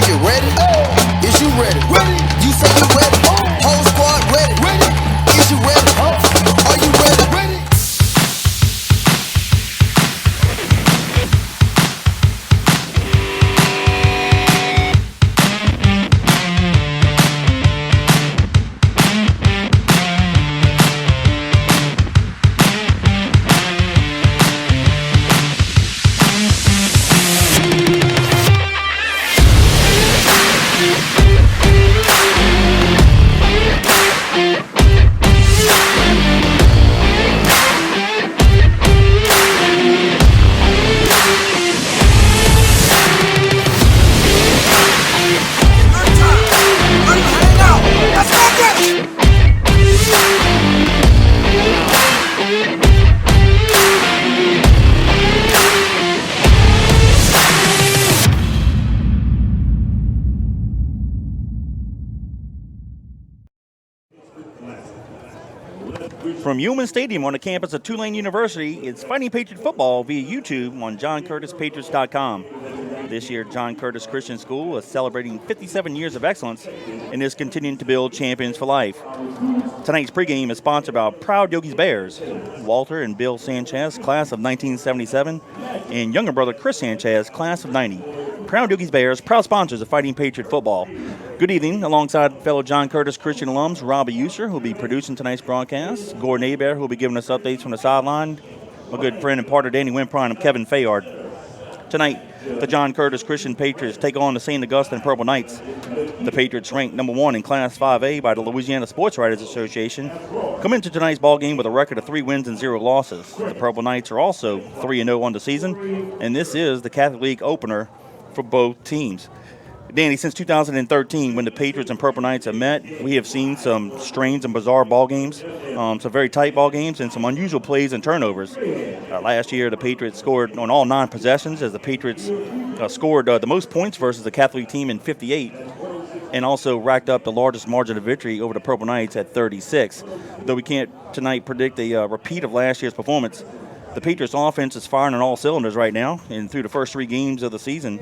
you ready? Is you ready? You say you ready? Whole squad ready? Is you ready? Are you ready? From Human Stadium on the campus of Tulane University, it's Fighting Patriot Football via YouTube on JohnCurtisPatriots.com. This year, John Curtis Christian School is celebrating 57 years of excellence and is continuing to build champions for life. Tonight's pregame is sponsored by Proud Yogi's Bears, Walter and Bill Sanchez, class of 1977, and younger brother Chris Sanchez, class of 90. Proud Yogi's Bears, proud sponsors of Fighting Patriot Football. Good evening, alongside fellow John Curtis Christian alums, Robbie User, who will be producing tonight's broadcast, Gordon Hebert, who will be giving us updates from the sideline, my good friend and partner Danny Wimpron, and Kevin Fayard. Tonight, the John Curtis Christian Patriots take on the St. Augustine Purple Knights. The Patriots ranked number 1 in Class 5A by the Louisiana Sports Writers Association, come into tonight's ball game with a record of 3 wins and 0 losses. The Purple Knights are also 3-0 on the season, and this is the Catholic League opener for both teams. Danny, since 2013, when the Patriots and Purple Knights have met, we have seen some strange and bizarre ball games, some very tight ball games, and some unusual plays and turnovers. Last year, the Patriots scored on all 9 possessions, as the Patriots scored the most points versus the Catholic team in 58, and also racked up the largest margin of victory over the Purple Knights at 36. Though we can't tonight predict a repeat of last year's performance, the Patriots offense is firing on all cylinders right now, and through the first 3 games of the season,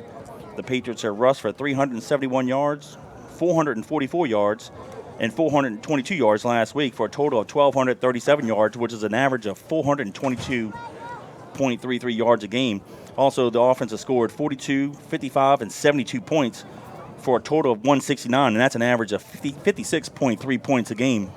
the Patriots have rushed for 371 yards, 444 yards, and 422 yards last week for a total of 1,237 yards, which is an average of 422.33 yards a game. Also, the offense has scored 42, 55, and 72 points for a total of 169, and that's an average of 56.3 points a game.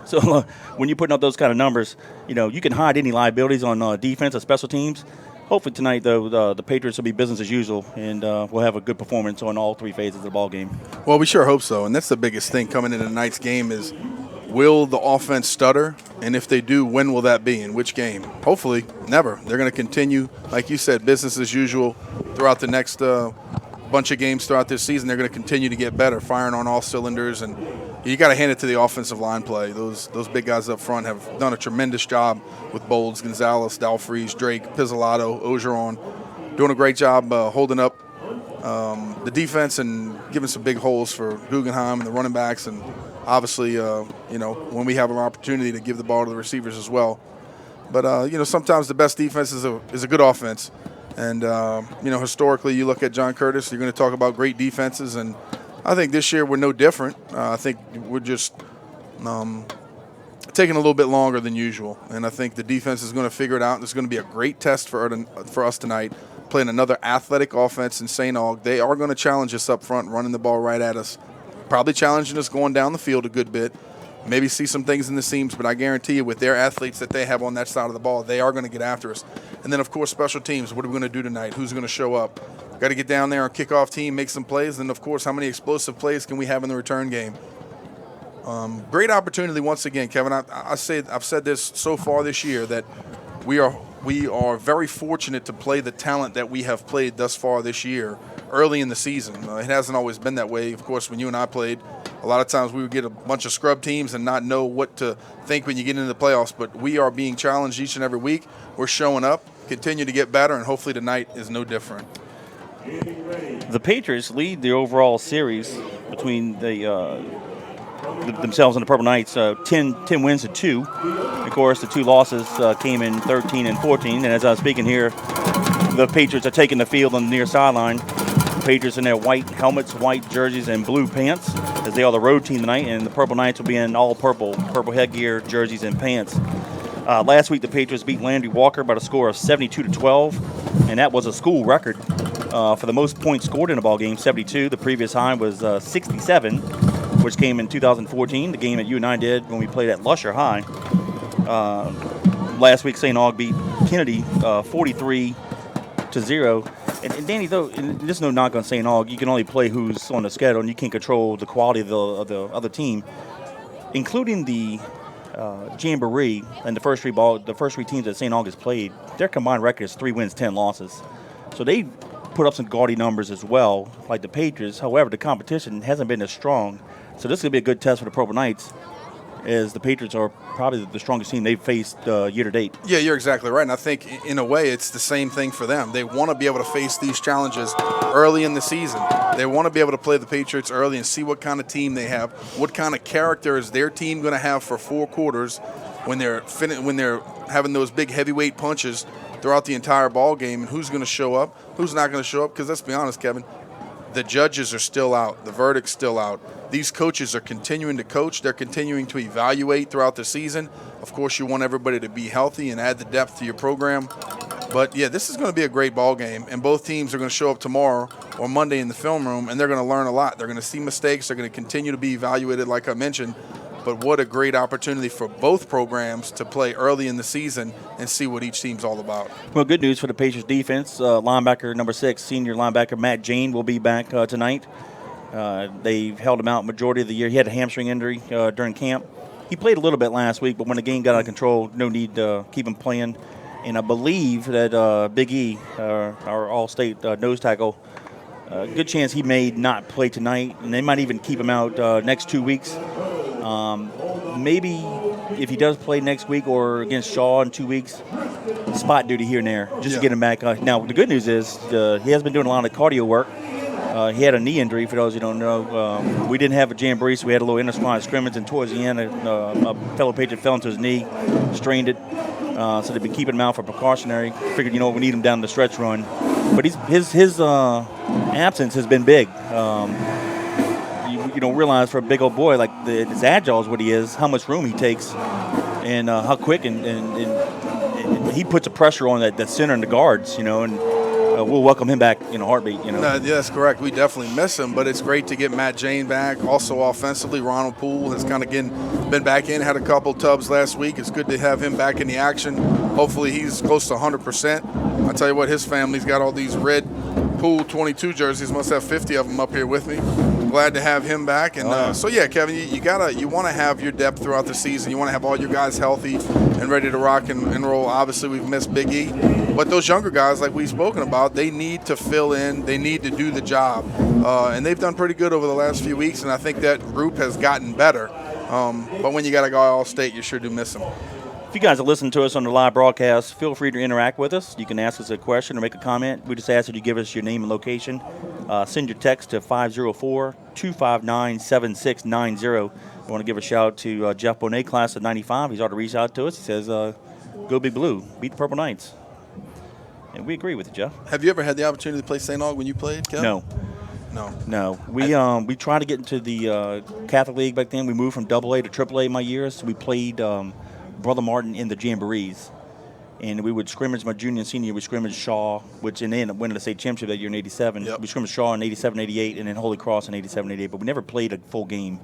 So when you're putting up those kind of numbers, you can hide any liabilities on defense or special teams. Hopefully tonight, though, the Patriots will be business as usual, and we'll have a good performance on all 3 phases of the ball game. Well, we sure hope so, and that's the biggest thing coming into tonight's game is, will the offense stutter? And if they do, when will that be? In which game? Hopefully, never. They're going to continue, like you said, business as usual throughout the next bunch of games throughout this season. They're going to continue to get better, firing on all cylinders, and you got to hand it to the offensive line play. Those big guys up front have done a tremendous job with Bolds, Gonzalez, Dalfries, Drake, Pizzolatto, Ogeron, doing a great job holding up the defense and giving some big holes for Guggenheim and the running backs, and obviously, when we have an opportunity to give the ball to the receivers as well. But, sometimes the best defense is a good offense. And, historically, you look at John Curtis, you're going to talk about great defenses, and I think this year we're no different. I think we're just taking a little bit longer than usual, and I think the defense is going to figure it out, and it's going to be a great test for us tonight, playing another athletic offense in St. Aug. They are going to challenge us up front, running the ball right at us, probably challenging us going down the field a good bit, maybe see some things in the seams, but I guarantee you with their athletes that they have on that side of the ball, they are going to get after us. And then, of course, special teams. What are we going to do tonight? Who's going to show up? Got to get down there on kickoff team, make some plays, and, of course, how many explosive plays can we have in the return game? Great opportunity once again, Kevin. I've said this so far this year that we are very fortunate to play the talent that we have played thus far this year early in the season. It hasn't always been that way. Of course, when you and I played, a lot of times we would get a bunch of scrub teams and not know what to think when you get into the playoffs. But we are being challenged each and every week. We're showing up, continue to get better, and hopefully tonight is no different. The Patriots lead the overall series between themselves and the Purple Knights, 10 wins to 2. Of course, the 2 losses came in 13 and 14. And as I was speaking here, the Patriots are taking the field on the near sideline. Patriots in their white helmets, white jerseys, and blue pants, as they are the road team tonight, and the Purple Knights will be in all purple headgear, jerseys, and pants. Last week, the Patriots beat Landry Walker by the score of 72-12, and that was a school record for the most points scored in a ball game, 72. The previous high was 67, which came in 2014, the game that you and I did when we played at Lusher High. Last week, St. Aug beat Kennedy 43-0. And Danny, though, and this is no knock on St. Aug, you can only play who's on the schedule, and you can't control the quality of the other team, including the Jamboree and the first three teams that St. Aug has played. Their combined record is 3 wins, 10 losses. So they put up some gaudy numbers as well, like the Patriots. However, the competition hasn't been as strong. So this is going to be a good test for the Purple Knights, as the Patriots are probably the strongest team they've faced year to date. Yeah, you're exactly right. And I think, in a way, it's the same thing for them. They want to be able to face these challenges early in the season. They want to be able to play the Patriots early and see what kind of team they have, what kind of character is their team going to have for 4 quarters when they're having those big heavyweight punches throughout the entire ball game, and who's going to show up, who's not going to show up. Because let's be honest, Kevin, the judges are still out. The verdict's still out. These coaches are continuing to coach. They're continuing to evaluate throughout the season. Of course, you want everybody to be healthy and add the depth to your program. But, yeah, this is going to be a great ball game, and both teams are going to show up tomorrow or Monday in the film room, and they're going to learn a lot. They're going to see mistakes. They're going to continue to be evaluated, like I mentioned. But what a great opportunity for both programs to play early in the season and see what each team's all about. Well, good news for the Patriots defense. Linebacker number 6, senior linebacker Matt Jane will be back tonight. They've held him out majority of the year. He had a hamstring injury during camp. He played a little bit last week, but when the game got out of control, no need to keep him playing. And I believe that Big E, our all-state nose tackle, good chance he may not play tonight, and they might even keep him out next 2 weeks. Maybe if he does play next week or against Shaw in 2 weeks, spot duty here and there just to get him back. Now, the good news is he has been doing a lot of cardio work. He had a knee injury, for those who don't know. We didn't have a jamboree, so we had a little inter-squad scrimmage, and towards the end, a fellow Patriot fell into his knee, strained it. So they've been keeping him out for precautionary. Figured, we need him down the stretch run. But his absence has been big. You don't realize for a big old boy, like as agile as what he is, how much room he takes, and how quick and he puts a pressure on that center and the guards, and we'll welcome him back in a heartbeat. Yeah, that's correct. We definitely miss him, but it's great to get Matt Jane back. Also offensively, Ronald Poole has kind of been back in, had a couple tubs last week. It's good to have him back in the action. Hopefully he's close to 100%. I tell you what, his family's got all these red Poole 22 jerseys. Must have 50 of them up here with me. Glad to have him back. And so yeah, Kevin, you want to have your depth throughout the season. You want to have all your guys healthy and ready to rock and roll. Obviously, we've missed Big E, but those younger guys, like we've spoken about, they need to fill in. They need to do the job, and they've done pretty good over the last few weeks. And I think that group has gotten better. But when you got a guy all-state, you sure do miss him. If you guys are listening to us on the live broadcast, feel free to interact with us. You can ask us a question or make a comment. We just ask that you give us your name and location. Send your text to 504-259-7690. I want to give a shout out to Jeff Bonet, class of 95. He's already reached out to us. He says, go Big Blue, beat the Purple Knights. And we agree with you, Jeff. Have you ever had the opportunity to play St. Aug when you played, Kevin? No. We tried to get into the Catholic League back then. We moved from AA to AAA my years. So we played Brother Martin in the Jamborees. And we would scrimmage my junior and senior. We scrimmaged Shaw, which and they ended up winning the state championship that year in 87. Yep. We scrimmaged Shaw in 87, 88, and then Holy Cross in 87, 88. But we never played a full game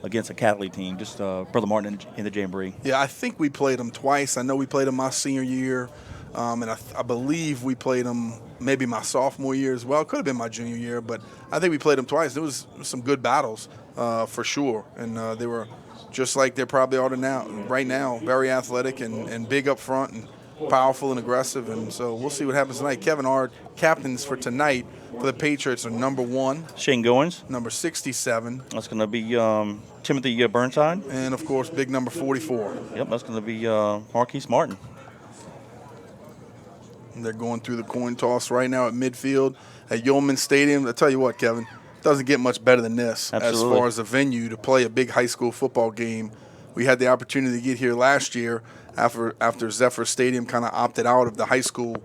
against a Catholic team, just Brother Martin in the Jamboree. Yeah, I think we played them twice. I know we played them my senior year, and I believe we played them maybe my sophomore year as well. It could have been my junior year, but I think we played them twice. There was some good battles for sure, and they were just like they probably are right now, very athletic and big up front and powerful and aggressive. And so we'll see what happens tonight. Kevin, our captains for tonight for the Patriots are number 1, Shane Goins. Number 67. That's going to be Timothy Burnside. And, of course, big number 44. Yep, that's going to be Marquise Martin. And they're going through the coin toss right now at midfield at Yeoman Stadium. I tell you what, Kevin, it doesn't get much better than this. Absolutely. As far as a venue to play a big high school football game. We had the opportunity to get here last year after Zephyr Stadium kind of opted out of the high school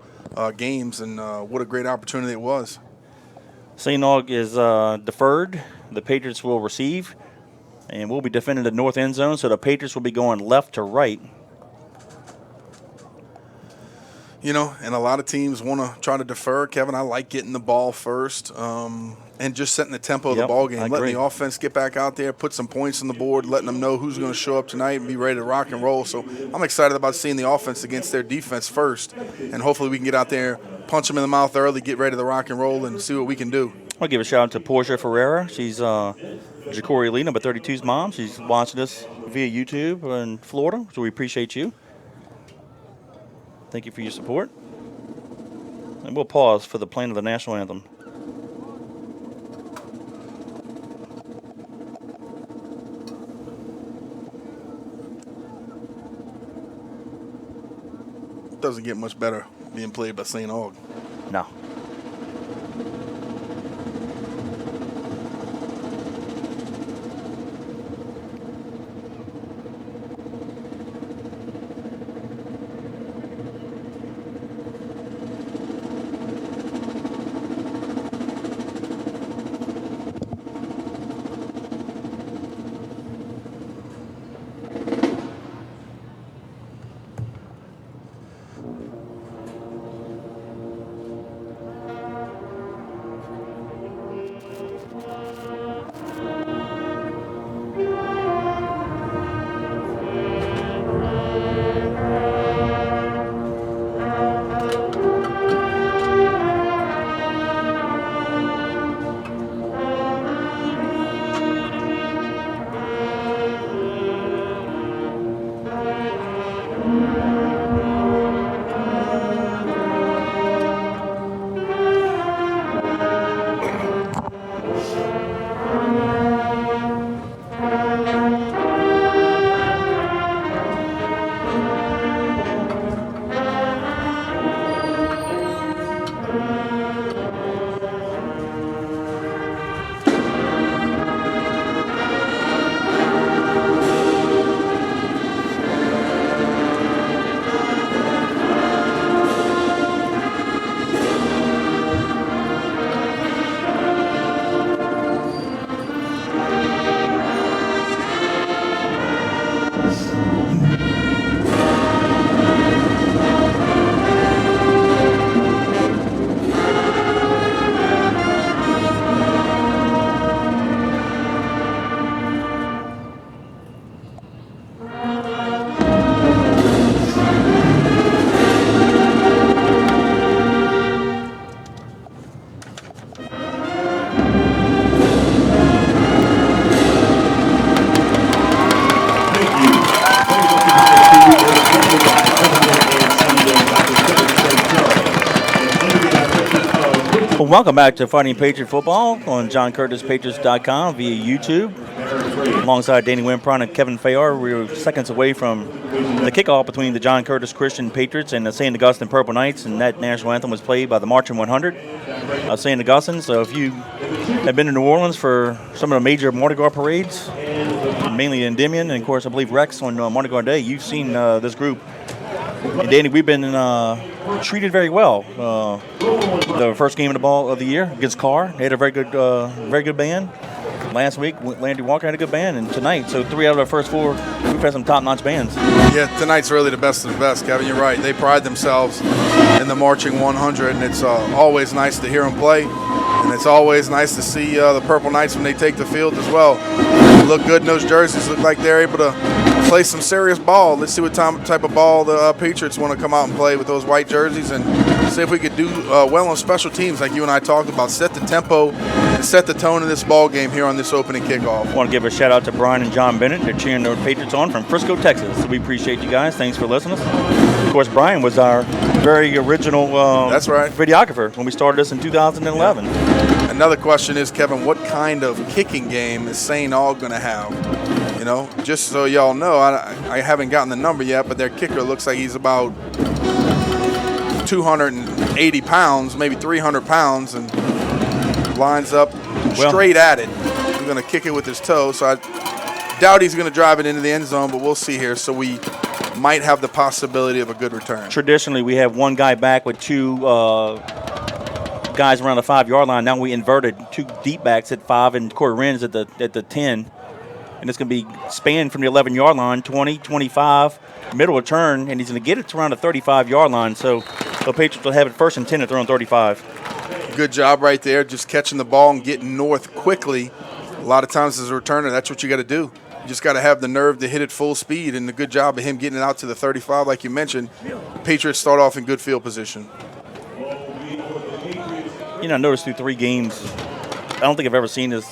games, and what a great opportunity it was. St. Aug is deferred. The Patriots will receive, and we'll be defending the north end zone, so the Patriots will be going left to right. You know, and a lot of teams want to try to defer. Kevin, I like getting the ball first and just setting the tempo of the ball game. Letting the offense get back out there, put some points on the board, letting them know who's going to show up tonight and be ready to rock and roll. So I'm excited about seeing the offense against their defense first, and hopefully we can get out there, punch them in the mouth early, get ready to rock and roll, and see what we can do. I'll give a shout out to Portia Ferreira. She's Ja'Cory Lee, number 32's mom. She's watching us via YouTube in Florida, so we appreciate you. Thank you for your support. And we'll pause for the playing of the national anthem. Doesn't get much better being played by St. Aug. No. Well, welcome back to Fighting Patriot Football on JohnCurtisPatriots.com via YouTube. Alongside Danny Wimpron and Kevin Fayar, we're seconds away from the kickoff between the John Curtis Christian Patriots and the St. Augustine Purple Knights, and that national anthem was played by the Marching 100 of St. Augustine. So if you have been to New Orleans for some of the major Mardi Gras parades, mainly Endymion, and of course I believe Rex on Mardi Gras Day, you've seen this group. And Danny, we've been treated very well. The first game of the year against Carr, they had a very good band. Last week, Landry Walker had a good band, and tonight, so 3 out of the first 4, we've had some top-notch bands. Yeah, tonight's really the best of the best, Kevin. You're right. They pride themselves in the Marching 100, and it's always nice to hear them play, and it's always nice to see the Purple Knights when they take the field as well. They look good in those jerseys. Look like they're able to play some serious ball. Let's see what type of ball the Patriots want to come out and play with those white jerseys, and see if we could do well on special teams like you and I talked about. Set the tempo and set the tone of this ball game here on this opening kickoff. I want to give a shout out to Brian and John Bennett. They're cheering the Patriots on from Frisco, Texas. We appreciate you guys. Thanks for listening. Of course, Brian was our very original That's right. videographer when we started this in 2011. Another question is, Kevin, what kind of kicking game is St. Aug going to have? You know, just so y'all know, I haven't gotten the number yet, but their kicker looks like he's about 280 pounds, maybe 300 pounds, and lines up straight at it. He's going to kick it with his toe, so I doubt he's going to drive it into the end zone, but we'll see here. So we might have the possibility of a good return. Traditionally, we have one guy back with 2 guys around the 5-yard line. Now we inverted 2 deep backs at 5 and Corey Wren's at the 10. And it's going to be spanned from the 11-yard line, 20, 25, middle return, and he's going to get it to around the 35-yard line. So the Patriots will have it 1st and 10 at their own 35. Good job right there, just catching the ball and getting north quickly. A lot of times as a returner, that's what you got to do. You just got to have the nerve to hit it full speed, and the good job of him getting it out to the 35, like you mentioned. Patriots start off in good field position. You know, I noticed through 3 games, I don't think I've ever seen this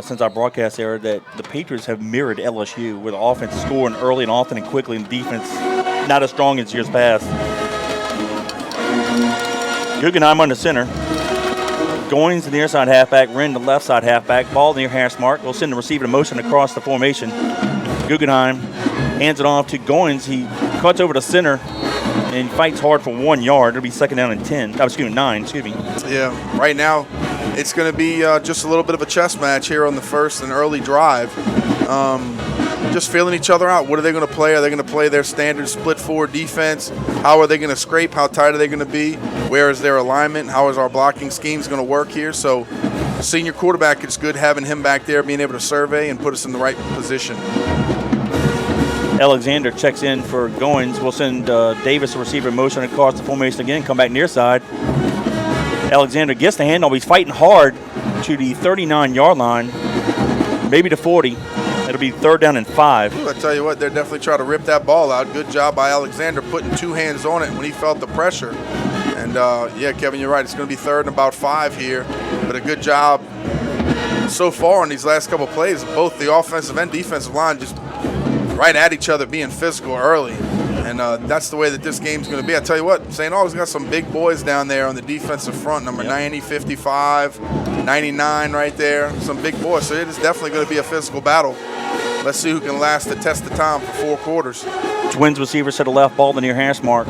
since our broadcast era, that the Patriots have mirrored LSU, where the offense is scoring early and often and quickly, and defense not as strong as years past. Guggenheim on the center. Goins the near side halfback, Wren the left side halfback. Ball near hash mark. We'll send the receiver in motion across the formation. Guggenheim hands it off to Goins. He cuts over the center and fights hard for 1 yard. It'll be 2nd down and 10. Oh, excuse me, 9. Excuse me. Yeah, right now it's going to be just a little bit of a chess match here on the first and early drive. Just feeling each other out. What are they going to play? Are they going to play their standard split forward defense? How are they going to scrape? How tight are they going to be? Where is their alignment? How is our blocking schemes going to work here? So senior quarterback, it's good having him back there, being able to survey and put us in the right position. Alexander checks in for Goins. We'll send Davis, the receiver, in motion across the formation again. Come back near side. Alexander gets the handoff. He's fighting hard to the 39-yard line, maybe to 40. It'll be 3rd down and 5. Ooh, I tell you what, they're definitely trying to rip that ball out. Good job by Alexander putting 2 hands on it when he felt the pressure. And, yeah, Kevin, you're right. It's going to be 3rd and about 5 here. But a good job so far in these last couple of plays. Both the offensive and defensive line just right at each other, being physical early. And that's the way that this game's going to be. I tell you what, St. Aug's got some big boys down there on the defensive front, number 90, 55, 99 right there. Some big boys. So it is definitely going to be a physical battle. Let's see who can last the test of time for 4 quarters. Twins receiver to the left, ball the near hash mark.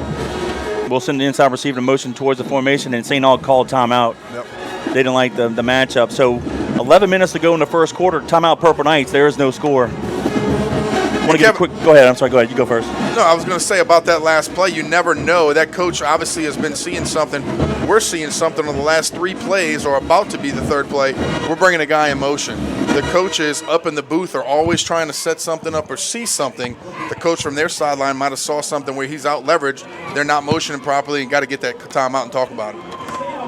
We'll send the inside receiver in motion towards the formation, and St. Aug called timeout. Yep. They didn't like the matchup. So 11 minutes to go in the first quarter. Timeout Purple Knights. There is no score. I want to give a quick. Go ahead. I'm sorry. Go ahead. You go first. No, I was going to say about that last play, you never know. That coach obviously has been seeing something. We're seeing something on the last 3 plays, or about to be the 3rd play. We're bringing a guy in motion. The coaches up in the booth are always trying to set something up or see something. The coach from their sideline might have saw something where he's out leveraged. They're not motioning properly and got to get that time out and talk about it.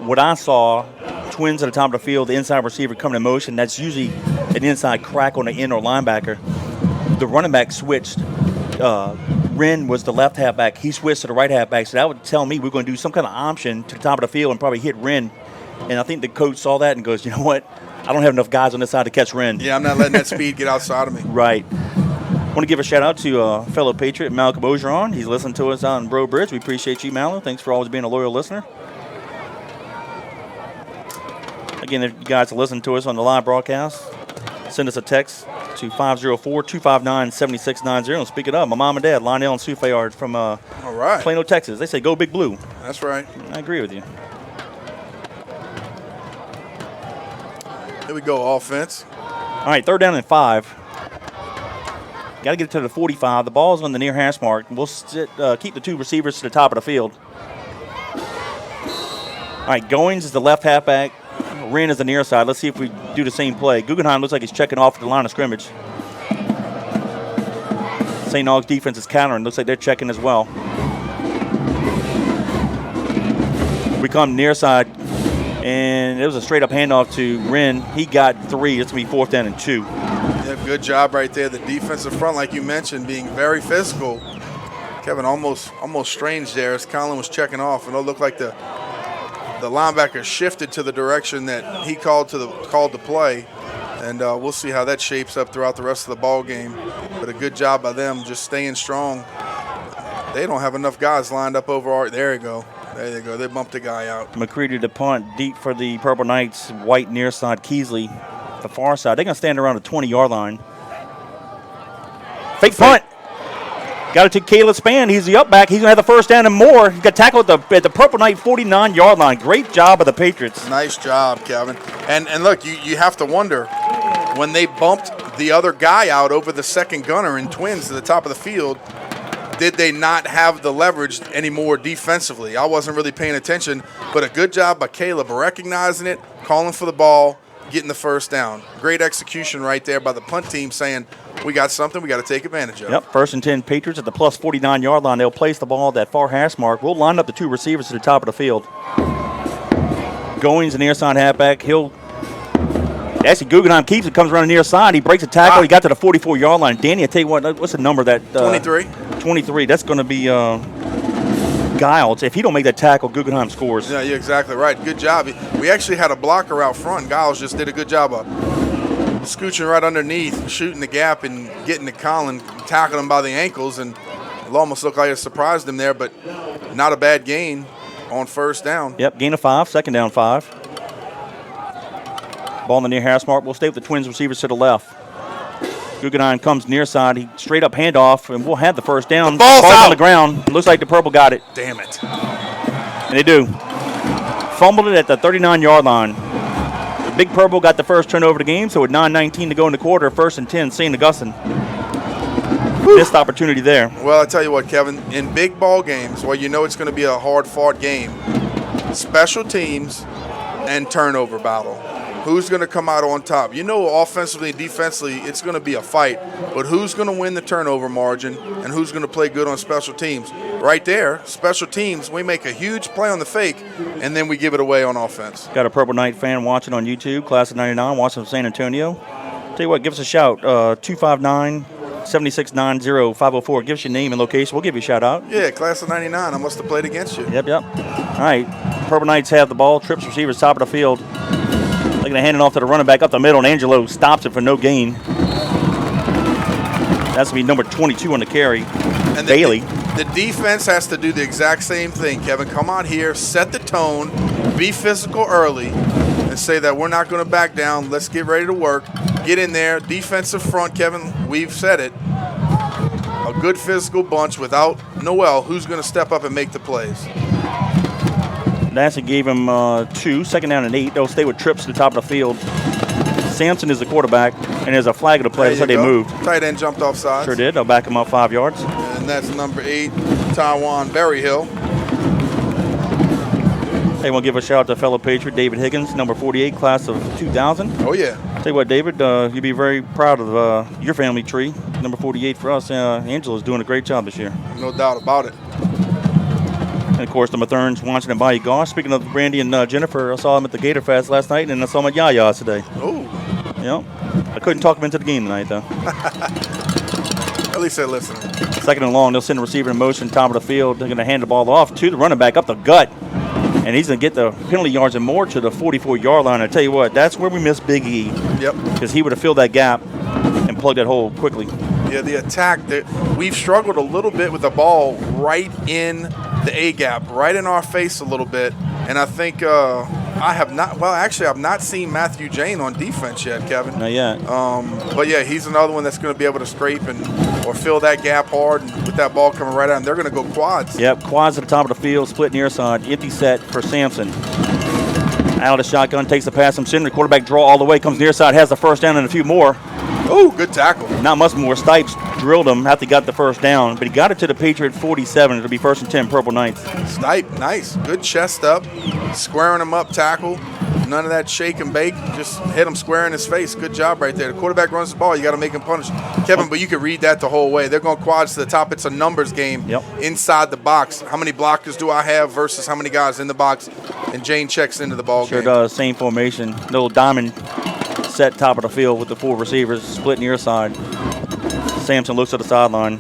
What I saw, Twins at the top of the field, the inside receiver coming in motion. That's usually an inside crack on the end or linebacker. The running back switched. Wren was the left halfback. He switched to the right halfback. So that would tell me we're going to do some kind of option to the top of the field and probably hit Wren. And I think the coach saw that and goes, you know what? I don't have enough guys on this side to catch Wren. Yeah, I'm not letting that speed get outside of me. Right. I want to give a shout-out to fellow Patriot, Malcolm Ogeron. He's listening to us on Bro Bridge. We appreciate you, Malcolm. Thanks for always being a loyal listener. Again, if you guys are listening to us on the live broadcast, send us a text to 504-259-7690. And speak it up. My mom and dad, Lionel and Sue Fayard from Plano, Texas. They say, go Big Blue. That's right. I agree with you. Here we go, offense. All right, 3rd down and 5. Got to get it to the 45. The ball's on the near hash mark. We'll keep the 2 receivers to the top of the field. All right, Goins is the left halfback. Wren is the near side. Let's see if we do the same play. Guggenheim looks like he's checking off at the line of scrimmage. St. Aug's defense is countering. Looks like they're checking as well. We come near side, and it was a straight-up handoff to Wren. He got 3. It's going to be 4th down and 2. Yeah, good job right there. The defensive front, like you mentioned, being very physical. Kevin, almost strange there as Colin was checking off, and it looked like the linebacker shifted to the direction that he called to play, and we'll see how that shapes up throughout the rest of the ball game. But a good job by them just staying strong. They don't have enough guys lined up over. There you go. There they go. They bumped the guy out. McCready to punt deep for the Purple Knights. White near side. Keesley the far side. They're going to stand around the 20-yard line. Fake punt. Got it to Caleb Spann. He's the up back. He's going to have the 1st down and more. He got tackled at the Purple Knight 49-yard line. Great job of the Patriots. Nice job, Kevin. And look, you have to wonder, when they bumped the other guy out over the second gunner in Twins to the top of the field, did they not have the leverage anymore defensively? I wasn't really paying attention, but a good job by Caleb recognizing it, calling for the ball, getting the first down. Great execution right there by the punt team saying, we got something we got to take advantage of. Yep, 1st and 10 Patriots at the plus 49-yard line. They'll place the ball at that far hash mark. We'll line up the 2 receivers to the top of the field. Goings, the near side halfback. Actually, Guggenheim keeps it, comes around the near side. He breaks a tackle. He got to the 44-yard line. Danny, I tell you what, what's the number that? 23. 23. That's going to be Giles. If he don't make that tackle, Guggenheim scores. Yeah, you're exactly right. Good job. We actually had a blocker out front. Giles just did a good job of scooching right underneath, shooting the gap, and getting to Colin, tackling him by the ankles, and it almost looked like it surprised him there, but not a bad gain on 1st down. Yep, gain of 5, 2nd down 5. Ball in the near hash mark. We'll stay with the Twins receivers to the left. Guggenheim comes near side. He straight up handoff, and we'll have the 1st down. The ball's out on the ground. Looks like the Purple got it. Damn it. And they do. Fumbled it at the 39-yard line. The Big Purple got the first turnover of the game, so with 9:19 to go in the quarter, 1st and 10, St. Augustine. Missed opportunity there. Well, I tell you what, Kevin, in big ball games, well, you know it's going to be a hard-fought game. Special teams and turnover battle. Who's going to come out on top? You know, offensively and defensively, it's going to be a fight. But who's going to win the turnover margin and who's going to play good on special teams? Right there, special teams, we make a huge play on the fake, and then we give it away on offense. Got a Purple Knight fan watching on YouTube, class of 99, watching from San Antonio. Tell you what, give us a shout, 259-7690-504. Give us your name and location. We'll give you a shout out. Yeah, class of 99. I must have played against you. Yep. All right, Purple Knights have the ball. Trips receivers, top of the field. They're going to hand it off to the running back up the middle, and Angelo stops it for no gain. That's going to be number 22 on the carry, and Bailey. The defense has to do the exact same thing, Kevin. Come out here, set the tone, be physical early, and say that we're not going to back down. Let's get ready to work. Get in there. Defensive front, Kevin, we've said it. A good physical bunch without Noel. Who's going to step up and make the plays? Nancy gave him 2, 2nd down and 8. They'll stay with trips to the top of the field. Sampson is the quarterback, and there's a flag of the play. That's how they moved. Tight end jumped off sides. Sure did. They'll back him up 5 yards. And that's number 8, Taiwan Berryhill. Hey, we'll give a shout out to fellow Patriot David Higgins, number 48, class of 2000. Oh, yeah. Tell you what, David, you'd be very proud of your family tree. Number 48 for us. Angela's doing a great job this year. No doubt about it. And, of course, the Mathurns watching in Bayou Gosh. Speaking of Brandy and Jennifer, I saw them at the Gator Fest last night, and I saw them at Yah-Yah's today. Oh. Yep. I couldn't talk them into the game tonight, though. At least they're listening. 2nd and long, they'll send the receiver in motion, top of the field. They're going to hand the ball off to the running back up the gut. And he's going to get the penalty yards and more to the 44-yard line. I tell you what, that's where we miss Big E. Yep. Because he would have filled that gap and plugged that hole quickly. Yeah, the attack, we've struggled a little bit with the ball right in the A-gap, right in our face a little bit. And I think I've not seen Matthew Jane on defense yet, Kevin. Not yet. But, yeah, he's another one that's going to be able to scrape or fill that gap hard. And with that ball coming right out, and they're going to go quads. Yep, quads at the top of the field, split near side, empty set for Sampson. Out of the shotgun, takes the pass from Center. Quarterback draw all the way, comes near side, has the 1st down and a few more. Oh, good tackle. Not much more. Stipes drilled him after he got the 1st down, but he got it to the Patriot 47. It'll be 1st and 10, Purple Knights. Stipe, nice. Good chest up, squaring him up, tackle. None of that shake and bake. Just hit him square in his face. Good job right there. The quarterback runs the ball. You got to make him punish. Kevin, but you can read that the whole way. They're going quads to the top. It's a numbers game inside the box. How many blockers do I have versus how many guys in the box? And Jane checks into the ball game. Sure does. Same formation. Little diamond set top of the field with the 4 receivers split near side. Sampson looks at the sideline.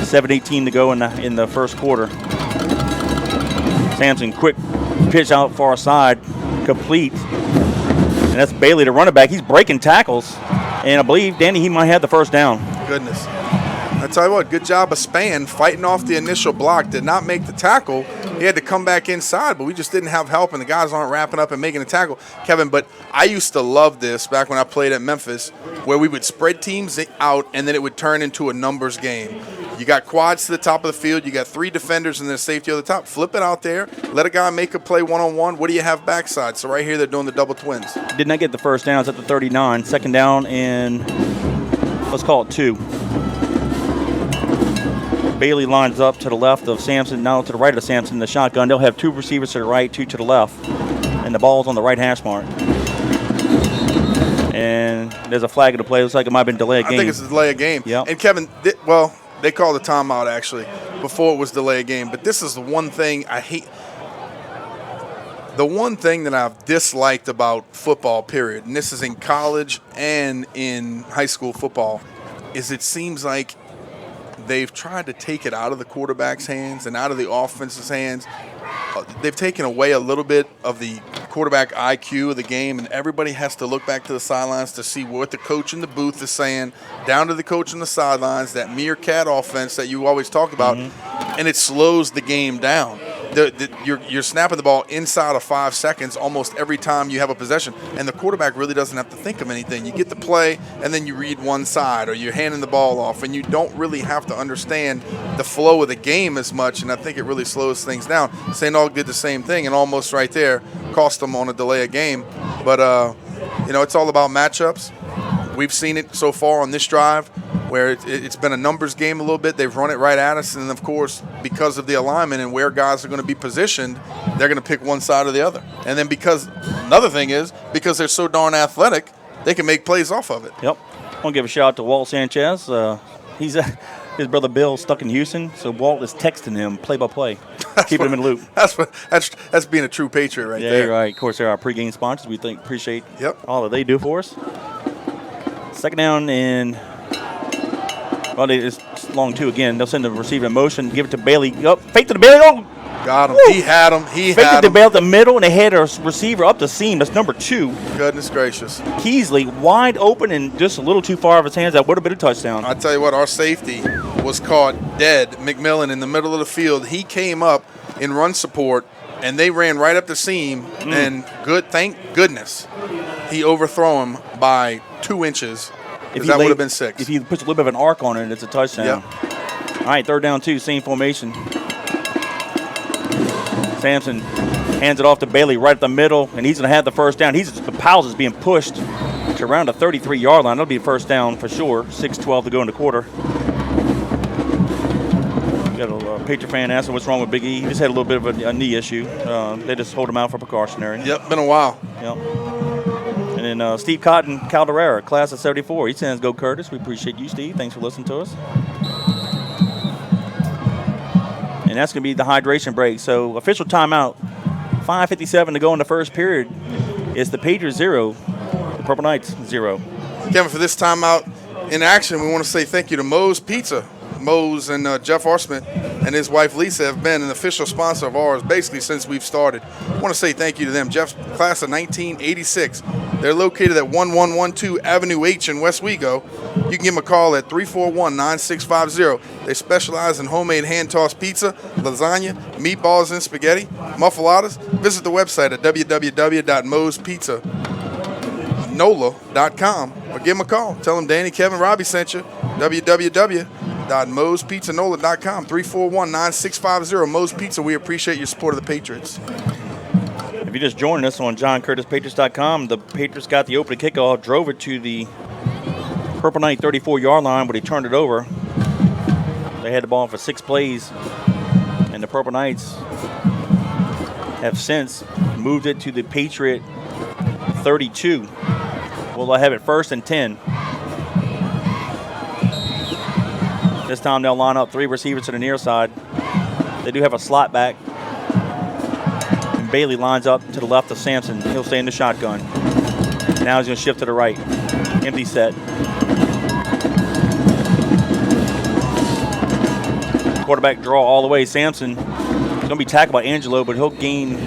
7:18 to go in the first quarter. Sampson quick pitch out far side, complete. And that's Bailey, the running back. He's breaking tackles. And I believe, Danny, he might have the 1st down. Goodness. I tell you what, good job of Span fighting off the initial block. Did not make the tackle. He had to come back inside, but we just didn't have help, and the guys aren't wrapping up and making the tackle. Kevin, but I used to love this back when I played at Memphis, where we would spread teams out, and then it would turn into a numbers game. You got quads to the top of the field. You got 3 defenders and then a safety on the top. Flip it out there. Let a guy make a play one-on-one. What do you have backside? So right here they're doing the double twins. Did not get the 1st down. It's at the 39. 2nd down and let's call it 2. Bailey lines up to the left of Sampson, now to the right of Sampson in the shotgun. They'll have 2 receivers to the right, 2 to the left, and the ball's on the right hash mark. And there's a flag in the play. Looks like it might have been delay of game. I think it's a delay of game. Yep. And Kevin, they called a timeout actually before it was delay of game. But this is the one thing I hate. The one thing that I've disliked about football, period, and this is in college and in high school football, is it seems like they've tried to take it out of the quarterback's hands and out of the offense's hands. They've taken away a little bit of the quarterback IQ of the game, and everybody has to look back to the sidelines to see what the coach in the booth is saying, down to the coach on the sidelines, that meerkat offense that you always talk about, and it slows the game down. You're snapping the ball inside of 5 seconds almost every time you have a possession, and the quarterback really doesn't have to think of anything. You get the play, and then you read one side, or you're handing the ball off, and you don't really have to understand the flow of the game as much, and I think it really slows things down. St. Aug did the same thing, and almost right there cost them on a delay of game. But, it's all about matchups. We've seen it so far on this drive, where it's been a numbers game a little bit. They've run it right at us, and, of course, because of the alignment and where guys are going to be positioned, they're going to pick one side or the other. And then another thing is, because they're so darn athletic, they can make plays off of it. Yep. I want to give a shout out to Walt Sanchez. His brother Bill stuck in Houston, so Walt is texting him play-by-play, keeping him in the loop. That's being a true Patriot right there. Yeah, you're right. Of course, they're our pregame sponsors. We appreciate all that they do for us. Second down and it's long two again. They'll send the receiver in motion, give it to Bailey. Fake to the Bailey. Got him. Woo! He had him. Fake it to Bailey at the middle, and they had a receiver up the seam. That's number 2. Goodness gracious. Keasley wide open and just a little too far of his hands. That would have been a touchdown. I tell you what, our safety was caught dead. McMillan in the middle of the field. He came up in run support, and they ran right up the seam. And thank goodness, he overthrew him by 2 inches. Because that would have been 6. If he puts a little bit of an arc on it, it's a touchdown. Yep. All right, 3rd down 2, same formation. Sampson hands it off to Bailey right at the middle, and he's going to have the first down. The Powell's is being pushed to around the 33-yard line. That'll be a first down for sure. 6:12 to go in the quarter. Got a Patriot fan asking what's wrong with Big E. He just had a little bit of a knee issue. They just hold him out for precautionary. Yep, been a while. Yep. And then Steve Cotton, Caldera, class of 74. He sends Go Curtis. We appreciate you, Steve. Thanks for listening to us. And that's going to be the hydration break. So official timeout, 5:57 to go in the first period. It's the Patriots 0, the Purple Knights 0. Kevin, for this timeout in action, we want to say thank you to Moe's Pizza. Moe's and Jeff Arsmith and his wife Lisa have been an official sponsor of ours basically since we've started. I want to say thank you to them. Jeff's class of 1986. They're located at 1112 Avenue H in West Wego. You can give them a call at 341-9650. They specialize in homemade hand-tossed pizza, lasagna, meatballs and spaghetti, muffaladas. Visit the website at www.moespizza.nola.com or give them a call. Tell them Danny, Kevin, Robbie sent you. www.moespizza.nola.com, 341-9650. Moe's Pizza, we appreciate your support of the Patriots. If you're just joining us on JohnCurtisPatriots.com, the Patriots got the opening kickoff, drove it to the Purple Knight 34-yard line, but he turned it over. They had the ball for 6 plays, and the Purple Knights have since moved it to the Patriot 32. Well, they'll have it 1st and 10. This time they'll line up 3 receivers to the near side. They do have a slot back. And Bailey lines up to the left of Sampson. He'll stay in the shotgun. Now he's going to shift to the right. Empty set. Quarterback draw all the way. Sampson is going to be tackled by Angelo, but he'll gain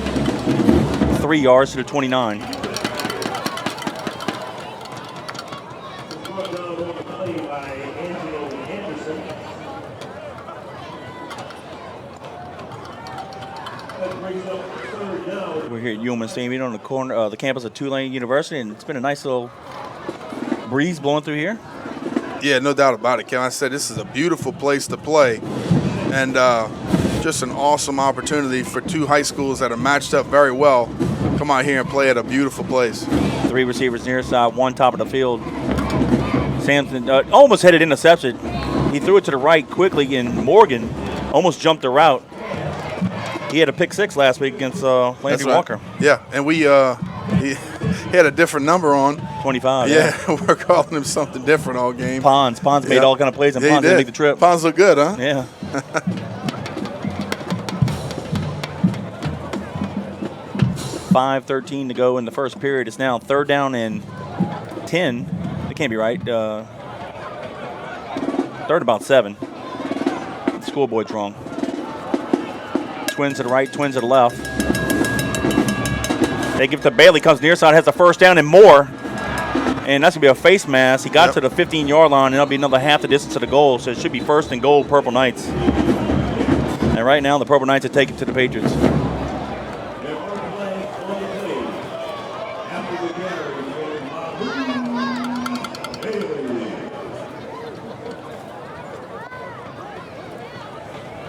3 yards to the 29. We're here at Ullman Stadium on the corner of the campus of Tulane University, and it's been a nice little breeze blowing through here. Yeah, no doubt about it, Kevin. I said this is a beautiful place to play, and just an awesome opportunity for 2 high schools that are matched up very well. Come out here and play at a beautiful place. 3 receivers near side, 1 top of the field. Sampson almost headed interception. He threw it to the right quickly, and Morgan almost jumped the route. He had a pick 6 last week against Landry Walker. Yeah, and he had a different number on. 25. Yeah, we're calling him something different all game. Pons made all kind of plays, and Pons didn't make the trip. Pons look good, huh? Yeah. 5:13 to go in the first period. It's now 3rd down and 10. It can't be right. 3rd about 7. The scoreboard's wrong. Twins to the right, twins to the left. They give it to Bailey, comes near side, has the first down and more. And that's going to be a face mask. He got to the 15-yard line, and that'll be another half the distance to the goal. So it should be 1st and goal, Purple Knights. And right now, the Purple Knights are taking to the Patriots.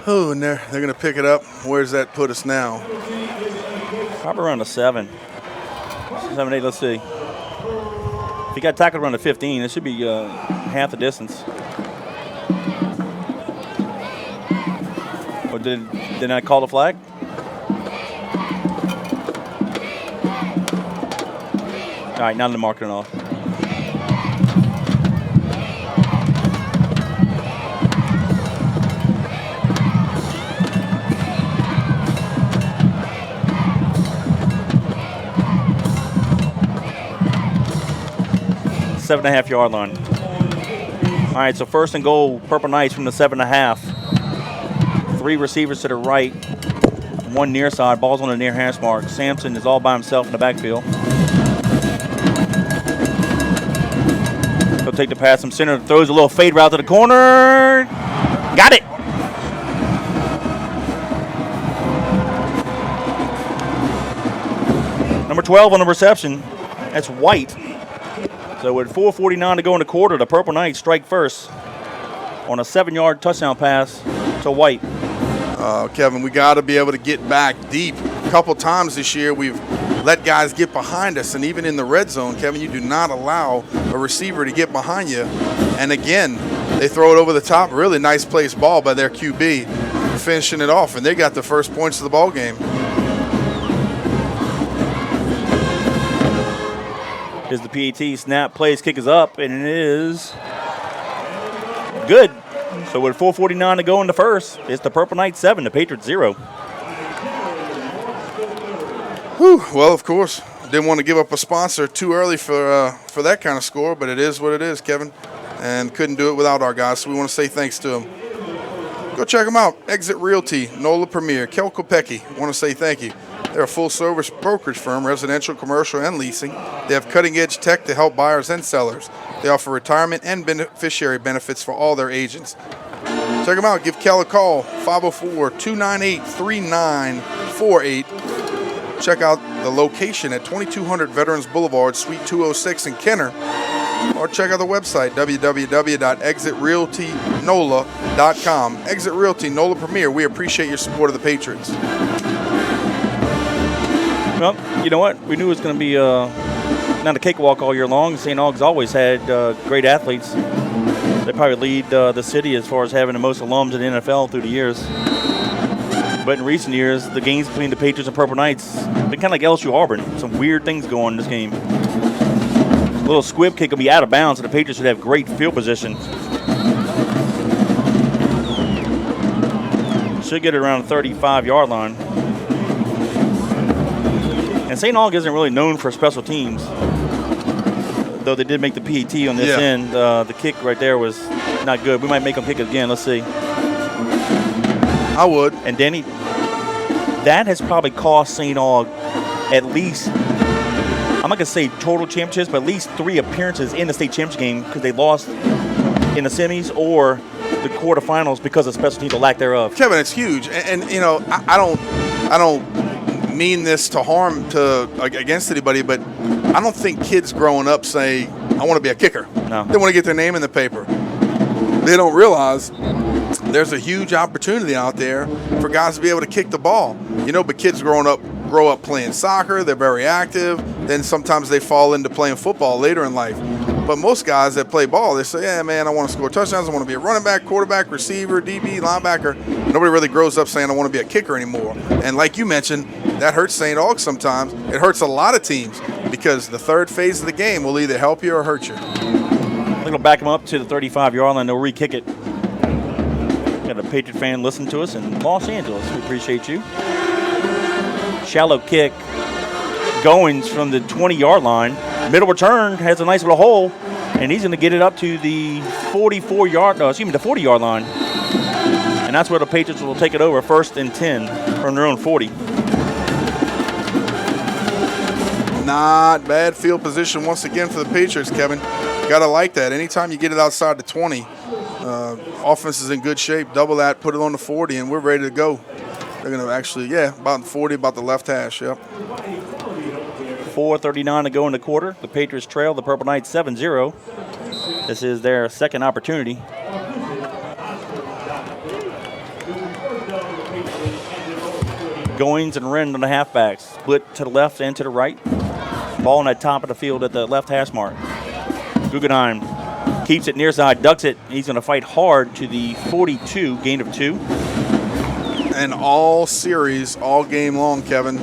Oh, and they're going to pick it up. Where's that put us now? Probably around a 7. 7, 8, let's see. If he got tackled around the 15, it should be half the distance. Or did I call the flag? All right, now they're marking it off. Seven and a half yard line. All right, so 1st and goal, Purple Knights from the 7.5. 3 receivers to the right, 1 near side. Ball's on the near hash mark. Sampson is all by himself in the backfield. He'll take the pass from center, throws a little fade route to the corner. Got it. Number 12 on the reception. That's White. So with 4:49 to go in the quarter, the Purple Knights strike first on a 7-yard touchdown pass to White. Kevin, we got to be able to get back deep. A couple times this year, we've let guys get behind us, and even in the red zone, Kevin, you do not allow a receiver to get behind you. And again, they throw it over the top. Really nice placed ball by their QB, finishing it off, and they got the first points of the ball game. Here's the PAT snap, plays, kick is up, and it is good. So with 4:49 to go in the first, it's the Purple Knights 7, the Patriots 0. Whew. Well, of course, didn't want to give up a sponsor too early for that kind of score, but it is what it is, Kevin, and couldn't do it without our guys, so we want to say thanks to them. Go check them out. Exit Realty, NOLA Premier, Kel Kopecky. Want to say thank you. They're a full-service brokerage firm, residential, commercial, and leasing. They have cutting-edge tech to help buyers and sellers. They offer retirement and beneficiary benefits for all their agents. Check them out. Give Kel a call, 504-298-3948. Check out the location at 2200 Veterans Boulevard, Suite 206 in Kenner. Or check out the website, www.exitrealtynola.com. Exit Realty, NOLA Premier. We appreciate your support of the Patriots. Well, you know what? We knew it was going to be not a cakewalk all year long. St. Aug's always had great athletes. They probably lead the city as far as having the most alums in the NFL through the years. But in recent years, the games between the Patriots and Purple Knights have been kind of like LSU Auburn. Some weird things going on in this game. A little squib kick will be out of bounds, and the Patriots would have great field position. Should get it around the 35-yard line. And St. Aug isn't really known for special teams, though they did make the PAT on this end. The kick right there was not good. We might make them kick it again. Let's see. I would. And Danny, that has probably cost St. Aug at least, I'm not going to say total championships, but at least 3 appearances in the state championship game because they lost in the semis or the quarterfinals because of special teams or lack thereof. Kevin, it's huge. And you know, I don't mean this to harm against anybody, but I don't think kids growing up say, I want to be a kicker. No. They want to get their name in the paper. They don't realize there's a huge opportunity out there for guys to be able to kick the ball. You know, but kids grow up playing soccer. They're very active. Then sometimes they fall into playing football later in life. But most guys that play ball, they say, yeah, man, I want to score touchdowns. I want to be a running back, quarterback, receiver, DB, linebacker. Nobody really grows up saying I want to be a kicker anymore. And like you mentioned, that hurts St. Aug sometimes. It hurts a lot of teams because the third phase of the game will either help you or hurt you. I think they'll back them up to the 35-yard line. They'll re-kick it. Got a Patriot fan listen to us in Los Angeles. We appreciate you. Shallow kick. Goings from the 20-yard line. Middle return has a nice little hole, and he's going to get it up to the 40-yard line. And that's where the Patriots will take it over, 1st and 10 from their own 40. Not bad field position once again for the Patriots, Kevin. Got to like that. Anytime you get it outside the 20, offense is in good shape. Double that, put it on the 40, and we're ready to go. They're going to actually, about 40, about the left hash, yep. 4:39 to go in the quarter. The Patriots trail the Purple Knights 7-0. This is their second opportunity. Goings and Wren on the halfbacks. Split to the left and to the right. Ball on the top of the field at the left hash mark. Guggenheim keeps it near side, ducks it. He's going to fight hard to the 42, gain of 2. And all series, all game long, Kevin,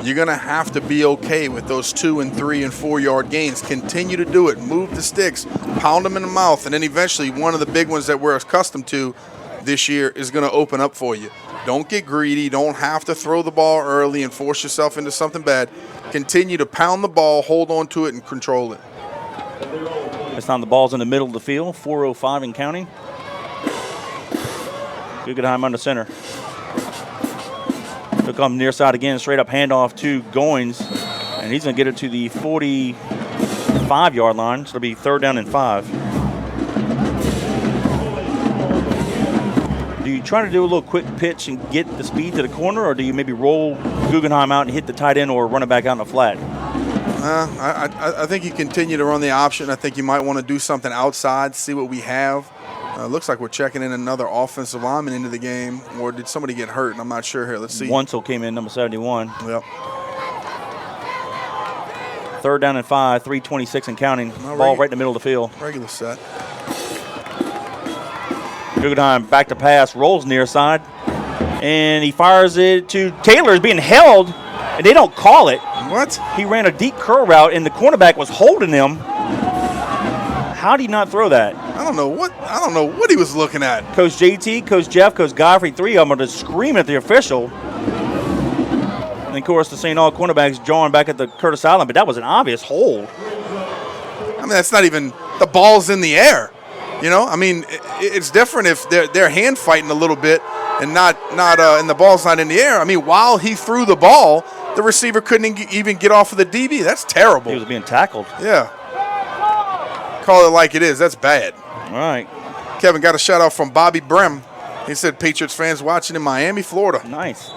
you're going to have to be okay with those 2 and 3 and 4 yard gains. Continue to do it. Move the sticks. Pound them in the mouth. And then eventually one of the big ones that we're accustomed to this year is going to open up for you. Don't get greedy. Don't have to throw the ball early and force yourself into something bad. Continue to pound the ball, hold on to it, and control it. This time the ball's in the middle of the field. 4:05 and counting. Guggenheim on the center. He'll come near side again, straight up handoff to Goings, and he's going to get it to the 45-yard line. So it'll be 3rd down and 5. Do you try to do a little quick pitch and get the speed to the corner, or do you maybe roll Guggenheim out and hit the tight end or run it back out in the flat? I think you continue to run the option. I think you might want to do something outside, see what we have. Looks like we're checking in another offensive lineman into the game, or did somebody get hurt? I'm not sure here. Let's see. Wansel came in, number 71. Yep. 3rd down and 5, 3:26 and counting. Ball right in the middle of the field. Regular set. Guggenheim back to pass, rolls near side, and he fires it to Taylor. He's being held, and they don't call it. What? He ran a deep curl route, and the cornerback was holding him. How did he not throw that? I don't know what he was looking at. Coach JT, Coach Jeff, Coach Godfrey, 3 of them are just screaming at the official. And, of course, the St. Aug cornerbacks jawing back at the Curtis Island, but that was an obvious hold. I mean, that's not even – the ball's in the air. You know, I mean, it's different if they're hand fighting a little bit and and the ball's not in the air. I mean, while he threw the ball, the receiver couldn't even get off of the DB. That's terrible. He was being tackled. Yeah. Call it like it is. That's bad. All right. Kevin got a shout out from Bobby Brem. He said Patriots fans watching in Miami, Florida. Nice.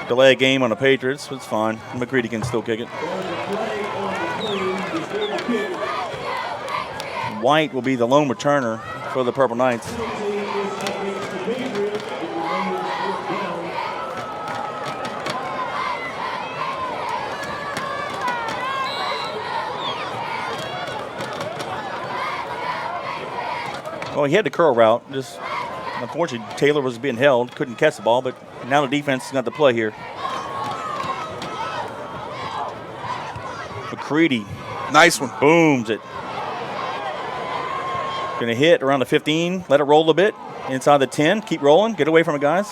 Delay a game on the Patriots. It's fine. McCready can still kick it. White will be the lone returner for the Purple Knights. Well, he had the curl route. Just unfortunately, Taylor was being held, couldn't catch the ball, but now the defense is got to play here. McCready. Nice one. Booms it. Going to hit around the 15, let it roll a bit. Inside the 10, keep rolling, get away from it, guys.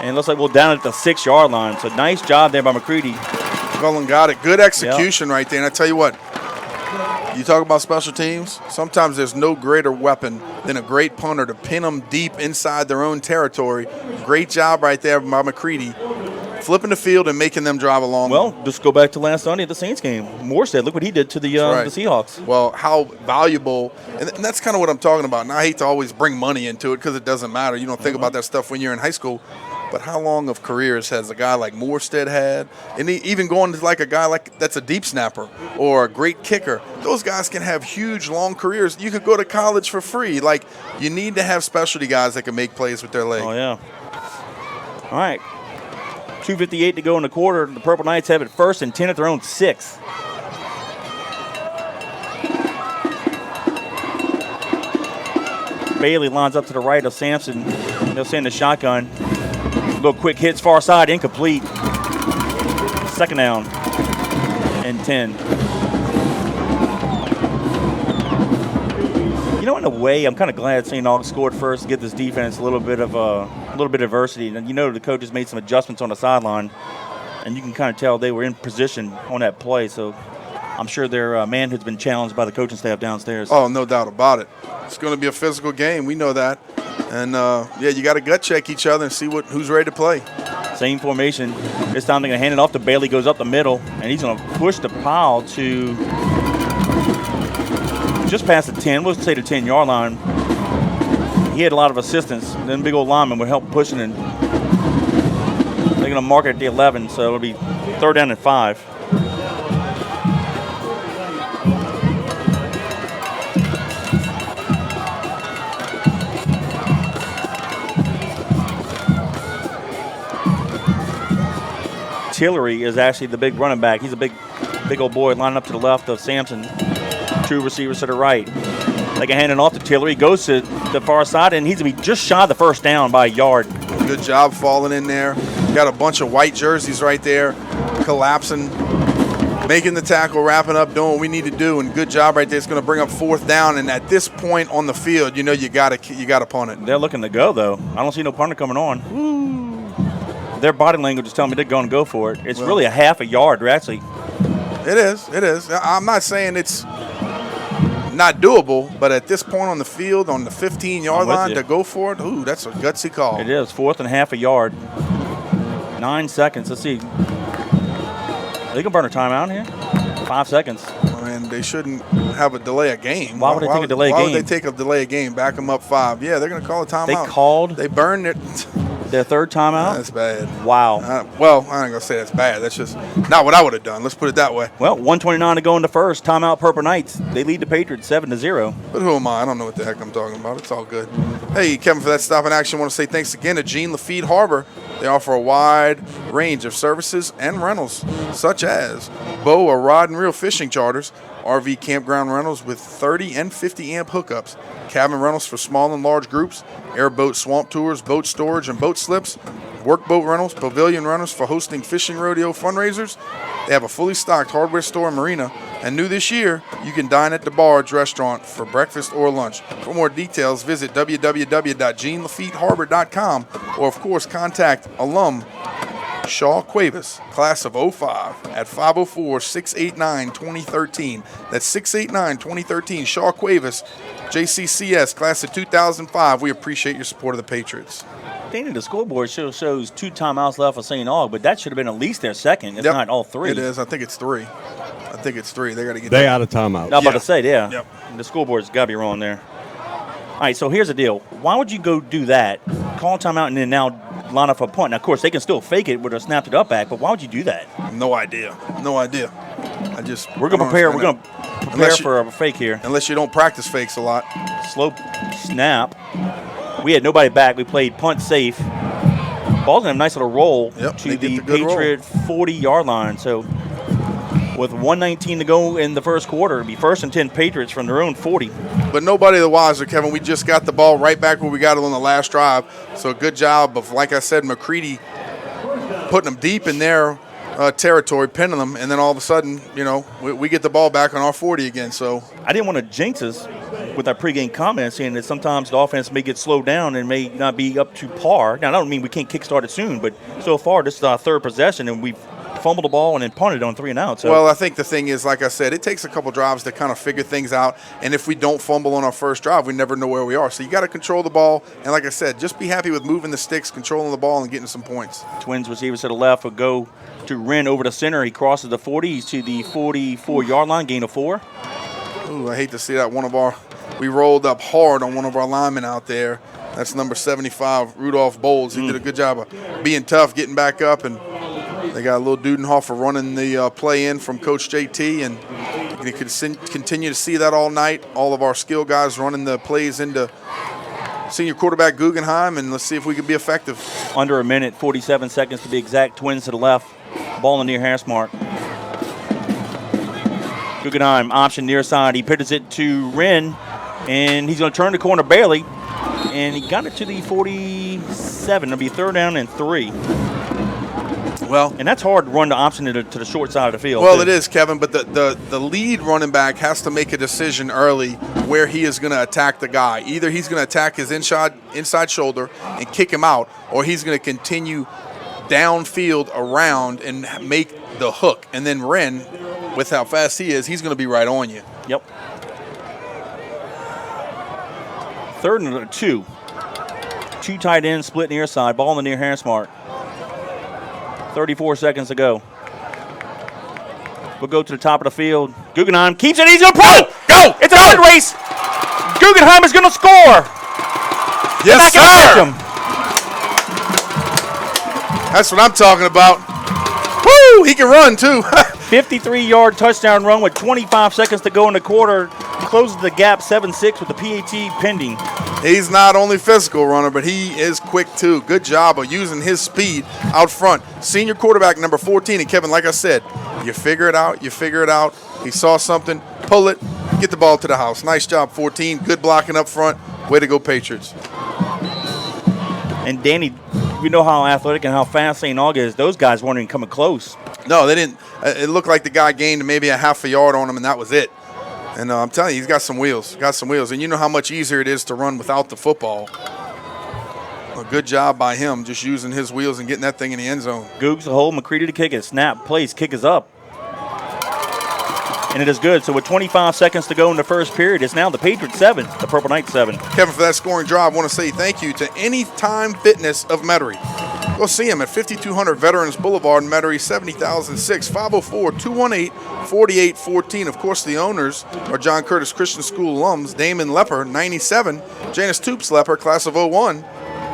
And it looks like we're down at the 6-yard line. So nice job there by McCready. Cullen got it. Good execution right there. And I tell you what, you talk about special teams, sometimes there's no greater weapon than a great punter to pin them deep inside their own territory. Great job right there by McCready. Flipping the field and making them drive along. Well, just go back to last Sunday at the Saints game. Morstead, look what he did to the Seahawks. Well, how valuable, and that's kind of what I'm talking about. And I hate to always bring money into it because it doesn't matter. You don't think about that stuff when you're in high school. But how long of careers has a guy like Morstead had? And even going to like a guy like that's a deep snapper or a great kicker. Those guys can have huge, long careers. You could go to college for free. Like, you need to have specialty guys that can make plays with their leg. Oh, yeah. All right. 2:58 to go in the quarter. The Purple Knights have it 1st and 10 at their own 6. Bailey lines up to the right of Sampson. They'll send the shotgun. Little quick hits far side, incomplete. Second down and 10. You know, in a way, I'm kind of glad St. Aug scored first to get this defense a little bit of adversity. And you know, the coaches made some adjustments on the sideline, and you can kind of tell they were in position on that play. So I'm sure their manhood's been challenged by the coaching staff downstairs. Oh, no doubt about it. It's going to be a physical game. We know that. And, yeah, you got to gut check each other and see who's ready to play. Same formation. This time they're going to hand it off to Bailey, goes up the middle, and he's going to push the pile to just past the 10, we'll say the 10-yard line. He had a lot of assistance. Then big old lineman would help pushing, and they're going to mark it at the 11, so it'll be 3rd down and 5. Tillery is actually the big running back. He's a big old boy lining up to the left of Sampson. 2 receivers to the right. They can hand it off to Tillery. Goes to the far side, and he's going to be just shy of the first down by a yard. Good job falling in there. Got a bunch of white jerseys right there, collapsing, making the tackle, wrapping up, doing what we need to do, and good job right there. It's going to bring up 4th down, and at this point on the field, you know you got to punt it. They're looking to go, though. I don't see no punter coming on. Ooh. Their body language is telling me they're going to go for it. It's really a half a yard. They're actually. It is. I'm not saying it's not doable, but at this point on the field, on the 15-yard line, to go for it, ooh, that's a gutsy call. It is. 4th and half a yard. 9 seconds. Let's see. Are they going to burn a timeout here? 5 seconds. And they shouldn't have a delay of game. Why would they take a delay of game? Why would they take a delay of game? Back them up 5. Yeah, they're going to call a timeout. They burned it. Their 3rd timeout? That's bad. Wow. Well, I ain't going to say that's bad. That's just not what I would have done. Let's put it that way. Well, 1:29 to go in the first. Timeout Purple Knights. They lead the Patriots 7-0. But who am I? I don't know what the heck I'm talking about. It's all good. Hey, Kevin, for that stop in action, I want to say thanks again to Jean Lafitte Harbor. They offer a wide range of services and rentals, such as BOA rod and reel fishing charters, RV campground rentals with 30 and 50 amp hookups, cabin rentals for small and large groups, airboat swamp tours, boat storage and boat slips, workboat rentals, pavilion rentals for hosting fishing rodeo fundraisers. They have a fully stocked hardware store and marina. And new this year, you can dine at the Barge restaurant for breakfast or lunch. For more details, visit www.jeanlafitteharbor.com or, of course, contact alum Shaw Cuevas, class of 05, at 504-689-2013. That's 689-2013. Shaw Cuevas, JCCS, class of 2005. We appreciate your support of the Patriots. The scoreboard shows 2 timeouts left for St. Aug, but that should have been at least their second, if not all 3. It is. I think it's 3. They got to get. They out of timeout. I'm about to say, yeah. Yep. The scoreboard's got to be wrong there. All right, so here's the deal. Why would you go do that, call timeout, and then now line up for a punt? Now, of course, they can still fake it with a snapped it up back, but why would you do that? No idea. We're going to prepare. We're going to prepare for a fake here. Unless you don't practice fakes a lot. Slow snap. We had nobody back. We played punt safe. Ball's in a nice little roll to the Patriot 40-yard line. So with 1:19 to go in the first quarter, it'll be 1st and 10 Patriots from their own 40. But nobody the wiser, Kevin. We just got the ball right back where we got it on the last drive. So good job of, like I said, McCready putting them deep in their territory, pinning them, and then all of a sudden, we get the ball back on our 40 again. So I didn't want to jinx us with our pregame comments saying that sometimes the offense may get slowed down and may not be up to par. Now, I don't mean we can't kickstart it soon, but so far this is our 3rd possession, and we've fumbled the ball and then punted on 3 and out. So. Well, I think the thing is, like I said, it takes a couple drives to kind of figure things out. And if we don't fumble on our first drive, we never know where we are. So you got to control the ball. And like I said, just be happy with moving the sticks, controlling the ball, and getting some points. Twins receivers to the left will go to Wren over the center. He crosses the 40. He's to the 44-yard line, gain of 4. Ooh, I hate to see that. We rolled up hard on one of our linemen out there. That's number 75, Rudolph Bowles. He did a good job of being tough, getting back up, and they got a little Dudenhofer running the play in from Coach JT, and you can continue to see that all night. All of our skill guys running the plays into senior quarterback Guggenheim, and let's see if we can be effective. Under a minute, 47 seconds to be exact. Twins to the left, ball in the near hash mark. Guggenheim option near side. He pitches it to Wren, and he's going to turn the corner barely. And he got it to the 47. It'll be 3rd down and 3. Well, and that's hard to run the option to the short side of the field. Well, it is, Kevin, but the lead running back has to make a decision early where he is going to attack the guy. Either he's going to attack his inside shoulder and kick him out, or he's going to continue downfield around and make the hook. And then Wren, with how fast he is, he's going to be right on you. Yep. 3rd and 2. 2 tight ends split near side. Ball in the near hash mark. 34 seconds to go. We'll go to the top of the field. Guggenheim keeps it. He's going to pull. Go! It's an arm race. Guggenheim is going to score. Yes, sir. That's what I'm talking about. Woo! He can run, too. 53-yard touchdown run with 25 seconds to go in the quarter. Closes the gap 7-6 with the PAT pending. He's not only physical runner, but he is quick, too. Good job of using his speed out front. Senior quarterback number 14. And, Kevin, like I said, you figure it out. You figure it out. He saw something. Pull it. Get the ball to the house. Nice job, 14. Good blocking up front. Way to go, Patriots. And, Danny, we know how athletic and how fast St. Aug is. Those guys weren't even coming close. No, they didn't. It looked like the guy gained maybe a half a yard on him, and that was it. And I'm telling you, he's got some wheels. And you know how much easier it is to run without the football. A good job by him just using his wheels and getting that thing in the end zone. Googs the hold, McCready to kick it. Snap, place, kick is up. And it is good. So with 25 seconds to go in the first period, it's now the Patriots 7, the Purple Knights 7. Kevin, for that scoring drive, I want to say thank you to Anytime Fitness of Metairie. Go see him at 5200 Veterans Boulevard, Metairie, 70,006, 504-218-4814. Of course, the owners are John Curtis Christian School alums, Damon Lepper, 97, Janice Toops Lepper, class of 01.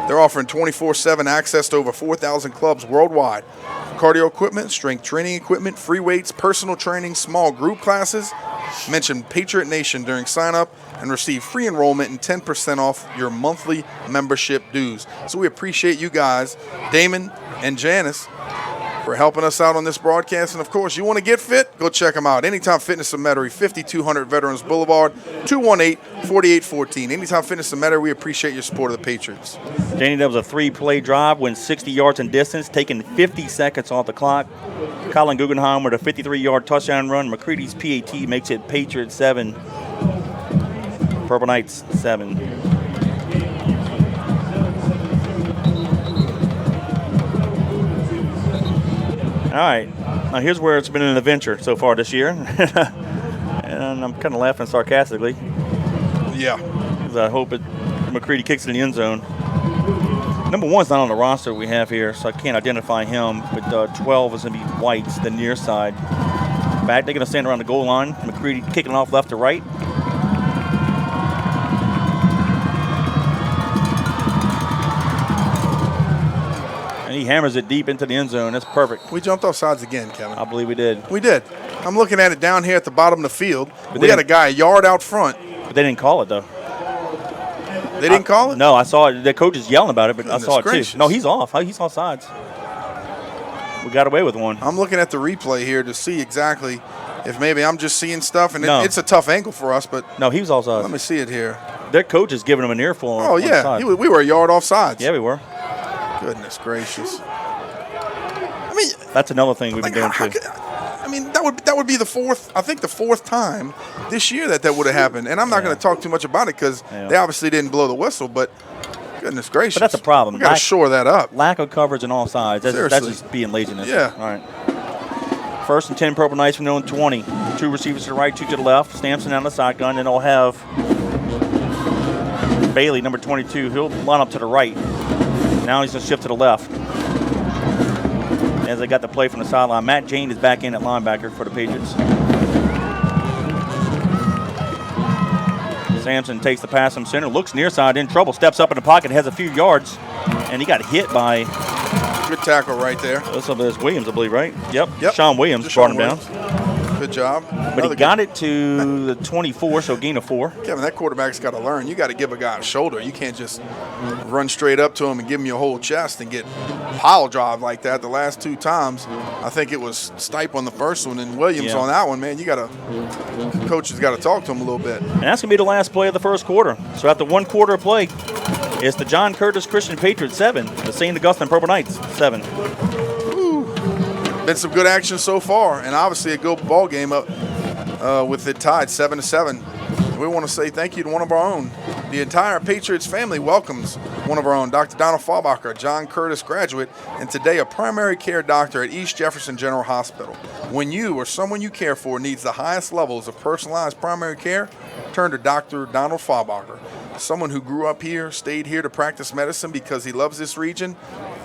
They're offering 24/7 access to over 4,000 clubs worldwide. Cardio equipment, strength training equipment, free weights, personal training, small group classes. Mention Patriot Nation during sign-up and receive free enrollment and 10% off your monthly membership dues. So we appreciate you guys, Damon and Janice, for helping us out on this broadcast. And, of course, you want to get fit? Go check them out. Anytime Fitness of Metairie, 5200 Veterans Boulevard, 218-4814. Anytime Fitness of Metairie, we appreciate your support of the Patriots. Danny, that was a 3-play drive, went 60 yards in distance, taking 50 seconds off the clock. Colin Guggenheim with a 53-yard touchdown run. McCready's PAT makes it Patriots 7, Purple Knights 7. All right, now here's where it's been an adventure so far this year. And I'm kind of laughing sarcastically. Yeah. Because I hope McCready kicks it in the end zone. Number 1's not on the roster we have here, so I can't identify him. But 12 is going to be White's, the near side. Back, they're going to stand around the goal line. McCready kicking off left to right. And he hammers it deep into the end zone. That's perfect. We jumped off sides again, Kevin. I believe we did. We did. I'm looking at it down here at the bottom of the field. We had a guy a yard out front. But they didn't call it, though. They didn't call it? No, I saw it. The coach is yelling about it, but Goodness I saw it gracious. too. No, he's off. He's off sides. We got away with one. I'm looking at the replay here to see exactly if maybe I'm just seeing stuff, and No. it's a tough angle for us, but No, he was off sides. let me see it here. Their coach is giving him an earful. Oh, on the yeah. side. We were a yard off sides. Yeah, we were. Goodness gracious. I mean, That's another thing we've been doing too. that would be the fourth time this year that would have happened. And I'm not going to talk too much about it because they obviously didn't blow the whistle, but goodness gracious. But that's a problem. We got to shore that up. Lack of coverage on all sides. That's Seriously. just being laziness. Yeah. All right. 1st and 10, Purple Knights from their own 20. 2 receivers to the right, 2 to the left. Stampson on the shotgun, and they'll have Bailey, number 22. He'll line up to the right. Now he's going to shift to the left. As they got the play from the sideline, Matt Jane is back in at linebacker for the Patriots. Sampson takes the pass from center, looks near side, in trouble, steps up in the pocket, has a few yards, and he got hit by. Good tackle right there. That's Williams, I believe, right? Yep. Yep. Sean Williams Just brought Sean him Williams. down. Good job. But he got it to the 24, so gain of 4. Kevin, that quarterback's got to learn. You got to give a guy a shoulder. You can't just run straight up to him and give him your whole chest and get pile drive like that. The last 2 times, I think it was Stipe on the first one and Williams on that one, man. Coach has got to talk to him a little bit. And that's going to be the last play of the first quarter. So after 1 quarter of play, it's the John Curtis Christian Patriots 7, the St. Augustine Purple Knights 7. Been some good action so far, and obviously a good ball game up with it tied 7-7. We want to say thank you to one of our own. The entire Patriots family welcomes one of our own, Dr. Donald Fahrbacher, John Curtis graduate, and today a primary care doctor at East Jefferson General Hospital. When you or someone you care for needs the highest levels of personalized primary care, turn to Dr. Donald Fahrbacher, someone who grew up here, stayed here to practice medicine because he loves this region,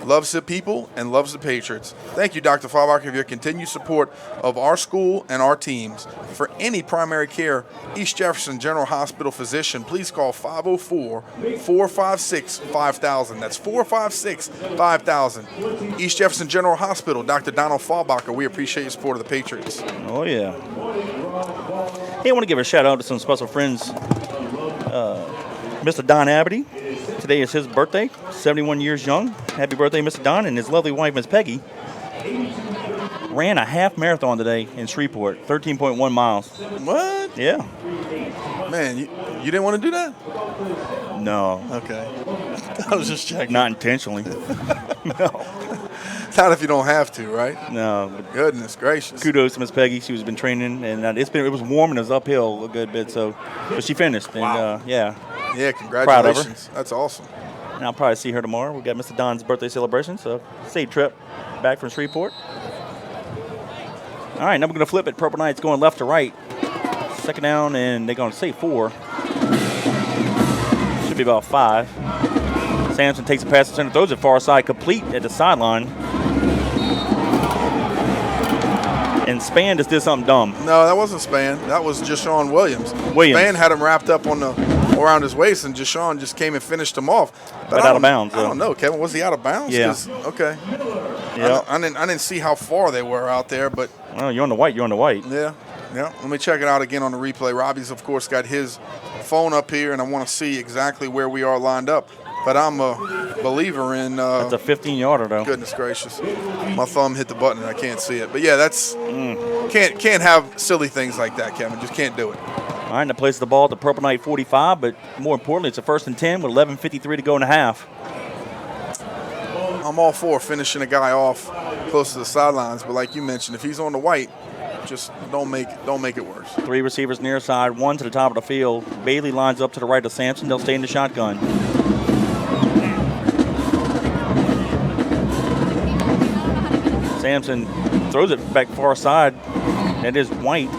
loves the people, and loves the Patriots. Thank you, Dr. Fahrbacher, for your continued support of our school and our teams. For any primary care East Jefferson General Hospital physician, please call 504-456-5000. That's 456-5000. East Jefferson General Hospital, Dr. Donald Fahrbacher, we appreciate your support of the Patriots. Oh, yeah. Hey, I want to give a shout-out to some special friends. Mr. Don Abity. Today is his birthday, 71 years young. Happy birthday, Mr. Don, and his lovely wife, Miss Peggy. Ran a half marathon today in Shreveport, 13.1 miles. What? Yeah. Man, you didn't want to do that? No. Okay. I was just checking. Not intentionally. No. Not if you don't have to, right? No. Goodness gracious. Kudos to Miss Peggy. She's been training, and it was warm and it was uphill a good bit, but she finished. And, wow. Yeah, congratulations. Proud of her. That's awesome. And I'll probably see her tomorrow. We got Mr. Don's birthday celebration, so safe trip back from Shreveport. All right, now we're going to flip it. Purple Knights going left to right. Second down, and they're going to say 4. Should be about 5. Sampson takes a pass to center, throws it far side, complete at the sideline. And Spann just did something dumb. No, that wasn't Spann. That was Jashawn Williams. Spann had him wrapped up around his waist, and Jashawn just came and finished him off. But out of bounds. I don't know, Kevin. Was he out of bounds? Yeah. Okay. Yeah. I didn't see how far they were out there, but. Well, you're on the white. Yeah. Let me check it out again on the replay. Robbie's, of course, got his phone up here, and I want to see exactly where we are lined up. But I'm a believer in. That's a 15-yarder, though. Goodness gracious, my thumb hit the button and I can't see it. But yeah, that's can't have silly things like that, Kevin. Just can't do it. All right, that places the ball at the Purple Knight 45, but more importantly, it's a 1st and 10 with 11:53 to go in the half. I'm all for finishing a guy off close to the sidelines, but like you mentioned, if he's on the white, just don't make it worse. 3 receivers near side, 1 to the top of the field. Bailey lines up to the right of Sampson. They'll stay in the shotgun. Sampson throws it back far side. That is White.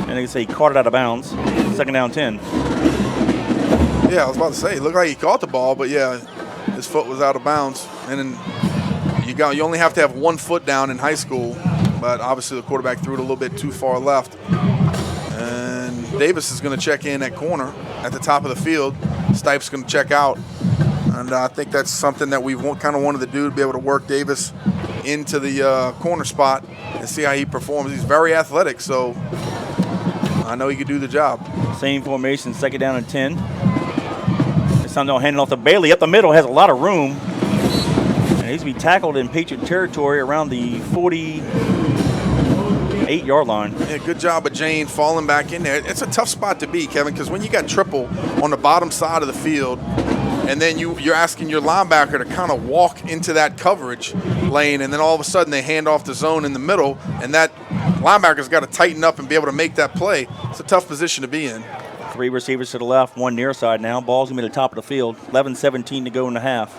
And they say he caught it out of bounds. 2nd down 10. Yeah, I was about to say, it looked like he caught the ball, but yeah, his foot was out of bounds. And then you only have to have 1 foot down in high school, but obviously the quarterback threw it a little bit too far left. And Davis is going to check in at corner at the top of the field. Stipe's going to check out. And I think that's something that we kind of wanted to do, to be able to work Davis into the corner spot and see how he performs. He's very athletic, so I know he could do the job. Same formation, 2nd down and 10. This time they'll hand it off to Bailey. Up the middle, has a lot of room. And he's to be tackled in Patriot territory around the 48-yard line. Yeah, good job of Jane falling back in there. It's a tough spot to be, Kevin, because when you got triple on the bottom side of the field, and then you're asking your linebacker to kind of walk into that coverage lane, and then all of a sudden they hand off the zone in the middle, and that linebacker's got to tighten up and be able to make that play. It's a tough position to be in. 3 receivers to the left, 1 near side now. Ball's going to be at the top of the field. 11:17 to go in the half.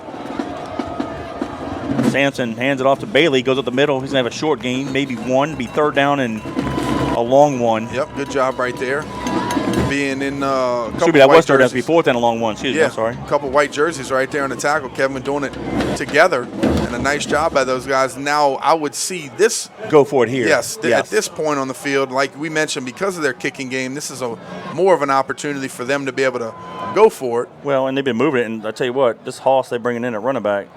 Sampson hands it off to Bailey, goes up the middle. He's going to have a short gain, maybe 1, be 3rd down and a long 1. Yep, good job right there. Being in should be that was 3rd down, to be 4th and a long 1. Excuse me, I'm sorry. A couple white jerseys right there on the tackle. Kevin doing it together, and a nice job by those guys. Now I would see this go for it here. Yes, at this point on the field, like we mentioned, because of their kicking game, this is more of an opportunity for them to be able to go for it. Well, and they've been moving it, and I tell you what, this Hoss they're bringing in at running back.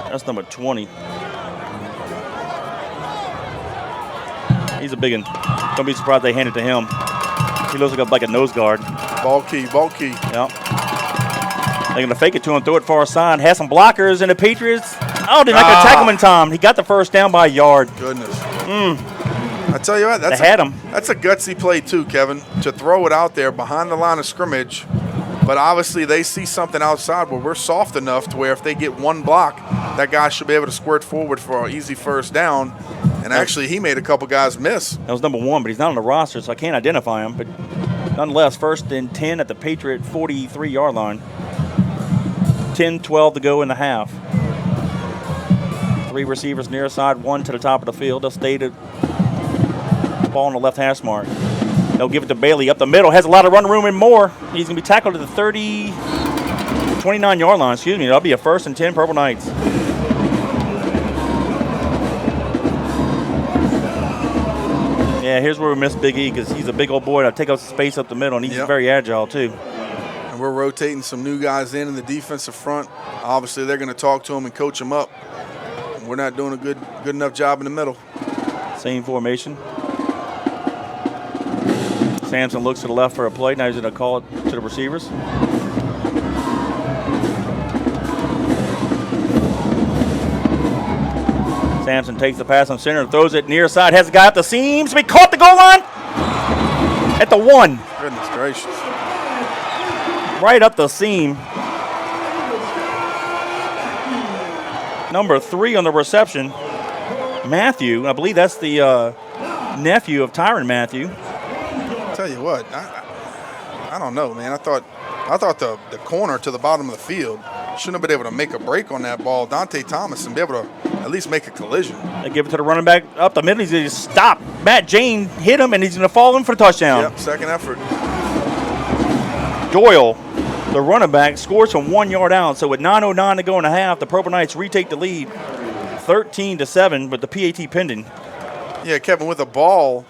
That's number 20. He's a big one. Don't be surprised they hand it to him. He looks like a nose guard. Ball key. Yep. They're going to fake it to him, throw it far side. Has some blockers, and the Patriots, they're not going to tackle him in time. He got the first down by a yard. Goodness. I tell you what, that's a gutsy play too, Kevin, to throw it out there behind the line of scrimmage. But obviously they see something outside where we're soft enough to where if they get one block, that guy should be able to squirt forward for an easy first down. And actually, he made a couple guys miss. That was number 1, but he's not on the roster, so I can't identify him. But nonetheless, 1st and 10 at the Patriot 43-yard line. 10-12 to go in the half. 3 receivers near side, 1 to the top of the field. They'll stay to the ball on the left hash mark. They'll give it to Bailey up the middle. Has a lot of run room and more. He's going to be tackled at the 29-yard line. Excuse me. That'll be a 1st and 10 Purple Knights. Yeah, here's where we miss Big E because he's a big old boy to take up space up the middle, and he's very agile too. And we're rotating some new guys in the defensive front. Obviously, they're going to talk to him and coach him up. We're not doing a good enough job in the middle. Same formation. Sampson looks to the left for a play. Now he's going to call it to the receivers. Sampson takes the pass on center, throws it near side, has a guy up the seams. We caught the goal line at the 1. Goodness gracious. Right up the seam. Number 3 on the reception, Matthew. I believe that's the nephew of Tyrann Matthew. Tell you what, I don't know, man. I thought the corner to the bottom of the field shouldn't have been able to make a break on that ball. Dante Thomas and be able to at least make a collision. They give it to the running back up the middle. He's going to stop. Matt Jane hit him, and he's going to fall in for the touchdown. Yep, second effort. Doyle, the running back, scores from 1 yard out. So with 9:09 to go in the half, the Purple Knights retake the lead 13-7 with the PAT pending. Yeah, Kevin, with a ball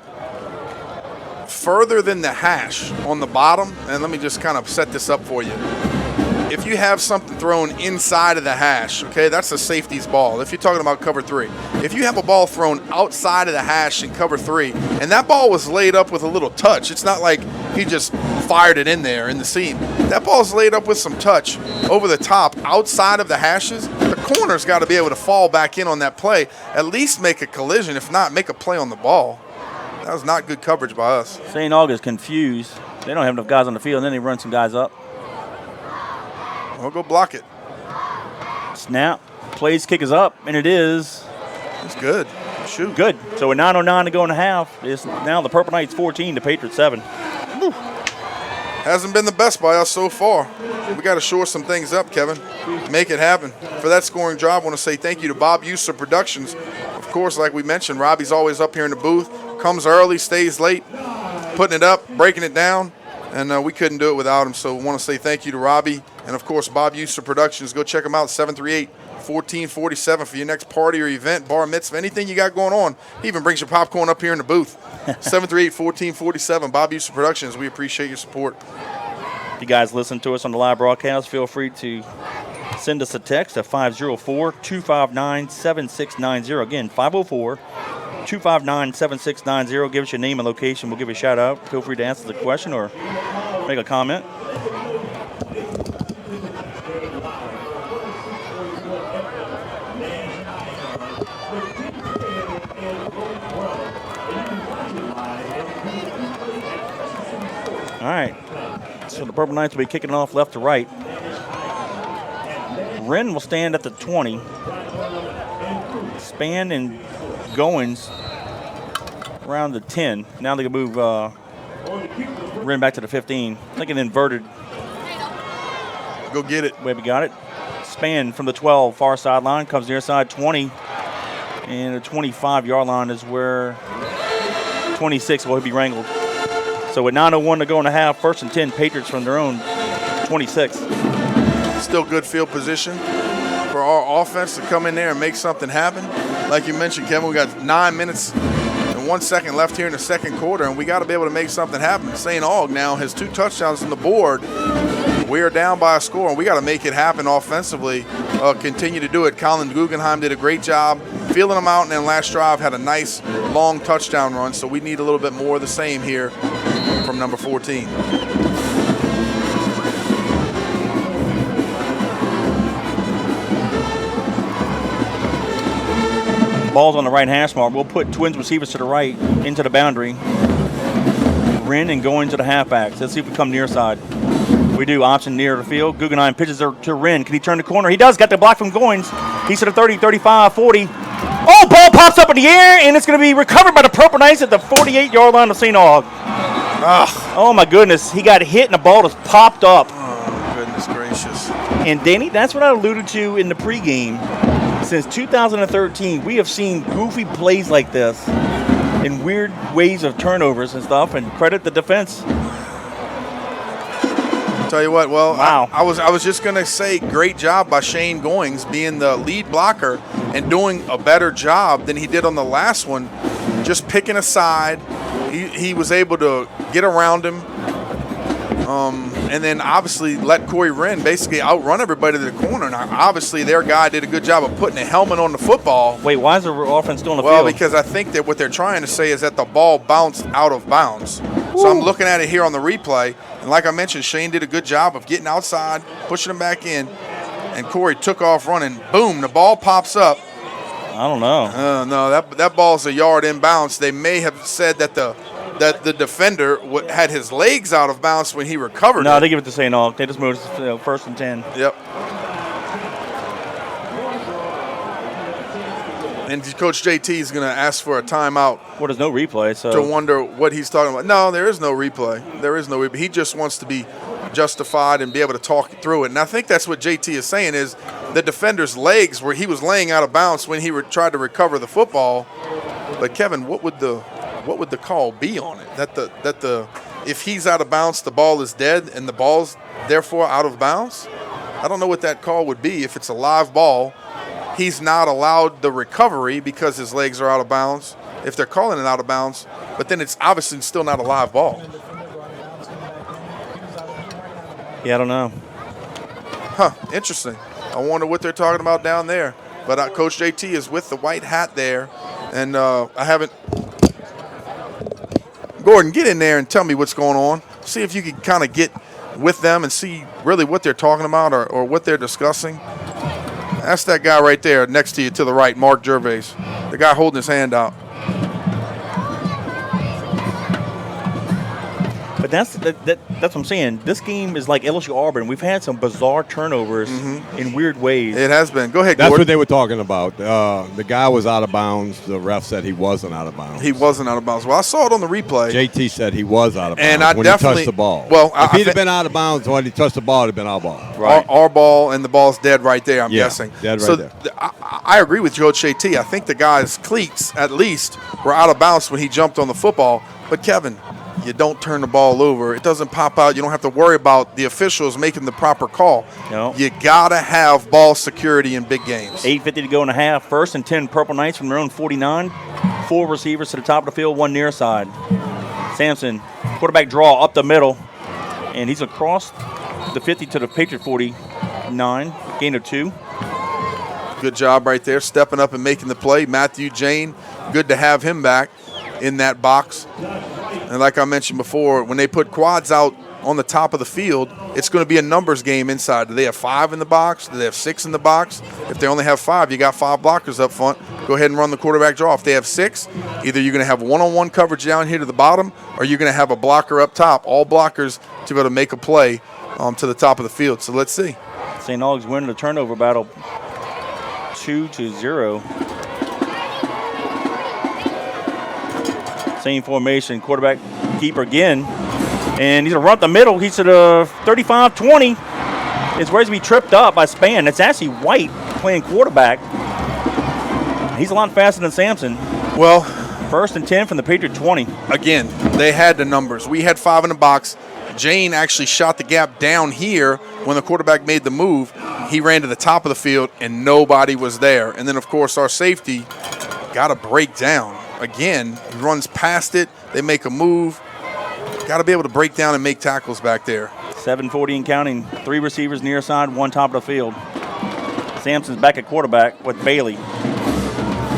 further than the hash on the bottom, and let me just kind of set this up for you. If you have something thrown inside of the hash, okay, that's a safety's ball. If you're talking about cover 3. If you have a ball thrown outside of the hash in cover 3, and that ball was laid up with a little touch, it's not like he just fired it in there in the seam. That ball's laid up with some touch over the top outside of the hashes. The corner's got to be able to fall back in on that play, at least make a collision, if not make a play on the ball. That was not good coverage by us. St. August confused. They don't have enough guys on the field, and then they run some guys up. We'll go block it. Snap. Plays kick is up, and it is. It's good. Shoot. Good. So with 9:09 to go in the half, it's now the Purple Knights 14, the Patriots 7. Whew. Hasn't been the best by us so far. We got to shore some things up, Kevin. Make it happen. For that scoring job, I want to say thank you to Bob User Productions. Of course, like we mentioned, Robbie's always up here in the booth. Comes early, stays late, putting it up, breaking it down, and we couldn't do it without him. So we want to say thank you to Robbie. And, of course, Bob User Productions. Go check them out, 738-1447 for your next party or event, bar mitzvah, anything you got going on. He even brings your popcorn up here in the booth. 738-1447, Bob User Productions. We appreciate your support. If you guys listen to us on the live broadcast, feel free to send us a text at 504-259-7690. Again, 504-259-7690. Give us your name and location. We'll give you a shout out. Feel free to answer the question or make a comment. All right, so the Purple Knights will be kicking off left to right. Wren will stand at the 20. Span and Goins around the 10. Now they can move Wren back to the 15. Like an inverted. Go get it. Way we got it. Span from the 12, far sideline, comes near side 20. And the 25-yard line is where 26 will be wrangled. So with 9:01 to go in the half, 1st and 10, Patriots from their own 26. Still good field position for our offense to come in there and make something happen. Like you mentioned, Kevin, we got 9 minutes and 1 second left here in the second quarter, and we got to be able to make something happen. St. Aug now has 2 touchdowns on the board. We are down by a score, and we got to make it happen offensively. Continue to do it. Colin Guggenheim did a great job feeling them out, and then last drive had a nice long touchdown run, so we need a little bit more of the same here from number 14. Ball's on the right hash mark. We'll put Twins receivers to the right into the boundary. Wren and going to the halfbacks. Let's see if we come near side. We do. Option near the field. Guggenheim pitches to Wren. Can he turn the corner? He does. Got the block from Goins. He's to the 30, 35, 40. Oh, ball pops up in the air, and it's going to be recovered by the Purple Knights at the 48-yard line of St. Aug. Oh, my goodness. He got hit, and the ball just popped up. Oh, goodness gracious. And, Danny, that's what I alluded to in the pregame. Since 2013, we have seen goofy plays like this in weird ways of turnovers and stuff, and credit the defense. Tell you what, well, wow. I was just going to say great job by Shane Goings being the lead blocker and doing a better job than he did on the last one, just picking a side. He was able to get around him and then obviously let Corey Wren basically outrun everybody to the corner. Now, obviously, their guy did a good job of putting a helmet on the football. Wait, why is the offense still on the field? Well, because I think that what they're trying to say is that the ball bounced out of bounds. Ooh. So I'm looking at it here on the replay. And like I mentioned, Shane did a good job of getting outside, pushing him back in, and Corey took off running. Boom, the ball pops up. I don't know. No, that ball's a yard inbounds. They may have said that the defender had his legs out of bounds when he recovered. No, they give it to St. Aug. They just moved it first and 10. Yep. And Coach JT is going to ask for a timeout. Well, there's no replay, so. To wonder what he's talking about. No, there is no replay. There is no replay. He just wants to be justified and be able to talk through it. And I think that's what JT is saying is the defender's legs where he was laying out of bounds when he tried to recover the football. But Kevin, what would the call be on it? That if he's out of bounds, the ball is dead and the ball's therefore out of bounds? I don't know what that call would be if it's a live ball. He's not allowed the recovery because his legs are out of bounds, if they're calling it out of bounds, but then it's obviously still not a live ball. Yeah, I don't know. Huh, interesting. I wonder what they're talking about down there. But Coach JT is with the white hat there, and I haven't. Gordon, get in there and tell me what's going on. See if you can kind of get with them and see really what they're talking about or what they're discussing. That's that guy right there next to you to the right, Mark Gervais, the guy holding his hand out. But that's what I'm saying. This game is like LSU Auburn. We've had some bizarre turnovers in weird ways. It has been. Go ahead, That's Gordon. what they were talking about. The guy was out of bounds. The ref said he wasn't out of bounds. He wasn't out of bounds. Well, I saw it on the replay. JT said he was out of bounds and I when definitely, he touched the ball. Well, if he'd have been out of bounds when he touched the ball, it would have been our ball. Right. Our ball, and the ball's dead right there, I'm guessing. Dead right so there. I agree with Coach JT. I think the guy's cleats, at least, were out of bounds when he jumped on the football. But, Kevin, you don't turn the ball over. It doesn't pop out. You don't have to worry about the officials making the proper call. No. You got to have ball security in big games. 8:50 to go in the half. First and 10 Purple Knights from their own 49. 4 receivers to the top of the field, 1 near side. Sampson, quarterback draw up the middle. And he's across the 50 to the Patriot 49. Gain of 2. Good job right there, stepping up and making the play. Matthew Jane, good to have him back in that box. And like I mentioned before, when they put quads out on the top of the field, it's going to be a numbers game inside. Do they have 5 in the box? Do they have 6 in the box? If they only have 5, you got 5 blockers up front. Go ahead and run the quarterback draw. If they have 6, either you're going to have one-on-one coverage down here to the bottom, or you're going to have a blocker up top. All blockers to be able to make a play to the top of the field. So let's see. St. Aug's winning the turnover battle 2-0. Same formation, quarterback keeper again. And he's going to run up the middle. He's to the 35-20. It's where he's going to be tripped up by Spann. It's actually White playing quarterback. He's a lot faster than Sampson. Well, first and 10 from the Patriot 20. Again, they had the numbers. We had 5 in the box. Jane actually shot the gap down here when the quarterback made the move. He ran to the top of the field, and nobody was there. And then, of course, our safety got to break down. Again, he runs past it. They make a move. Got to be able to break down and make tackles back there. 7:40 and counting. 3 receivers near side, 1 top of the field. Sampson's back at quarterback with Bailey.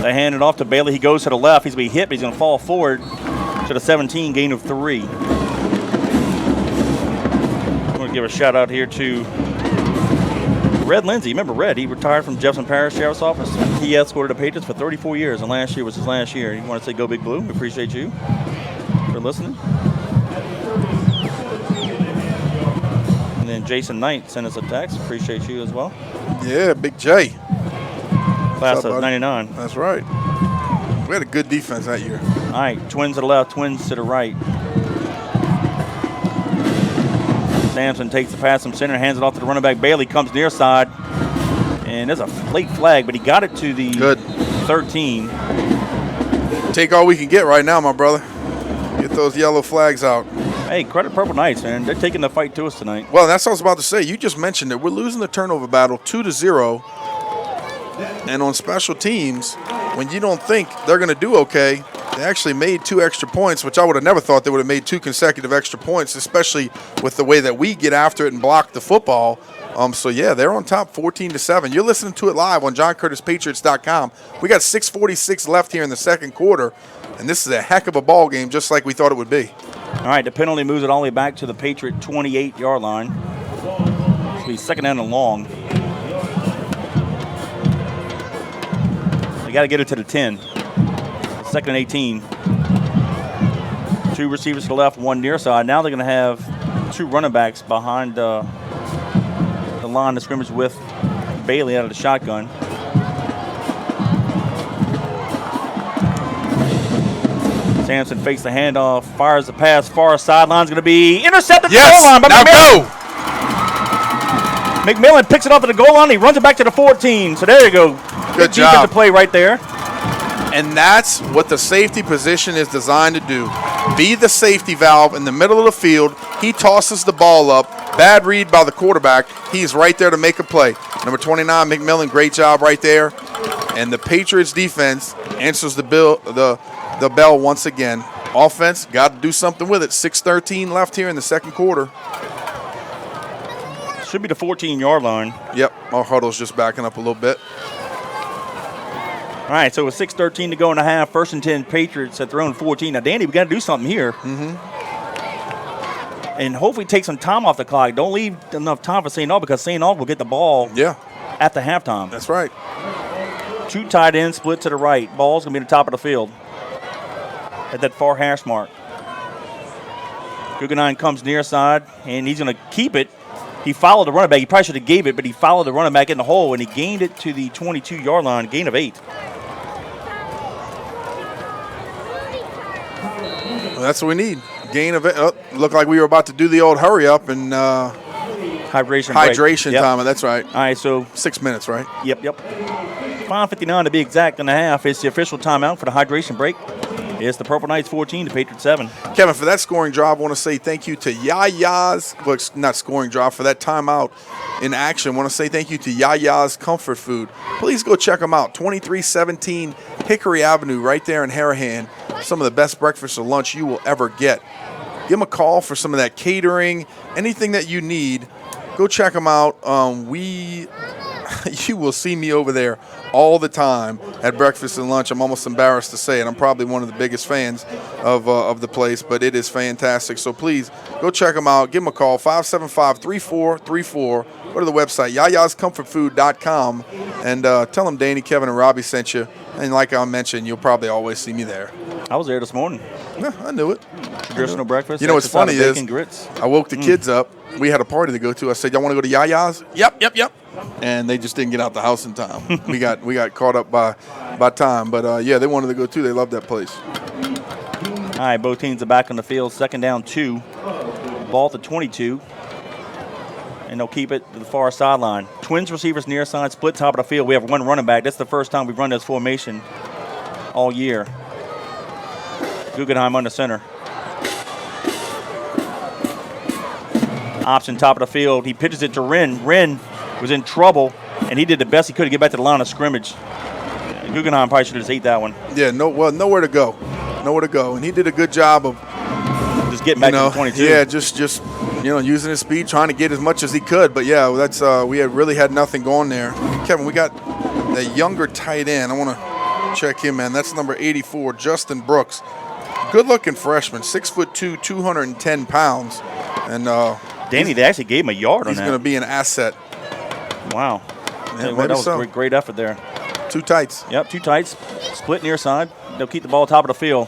They hand it off to Bailey. He goes to the left. He's going to be hit, but he's going to fall forward to the 17, gain of 3. I'm going to give a shout out here to Red Lindsay. Remember Red? He retired from Jefferson Parish Sheriff's Office. He escorted the Patriots for 34 years, and last year was his last year. You want to say go Big Blue? We appreciate you for listening. And then Jason Knight sent us a text. Appreciate you as well. Yeah, Big J. Class of 99. That's right. We had a good defense that year. All right, twins to the left, twins to the right. Sampson takes the pass from center, hands it off to the running back. Bailey comes near side, and there's a late flag, but he got it to the 13. Take all we can get right now, my brother. Get those yellow flags out. Hey, credit Purple Knights, man. They're taking the fight to us tonight. Well, that's what I was about to say. You just mentioned it. We're losing the turnover battle 2-0. And on special teams, when you don't think they're going to do okay, they actually made 2 extra points, which I would have never thought they would have made 2 consecutive extra points, especially with the way that we get after it and block the football. So, yeah, they're on top 14-7. You're listening to it live on JohnCurtisPatriots.com. We got 6:46 left here in the second quarter, and this is a heck of a ball game, just like we thought it would be. All right, the penalty moves it all the way back to the Patriot 28-yard line. It'll be second down and long. They got to get it to the 10. Second and 18. 2 receivers to the left, 1 near side. Now they're going to have 2 running backs behind the line of scrimmage with Bailey out of the shotgun. Sampson fakes the handoff, fires the pass, far sideline's going to be intercepted at the goal line by McMillan. McMillan picks it off at the goal line. He runs it back to the 14. So there you go. Good job. Defensive play right there. And that's what the safety position is designed to do. Be the safety valve in the middle of the field. He tosses the ball up. Bad read by the quarterback. He's right there to make a play. Number 29, McMillan, great job right there. And the Patriots defense answers the bell once again. Offense, got to do something with it. 6:13 left here in the second quarter. Should be the 14-yard line. Yep, our huddle's just backing up a little bit. All right, so with 6:13 to go in the half, 1st and 10 Patriots at their own 14. Now, Danny, we got to do something here. And hopefully take some time off the clock. Don't leave enough time for St. Aug because St. Aug will get the ball at the halftime. That's right. 2 tight ends split to the right. Ball's going to be at the top of the field at that far hash mark. Guggenheim comes near side, and he's going to keep it. He followed the running back. He probably should have gave it, but he followed the running back in the hole, and he gained it to the 22-yard line, gain of 8. Well, that's what we need. Gain of it. Looked like we were about to do the old hurry up and hydration time. That's right. All right, so 6 minutes, right? Yep. 5:59 to be exact in the half. It's the official timeout for the hydration break. It's the Purple Knights 14, the Patriots 7. Kevin, for that scoring drive, I want to say thank you to Yaya's. Well, it's not scoring drive. For that timeout in action, I want to say thank you to Yaya's Comfort Food. Please go check them out. 2317 Hickory Avenue, right there in Harahan. Some of the best breakfast or lunch you will ever get. Give them a call for some of that catering, anything that you need. Go check them out. You will see me over there all the time at breakfast and lunch. I'm almost embarrassed to say it. I'm probably one of the biggest fans of the place, but it is fantastic. So please go check them out. Give them a call, 575-3434. Go to the website, yayascomfortfood.com, and tell them Danny, Kevin, and Robbie sent you. And like I mentioned, you'll probably always see me there. I was there this morning. Yeah, I knew it. Traditional breakfast. You know what's funny is grits. I woke the kids up. We had a party to go to. I said, y'all want to go to Yaya's? Yep. And they just didn't get out the house in time. we got caught up by time. But, yeah, they wanted to go, too. They love that place. All right, both teams are back on the field. Second down, 2. Ball at the 22. And they'll keep it to the far sideline. Twins receivers near side, split top of the field. We have 1 running back. That's the first time we've run this formation all year. Guggenheim under center. Option top of the field. He pitches it to Wren. Wren was in trouble, and he did the best he could to get back to the line of scrimmage. Guggenheim probably should have just ate that one. Yeah, nowhere to go. And he did a good job of just getting back to the 22. Yeah, just using his speed, trying to get as much as he could. But yeah, that's we really had nothing going there. Kevin, we got the younger tight end. I want to check him, man. That's number 84, Justin Brooks. Good-looking freshman, 6'2", 210 pounds, and Danny, they actually gave him a yard on that. He's going to be an asset. Wow. Yeah, that was a great effort there. 2 tights. Yep, 2 tights. Split near side. They'll keep the ball top of the field.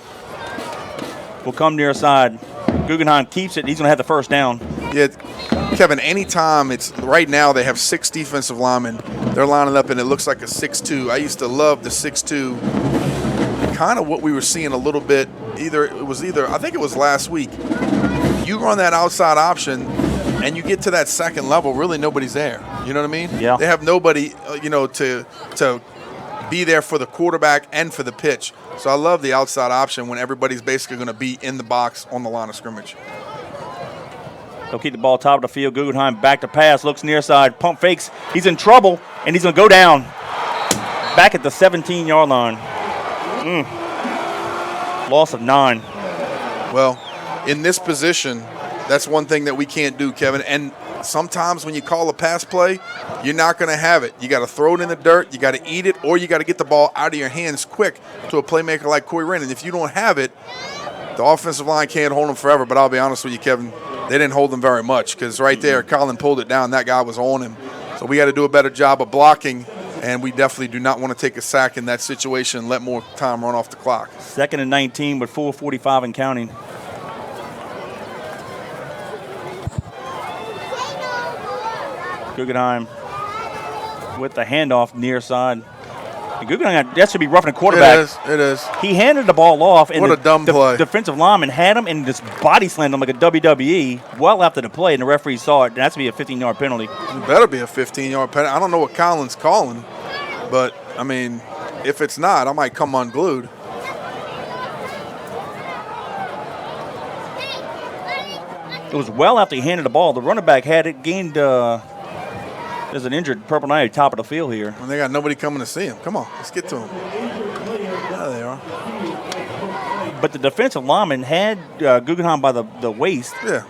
Will come near side. Guggenheim keeps it. He's going to have the first down. Yeah, Kevin, anytime it's right now they have 6 defensive linemen. They're lining up, and it looks like a 6'2". I used to love the 6'2". Kind of what we were seeing a little bit. I think it was last week. You run that outside option, and you get to that second level, really nobody's there. You know what I mean? Yeah. They have nobody, to be there for the quarterback and for the pitch. So I love the outside option when everybody's basically going to be in the box on the line of scrimmage. They'll keep the ball top of the field. Guggenheim back to pass, looks near side, pump fakes. He's in trouble, and he's going to go down back at the 17-yard line. Loss of 9. Well, in this position, that's one thing that we can't do, Kevin. And sometimes when you call a pass play, you're not going to have it. You got to throw it in the dirt, you got to eat it, or you got to get the ball out of your hands quick to a playmaker like Corey Wren. And if you don't have it, the offensive line can't hold them forever. But I'll be honest with you, Kevin, they didn't hold them very much because right there, Colin pulled it down. That guy was on him. So we got to do a better job of blocking, and we definitely do not want to take a sack in that situation and let more time run off the clock. 2nd and 19 with 4:45 and counting. Guggenheim with the handoff near side. And Guggenheim, that should be roughing a quarterback. It is. He handed the ball off, and what a dumb play. The defensive lineman had him and just body slammed him like a WWE well after the play, and the referee saw it. And that's to be a 15-yard penalty. It better be a 15-yard penalty. I don't know what Colin's calling, but, I mean, if it's not, I might come unglued. It was well after he handed the ball. The running back had it, gained there's an injured Purple Knight at the top of the field here. And they got nobody coming to see him. Come on, let's get to him. There they are. But the defensive lineman had Guggenheim by the waist. Yeah.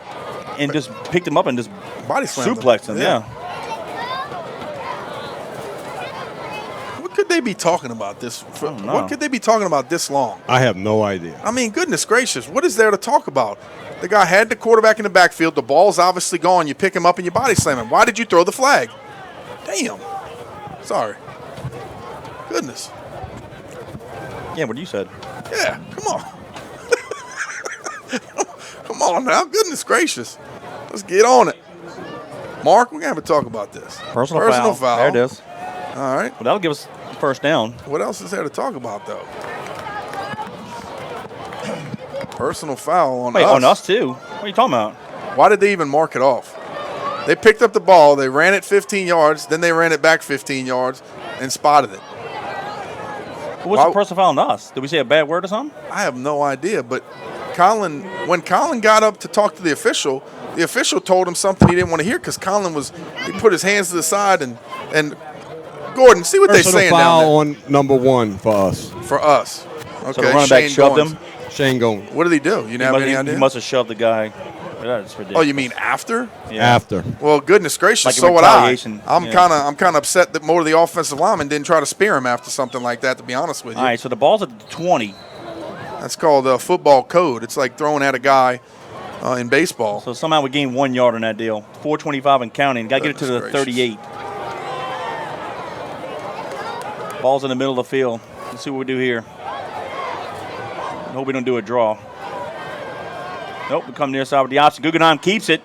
And just picked him up and just body slammed suplexed him. Yeah. What could they be talking about this? What could they be talking about this long? I have no idea. I mean, goodness gracious, what is there to talk about? The guy had the quarterback in the backfield. The ball's obviously gone. You pick him up and you body slam him. Why did you throw the flag? Damn. Sorry. Goodness. Yeah, what you said. Yeah, come on. Come on now. Goodness gracious. Let's get on it. Mark, we're going to have to talk about this. Personal foul. There it is. All right. Well, that'll give us the first down. What else is there to talk about, though? Personal foul on us. Wait, on us, too? What are you talking about? Why did they even mark it off? They picked up the ball. They ran it 15 yards. Then they ran it back 15 yards and spotted it. What's the personal foul on us? Did we say a bad word or something? I have no idea. But when Colin got up to talk to the official told him something he didn't want to hear because he put his hands to the side and Gordon, see what they're saying down there. On number 1 for us. For us. Okay. So the running back shoved him? Shane Goins. What did he do? You have any idea? He must have shoved the guy. That's ridiculous. Oh, you mean after? Yeah. After. Well, goodness gracious, like so would I. I'm yeah. kind of upset that more of the offensive linemen didn't try to spear him after something like that, to be honest with you. All right, so the ball's at the 20. That's called football code. It's like throwing at a guy in baseball. So somehow we gained 1 yard on that deal. 4:25 and counting. Got to get it to the 38. Ball's in the middle of the field. Let's see what we do here. I hope we don't do a draw. Nope, we come near side with the option. Guggenheim keeps it,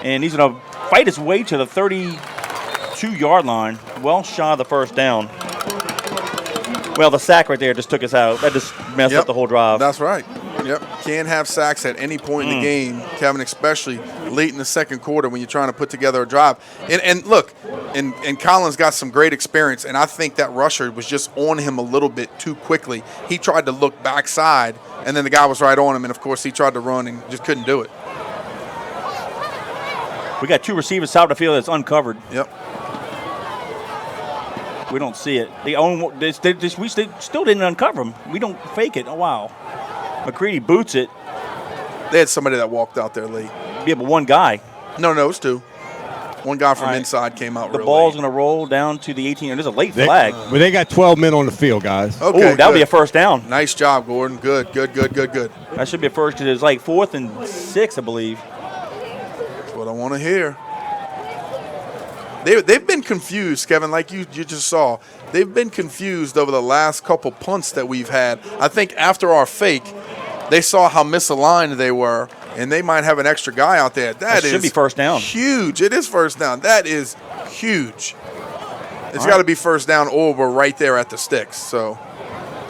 and he's going to fight his way to the 32-yard line. Well shy of the first down. Well, the sack right there just took us out. That just messed up the whole drive. That's right. Yep. Can't have sacks at any point in the game, Kevin, especially late in the second quarter when you're trying to put together a drive. And look, and Colin's got some great experience, and I think that rusher was just on him a little bit too quickly. He tried to look backside, and then the guy was right on him, and, of course, he tried to run and just couldn't do it. We got 2 receivers south of the field that's uncovered. Yep. We don't see it. We still didn't uncover him. We don't fake it. Oh, wow. McCready boots it. They had somebody that walked out there late. Yeah, but one guy. No, it was 2. One guy from All right. inside came out The real ball's late. going to roll down to the 18. There's a late flag. But they got 12 men on the field, guys. Okay, Ooh, that would be a first down. Nice job, Gordon. Good. That should be a first because it was like 4th and 6, I believe. That's what I want to hear. They've been confused, Kevin, like you just saw. They've been confused over the last couple punts that we've had. I think after our fake, they saw how misaligned they were, and they might have an extra guy out there. That should be first down. Huge. It is first down. That is huge. It's All got to right. be first down, or we're right there at the sticks. So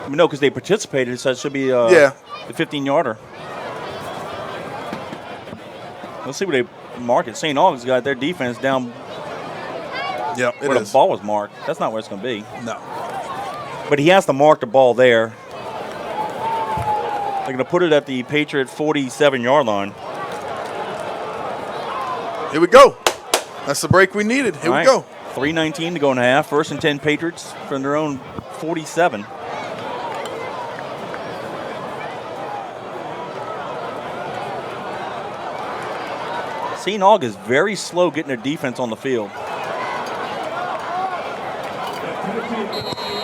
No, because they participated, so it should be Yeah. the 15-yarder. Let's see what they mark it. St. Aug's got their defense down yeah, it where is. the ball was marked. That's not where it's going to be. No. But he has to mark the ball there. They're going to put it at the Patriot 47-yard line. Here we go. That's the break we needed. Here All we right. go. 3:19 to go in the half. 1st and 10 Patriots from their own 47. St. Aug is very slow getting their defense on the field.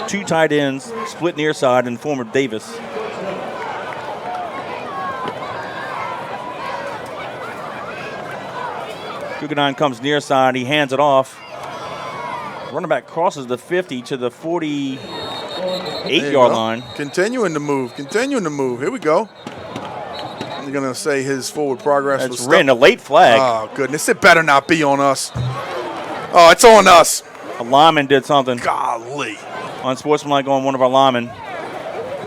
2 tight ends, split near side, and former Davis. Guggenheim comes near side. He hands it off. Running back crosses the 50 to the 48-yard line. Continuing to move. Here we go. You're going to say his forward progress was That's written a late flag. Oh, goodness. It better not be on us. Oh, it's on us. A lineman did something Golly. unsportsmanlike on one of our linemen.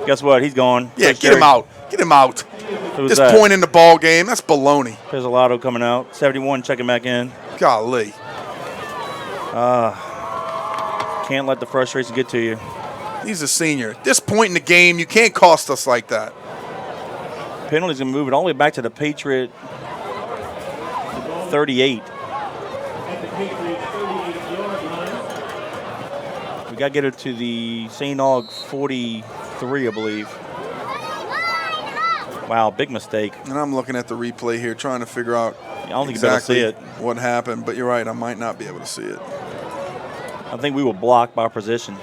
Guess what? He's gone. Yeah, Coach get him Jerry. out. Get him out. Who's This that? point in the ball game, that's baloney. Pizzolato coming out. 71 checking back in. Golly. Can't let the frustration get to you. He's a senior. At this point in the game, you can't cost us like that. Penalty's going to move it all the way back to the Patriot 38. We got to get it to the St. Aug 43, I believe. Wow, big mistake. And I'm looking at the replay here, trying to figure out I don't think you'll be able to see it. what happened. But you're right, I might not be able to see it. I think we were blocked by position.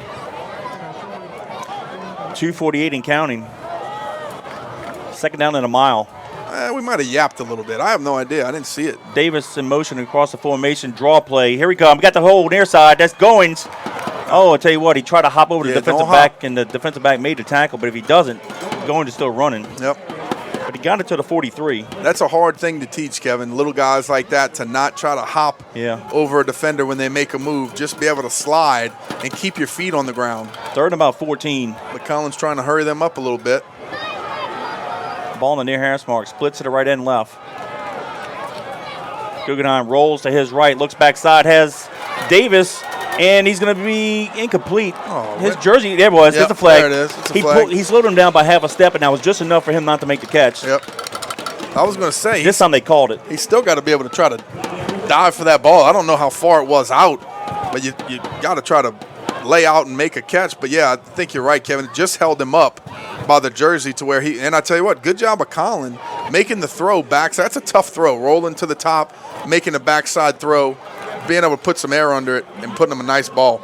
2:48 and counting. 2nd down and a mile. We might have yapped a little bit. I have no idea. I didn't see it. Davis in motion across the formation. Draw play. Here we come. Got the hole near side. That's Goins. Oh, I tell you what. He tried to hop over the Yeah, defensive don't hop. back, and the defensive back made the tackle. But if he doesn't, Goins is still running. Yep. But he got it to the 43. That's a hard thing to teach, Kevin. Little guys like that to not try to hop Yeah. over a defender when they make a move. Just be able to slide and keep your feet on the ground. 3rd and about 14. But Collins trying to hurry them up a little bit. Ball in the near hash mark. Splits to the right and left. Guggenheim rolls to his right. Looks backside. Has Davis. And he's going to be incomplete. Oh, His right. jersey, there it was. Yep, It's a flag. there it is. It's a he flag. he slowed him down by half a step, and that was just enough for him not to make the catch. Yep. I was going to say, This time they called it. he's still got to be able to try to dive for that ball. I don't know how far it was out, but you got to try to lay out and make a catch. But, yeah, I think you're right, Kevin. It just held him up by the jersey to where he – and I tell you what, good job of Colin making the throw back. That's a tough throw, rolling to the top, making a backside throw, being able to put some air under it and putting him a nice ball.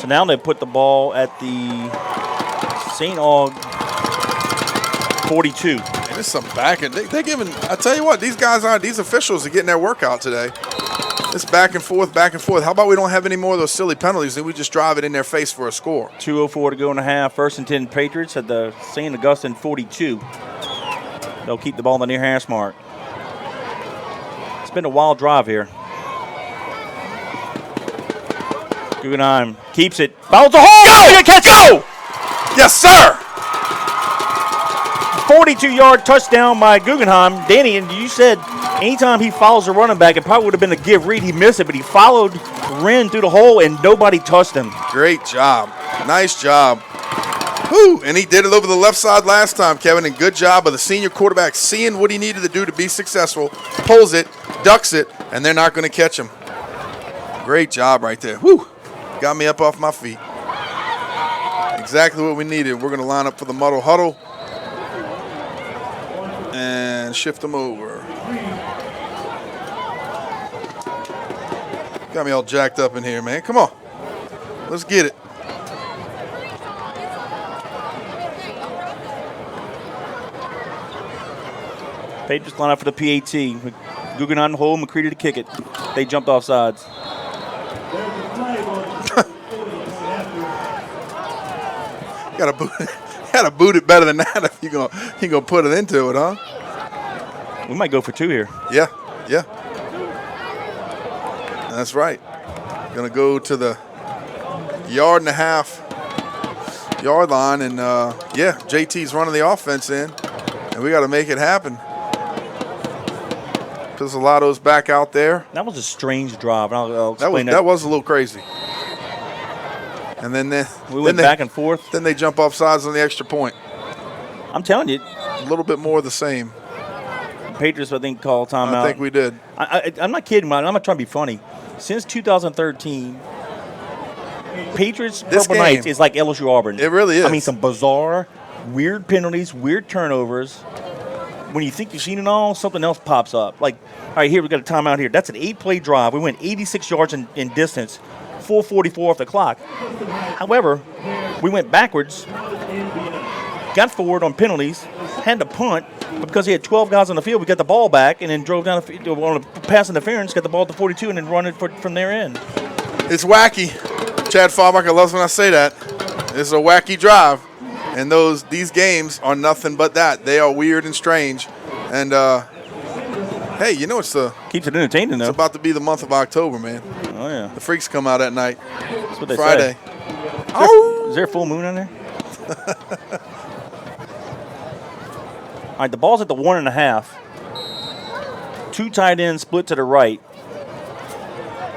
So now they put the ball at the St. Aug 42. And there's some back and they're giving. I tell you what, these officials are getting their workout today. It's back and forth, back and forth. How about we don't have any more of those silly penalties and we just drive it in their face for a score? 2:04 to go in the half. 1st and 10 Patriots at the St. Augustine 42. They'll keep the ball in the near hash mark. It's been a wild drive here. Guggenheim keeps it. Fouls the hole. Go! Catch go! Yes, sir. 42-yard touchdown by Guggenheim. Danny, and you said anytime he follows a running back, it probably would have been a give read. He missed it, but he followed Wren through the hole, and nobody touched him. Great job. Nice job. Whew. And he did it over the left side last time, Kevin, and good job of the senior quarterback seeing what he needed to do to be successful, pulls it, ducks it, and they're not going to catch him. Great job right there. Whew. Got me up off my feet. Exactly what we needed. We're going to line up for the muddle huddle. And and shift them over. Got me all jacked up in here, man. Come on. Let's get it. Patriots line up for the PAT. Guggenheim in the hole, McCready to kick it. They jumped off sides. Gotta boot it better than that if you're gonna put it into it, huh? We might go for 2 here. Yeah. That's right. Gonna go to the 1.5 yard line, and JT's running the offense in, and we got to make it happen. Pizzolato's back out there. That was a strange drive. I'll explain that was a little crazy. And then we went back and forth. Then they jump off sides on the extra point. I'm telling you. A little bit more of the same. Patriots, I think, called timeout. I think we did. I'm not kidding, man. I'm not trying to be funny. Since 2013, Patriots Purple Knights is like LSU Auburn. It really is. I mean, some bizarre, weird penalties, weird turnovers. When you think you've seen it all, something else pops up. Like, all right, here we got a timeout here. That's an 8-play drive. We went 86 yards in distance, 4:44 off the clock. However, we went backwards, got forward on penalties, had to punt, but because he had 12 guys on the field, we got the ball back and then drove down the field on a pass interference, got the ball at the 42, and then run it from their end. It's wacky. Chad Farbacher loves when I say that. It's a wacky drive. And these games are nothing but that. They are weird and strange. And, hey, you know keeps it entertaining, though. It's about to be the month of October, man. Oh, yeah. The freaks come out at night. That's what they Friday. Say. Is there a full moon on there? All right, the ball's at the 1.5. 2 tight ends split to the right.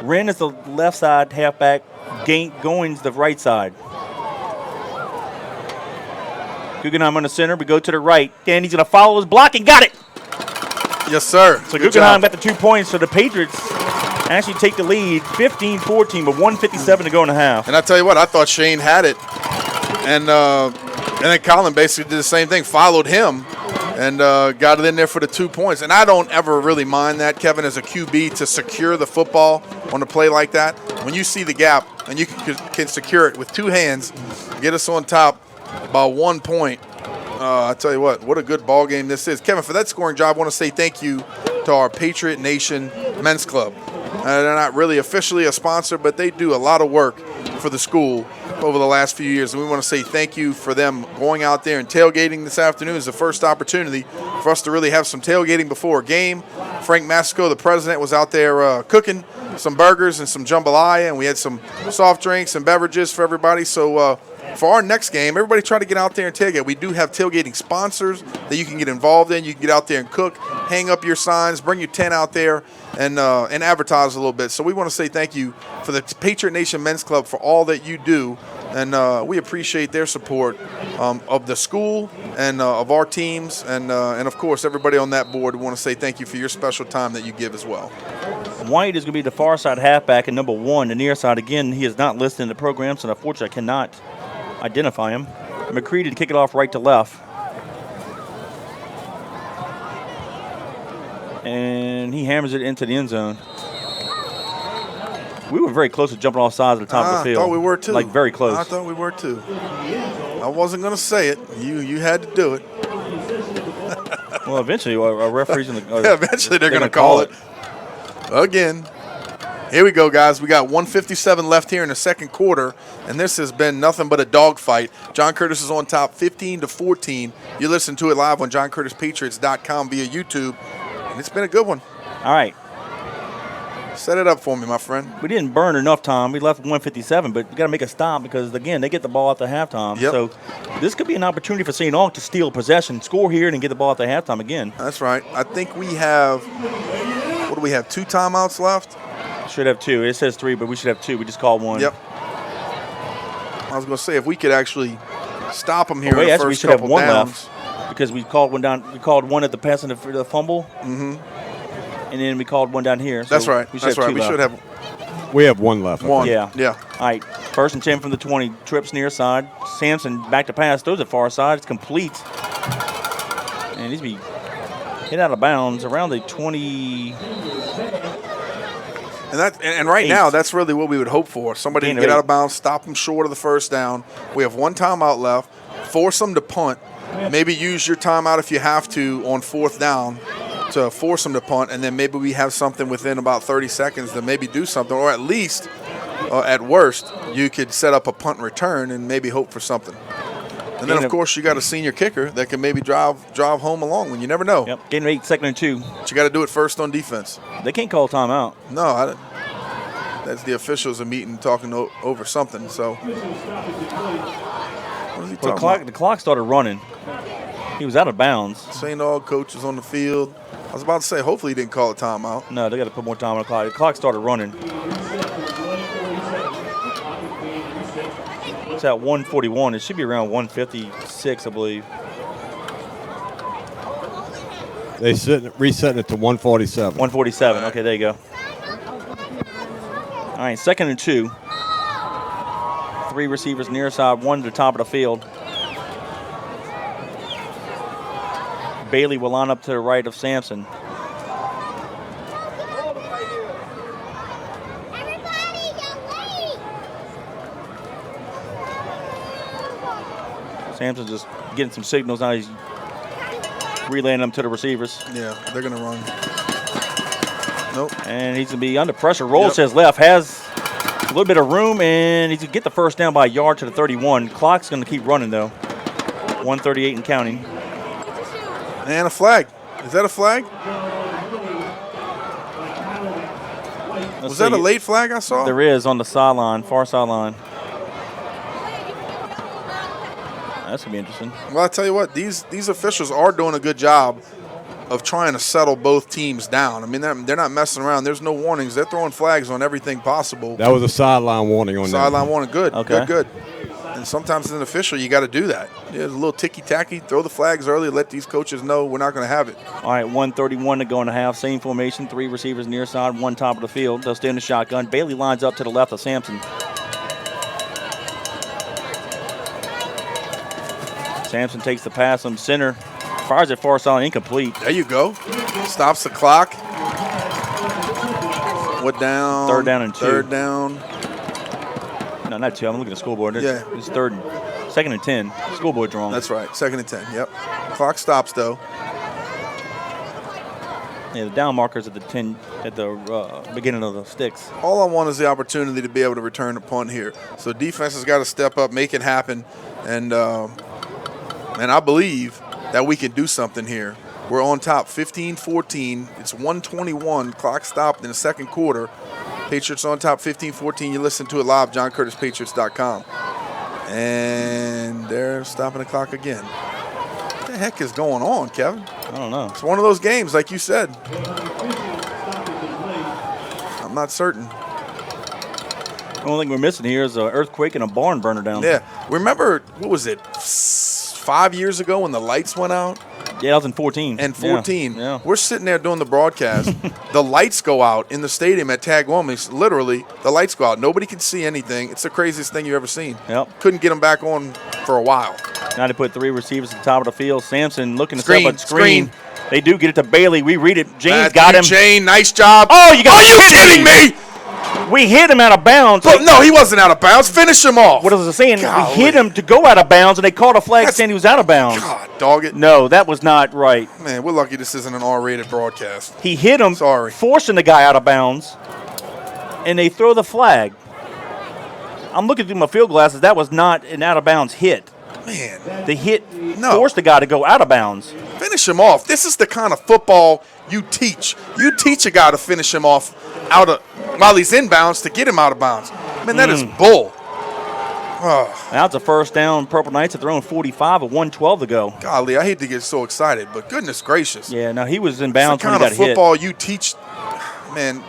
Wren is the left side halfback. Goings the right side. Guggenheim on the center. We go to the right. Danny's going to follow his block and got it. Yes, sir. So Guggenheim got the 2 points. So the Patriots actually take the lead 15-14 with 1:57 to go in the half. And I tell you what, I thought Shane had it. And then Colin basically did the same thing, followed him, and got it in there for the 2 points. And I don't ever really mind that, Kevin, as a QB, to secure the football on a play like that. When you see the gap and you can secure it with 2 hands, get us on top by 1 point. I tell you what a good ball game this is. Kevin, for that scoring job, I want to say thank you to our Patriot Nation Men's Club. They're not really officially a sponsor, but they do a lot of work for the school over the last few years, and we want to say thank you for them going out there and tailgating this afternoon. Is the first opportunity for us to really have some tailgating before a game. Frank Massico, the president, was out there cooking some burgers and some jambalaya, and we had some soft drinks and beverages for everybody. So for our next game, everybody try to get out there and tailgate. We do have tailgating sponsors that you can get involved in. You can get out there and cook, hang up your signs, bring your tent out there, and advertise a little bit. So we want to say thank you for the Patriot Nation Men's Club for all that you do, and we appreciate their support of the school and of our teams, and of course everybody on that board. We want to say thank you for your special time that you give as well. White is going to be the far side halfback, and number 1, the near side. Again, he is not listed in the program, so unfortunately I cannot identify him. McCready to kick it off right to left. And he hammers it into the end zone. We were very close to jumping off sides at the top of the field. I thought we were too. Like very close. I thought we were too. I wasn't going to say it. You had to do it. Well, eventually our referees in the eventually they're going to call it. Again. Here we go, guys. We got 1:57 left here in the second quarter, and this has been nothing but a dogfight. John Curtis is on top 15-14. You listen to it live on JohnCurtisPatriots.com via YouTube, and it's been a good one. All right. Set it up for me, my friend. We didn't burn enough time. We left 1:57, but we got to make a stop because, again, they get the ball after halftime. Yep. So this could be an opportunity for St. Aug to steal possession, score here, and get the ball after halftime again. That's right. I think we have, 2 timeouts left? Should have 2. It says 3, but we should have 2. We just called 1. Yep. I was going to say, if we could actually stop them here in the actually, we first should have couple 1 downs. left because we called 1 down. We called 1 at the pass and the fumble. Mm-hmm. And then we called 1 down here. So that's right. We should have 2 left. We have 1 left. 1. Yeah. All right. 1st and 10 from the 20. Trips near side. Sampson back to pass. Throws it far side. It's complete. And he's be Hit out of bounds around the 20. And right now, that's really what we would hope for. Somebody to get out of bounds, stop them short of the first down. We have one timeout left. Force them to punt. Maybe use your timeout if you have to on fourth down to force them to punt, and then maybe we have something within about 30 seconds to maybe do something, or at least, at worst, you could set up a punt and return and maybe hope for something. And then, of course, you got a senior kicker that can maybe drive home along when you never know. Yep, gain of 8, 2nd and 2. But you got to do it first on defense. They can't call timeout. No, that's the officials are meeting, talking over something. So, what is he talking about? The clock started running. He was out of bounds. St. Aug coach was on the field. I was about to say, hopefully he didn't call a timeout. No, they got to put more time on the clock. The clock started running. It's at 1:41. It should be around 1:56, I believe. They resetting it to 1:47. 1:47. Okay, there you go. All right, 2nd and 2. 3 receivers near side, 1 to the top of the field. Bailey will line up to the right of Sampson. Sampson's just getting some signals now. He's relaying them to the receivers. Yeah, they're going to run. Nope. And he's going to be under pressure. Rolls to his left, has a little bit of room, and he's going to get the first down by a yard to the 31. Clock's going to keep running, though. 1:38 and counting. And a flag. Is that a flag? Was that a late flag I saw? There is on the sideline, far sideline. That's going to be interesting. Well, I tell you what, these officials are doing a good job of trying to settle both teams down. I mean, they're not messing around. There's no warnings. They're throwing flags on everything possible. That was a sideline warning on that. Sideline warning, good. Okay. Good. And sometimes as an official, you got to do that. There's a little ticky-tacky. Throw the flags early. Let these coaches know we're not going to have it. All right, 1:31 to go in the half. Same formation, 3 receivers near side, 1 top of the field. They'll stay in the shotgun. Bailey lines up to the left of Sampson. Sampson takes the pass from center. Fires it far side, incomplete. There you go. Stops the clock. What down? 3rd down and 2. 3rd down. No, not 2. I'm looking at the scoreboard. Yeah. It's 2nd and 10. Scoreboard's wrong. That's right. 2nd and 10. Yep. Clock stops though. Yeah, the down markers at the 10 at the beginning of the sticks. All I want is the opportunity to be able to return a punt here. So defense has got to step up, make it happen, and I believe that we can do something here. We're on top 15-14. It's 1:21. Clock stopped in the 2nd quarter. Patriots on top 15-14. You listen to it live, JohnCurtisPatriots.com. And they're stopping the clock again. What the heck is going on, Kevin? I don't know. It's one of those games, like you said. I'm not certain. The only thing we're missing here is an earthquake and a barn burner down. Yeah. Remember, what was it, 5 years ago when the lights went out? Yeah, that was in 14. And 14. Yeah. We're sitting there doing the broadcast. The lights go out in the stadium at Tag Womack. Literally, the lights go out. Nobody can see anything. It's the craziest thing you've ever seen. Yep. Couldn't get them back on for a while. Now they put 3 receivers at the top of the field. Sampson looking to Screen, set up a screen. They do get it to Bailey. We read it. James Matthew got him. Jane, nice job. Oh, you got Are you kidding me? We hit him out of bounds. But no, he wasn't out of bounds. Finish him off. What was I saying? Golly. We hit him to go out of bounds, and they called a flag saying he was out of bounds. God, dog it. No, that was not right. Man, we're lucky this isn't an R-rated broadcast. He hit him, Sorry. forcing the guy out of bounds, and they throw the flag. I'm looking through my field glasses. That was not an out-of-bounds hit. Man, The hit forced the guy to go out of bounds. finish him off. This is the kind of football you teach. You teach a guy to finish him off while he's in bounds to get him out of bounds. Man, that is bull. Oh, Now it's a first down. Purple Knights have thrown 45 with 1:12 to go. golly, I hate to get so excited, but goodness gracious. Yeah, now he was in It's bounds the when he kind got of hit. football you teach. Man,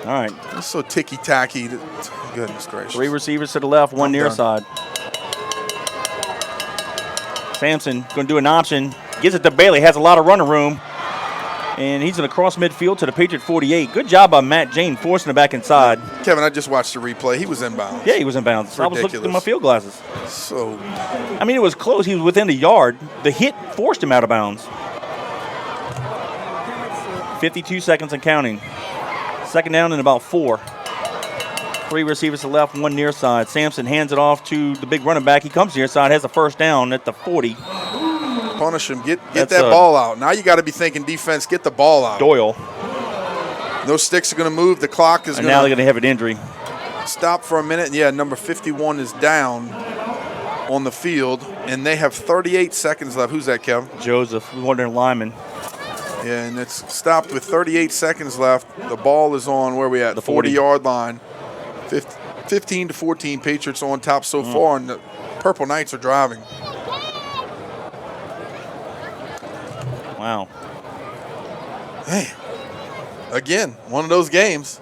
All right, it's so ticky-tacky. Goodness gracious. 3 receivers to the left, 1 near done. side. Sampson going to do an option. Gives it to Bailey. Has a lot of running room. And he's going to cross midfield to the Patriot 48. Good job by Matt Jane forcing it back inside. Kevin, I just watched the replay. He was in bounds. Yeah, he was in bounds. I was looking through my field glasses. So, I mean, it was close. He was within the yard. The hit forced him out of bounds. 52 seconds and counting. Second down and about 4. 3 receivers to the left, 1 near side. Sampson hands it off to the big running back. He comes near side, has a first down at the 40. Punish him. Get that ball out. Now you got to be thinking defense, get the ball out. Doyle. Those sticks are going to move. The clock is going to. Now they're going to have an injury. Stop for a minute. Yeah, number 51 is down on the field, and they have 38 seconds left. Who's that, Kevin? Joseph, one of their linemen. Yeah, and it's stopped with 38 seconds left. The ball is on, where are we at? The 40. 40-yard line. 15-14, Patriots on top so far, and the Purple Knights are driving. Wow. Hey, again, one of those games.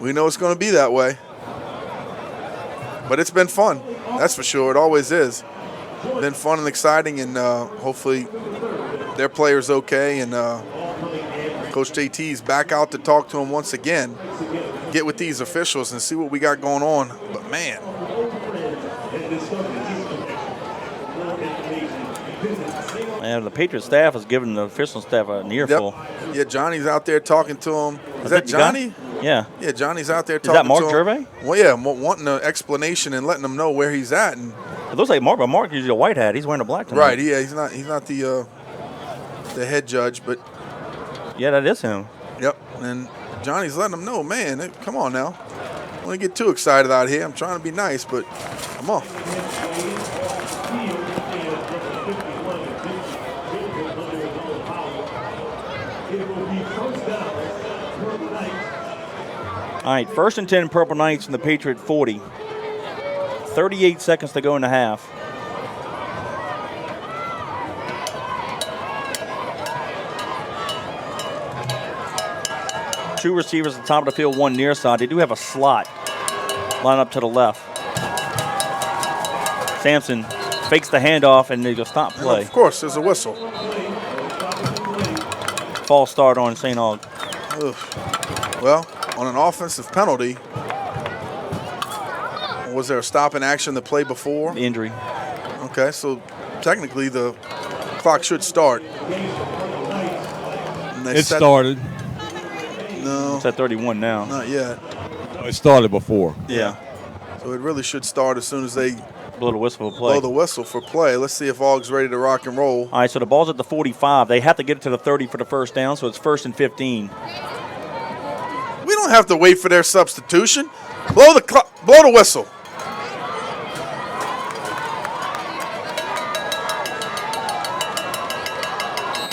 We know it's going to be that way. But it's been fun, that's for sure. It always is. Been fun and exciting, and hopefully their players okay, and Coach JT's back out to talk to them once again. Get with these officials and see what we got going on. But, man. And the Patriots staff has given the official staff an earful. Yeah, Johnny's out there talking to him. Is that Johnny? Yeah. Yeah, Johnny's out there talking to him. Is that Mark Gervais? Well, yeah, wanting an explanation and letting them know where he's at. And it looks like Mark, but Mark uses a white hat. He's wearing a black tonight. Right, yeah, he's not the head judge, but. Yeah, that is him. Yep, and Johnny's letting them know, man, come on now. I don't want to get too excited out here. I'm trying to be nice, but come on. All right, 1st and 10, Purple Knights in the Patriot 40. 38 seconds to go in the half. Two receivers at the top of the field, 1 near side. They do have a slot line up to the left. Sampson fakes the handoff, and they just stop play. Of course, there's a whistle. False start on St. Aug. Well, on an offensive penalty, was there a stop in action the play before? The injury. Okay, so technically the clock should start. It started. No. It's at 31 now. Not yet. It started before. Yeah. So it really should start as soon as they blow the whistle for play. Blow the whistle for play. Let's see if Aug's ready to rock and roll. All right, so the ball's at the 45. They have to get it to the 30 for the first down, so it's 1st and 15. We don't have to wait for their substitution. Blow the whistle.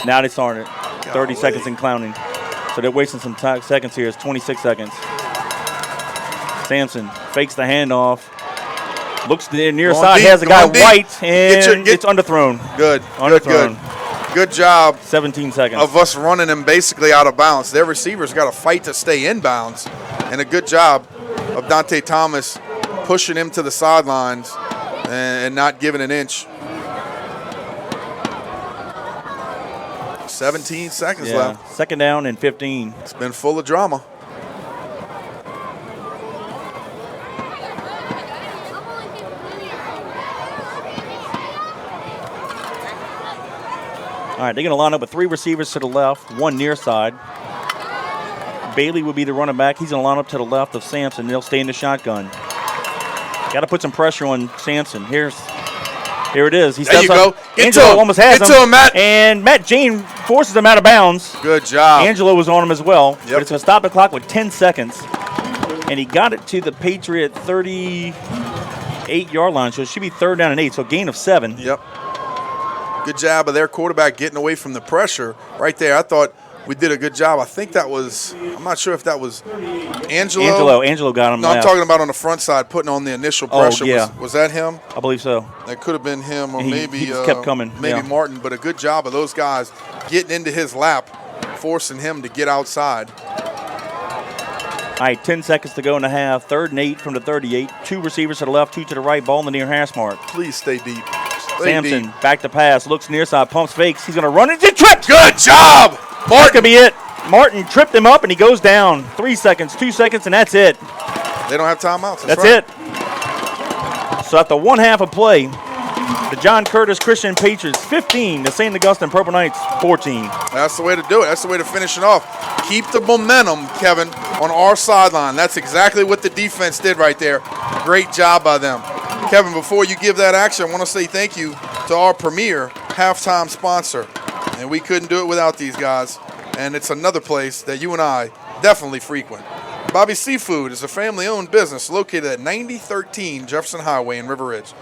Now they started. 30 seconds and clowning. So they're wasting some seconds here. It's 26 seconds. Sampson fakes the handoff. Looks to the near side, deep, has a guy deep. white, and it's underthrown. Good, underthrown. Good job. 17 seconds. Of us running him basically out of bounds. Their receivers got to fight to stay in bounds. And a good job of Dante Thomas pushing him to the sidelines and not giving an inch. 17 seconds left. 2nd down and 15. It's been full of drama. All right, they're going to line up with 3 receivers to the left, 1 near side. Bailey will be the running back. He's going to line up to the left of Sampson. They'll stay in the shotgun. Got to put some pressure on Sampson. Here it is. He steps up. Angelo almost has him. Get to him, Matt. And Matt Jane forces him out of bounds. Good job. Angelo was on him as well. Yep. But it's going to stop the clock with 10 seconds. And he got it to the Patriot 38-yard line. So it should be 3rd down and 8. So gain of 7. Yep. Good job of their quarterback getting away from the pressure right there. I thought we did a good job. I think that was, I'm not sure if that was Angelo. Angelo got him. No, I'm talking about on the front side, putting on the initial pressure. Oh, yeah. Was that him? I believe so. That could have been him, or maybe he just kept coming. Maybe Martin, but a good job of those guys getting into his lap, forcing him to get outside. All right, 10 seconds to go in the half. 3rd and 8 from the 38. 2 receivers to the left, 2 to the right. Ball in the near hash mark. Please stay deep. Sampson back to pass, looks near side, pumps fakes. He's going to run into tripped. Good job. That could be it. Martin tripped him up, and he goes down. 3 seconds, 2 seconds, and that's it. They don't have timeouts. That's it. So after 1 half of play, The John Curtis Christian Patriots 15, the St. Augustine Purple Knights 14. That's the way to do it. That's the way to finish it off. Keep the momentum, Kevin, on our sideline. That's exactly what the defense did right there. Great job by them. Kevin, before you give that action, I want to say thank you to our premier halftime sponsor. And we couldn't do it without these guys. And it's another place that you and I definitely frequent. Bobby's Seafood is a family-owned business located at 9013 Jefferson Highway in River Ridge.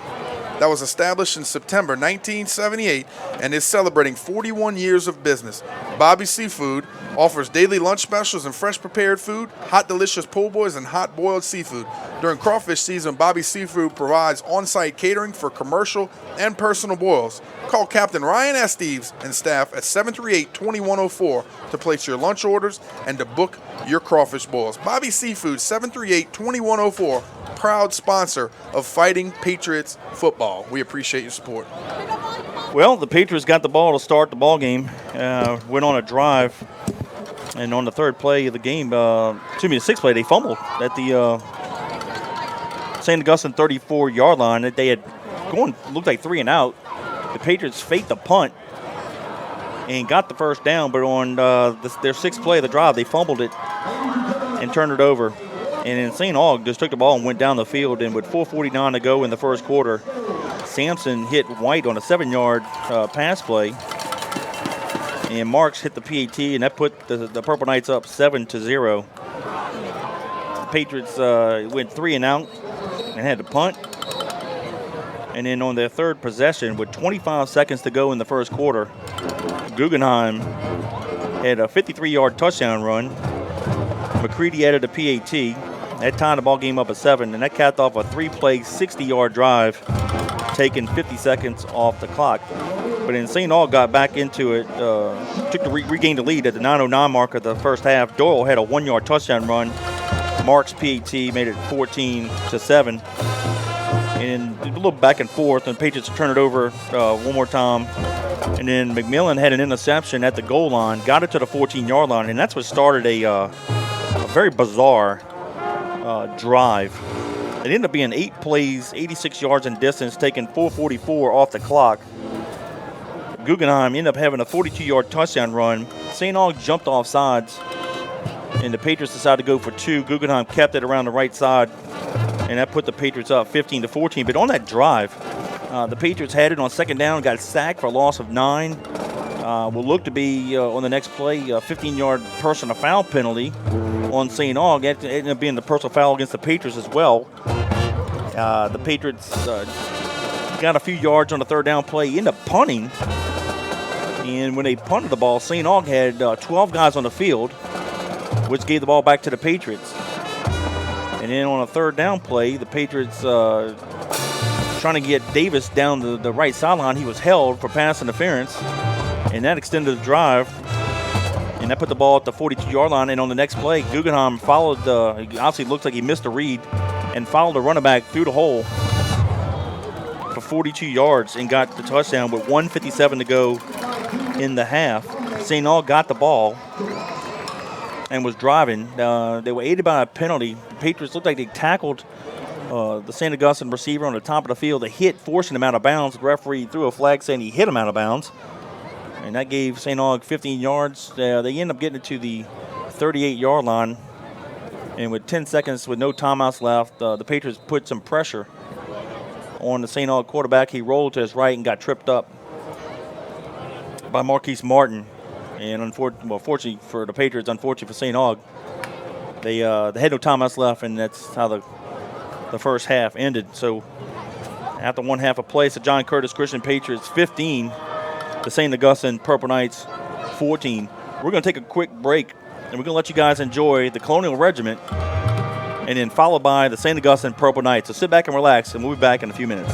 That was established in September 1978 and is celebrating 41 years of business. Bobby's Seafood offers daily lunch specials and fresh prepared food, hot delicious po' boys, and hot boiled seafood. During crawfish season, Bobby's Seafood provides on-site catering for commercial and personal boils. Call Captain Ryan Esteves and staff at 738-2104 to place your lunch orders and to book your crawfish boils. Bobby's Seafood, 738-2104. Proud sponsor of Fighting Patriots football. We appreciate your support. Well, the Patriots got the ball to start the ball game. Went on a drive, and on the third play of the game, the sixth play, they fumbled at the St. Augustine 34-yard line. That they had looked like 3 and out. The Patriots faked the punt and got the first down, but on their sixth play of the drive, they fumbled it and turned it over. And then St. Aug just took the ball and went down the field, and with 4:49 to go in the first quarter, Sampson hit White on a 7-yard pass play, and Marks hit the PAT, and that put the Purple Knights up 7-0. The Patriots went 3 and out and had to punt. And then on their third possession, with 25 seconds to go in the first quarter, Guggenheim had a 53-yard touchdown run. McCready added a PAT. That tied the ball game up at 7, and that capped off a 3-play, 60-yard drive, taking 50 seconds off the clock. But then St. Aug got back into it, regained the lead at the 9:09 mark of the first half. Doyle had a 1-yard touchdown run. Mark's PAT made it 14-7. And a little back and forth, and the Patriots turned it over one more time. And then McMillan had an interception at the goal line, got it to the 14-yard line, and that's what started a very bizarre drive. It ended up being 8 plays, 86 yards in distance, taking 4:44 off the clock. Guggenheim ended up having a 42-yard touchdown run. St. Aug jumped off sides, and the Patriots decided to go for 2. Guggenheim kept it around the right side, and that put the Patriots up 15-14. But on that drive, the Patriots had it on second down, got sacked for a loss of 9. Will look to be on the next play a 15-yard personal foul penalty on St. Aug. It ended up being the personal foul against the Patriots as well. The Patriots got a few yards on the third down play, ended up punting. And when they punted the ball, St. Aug had 12 guys on the field, which gave the ball back to the Patriots. And then on a third down play, the Patriots trying to get Davis down the right sideline. He was held for pass interference, and that extended the drive. And that put the ball at the 42-yard line. And on the next play, Guggenheim followed obviously looked like he missed a read, and followed the running back through the hole for 42 yards and got the touchdown with 1:57 to go in the half. St. Aug got the ball and was driving. They were aided by a penalty. The Patriots looked like they tackled the St. Augustine receiver on the top of the field. A hit, forcing him out of bounds. The referee threw a flag saying he hit him out of bounds. And that gave St. Aug 15 yards. They ended up getting it to the 38-yard line. And with 10 seconds, with no timeouts left, the Patriots put some pressure on the St. Aug quarterback. He rolled to his right and got tripped up by Marquise Martin. And fortunately for the Patriots, unfortunately for St. Aug, they had no timeouts left, and that's how the first half ended. So after one half of play, it's the John Curtis Christian Patriots 15, the St. Augustine Purple Knights 14. We're going to take a quick break, and we're going to let you guys enjoy the Colonial Regiment, and then followed by the St. Augustine Purple Knights. So sit back and relax, and we'll be back in a few minutes.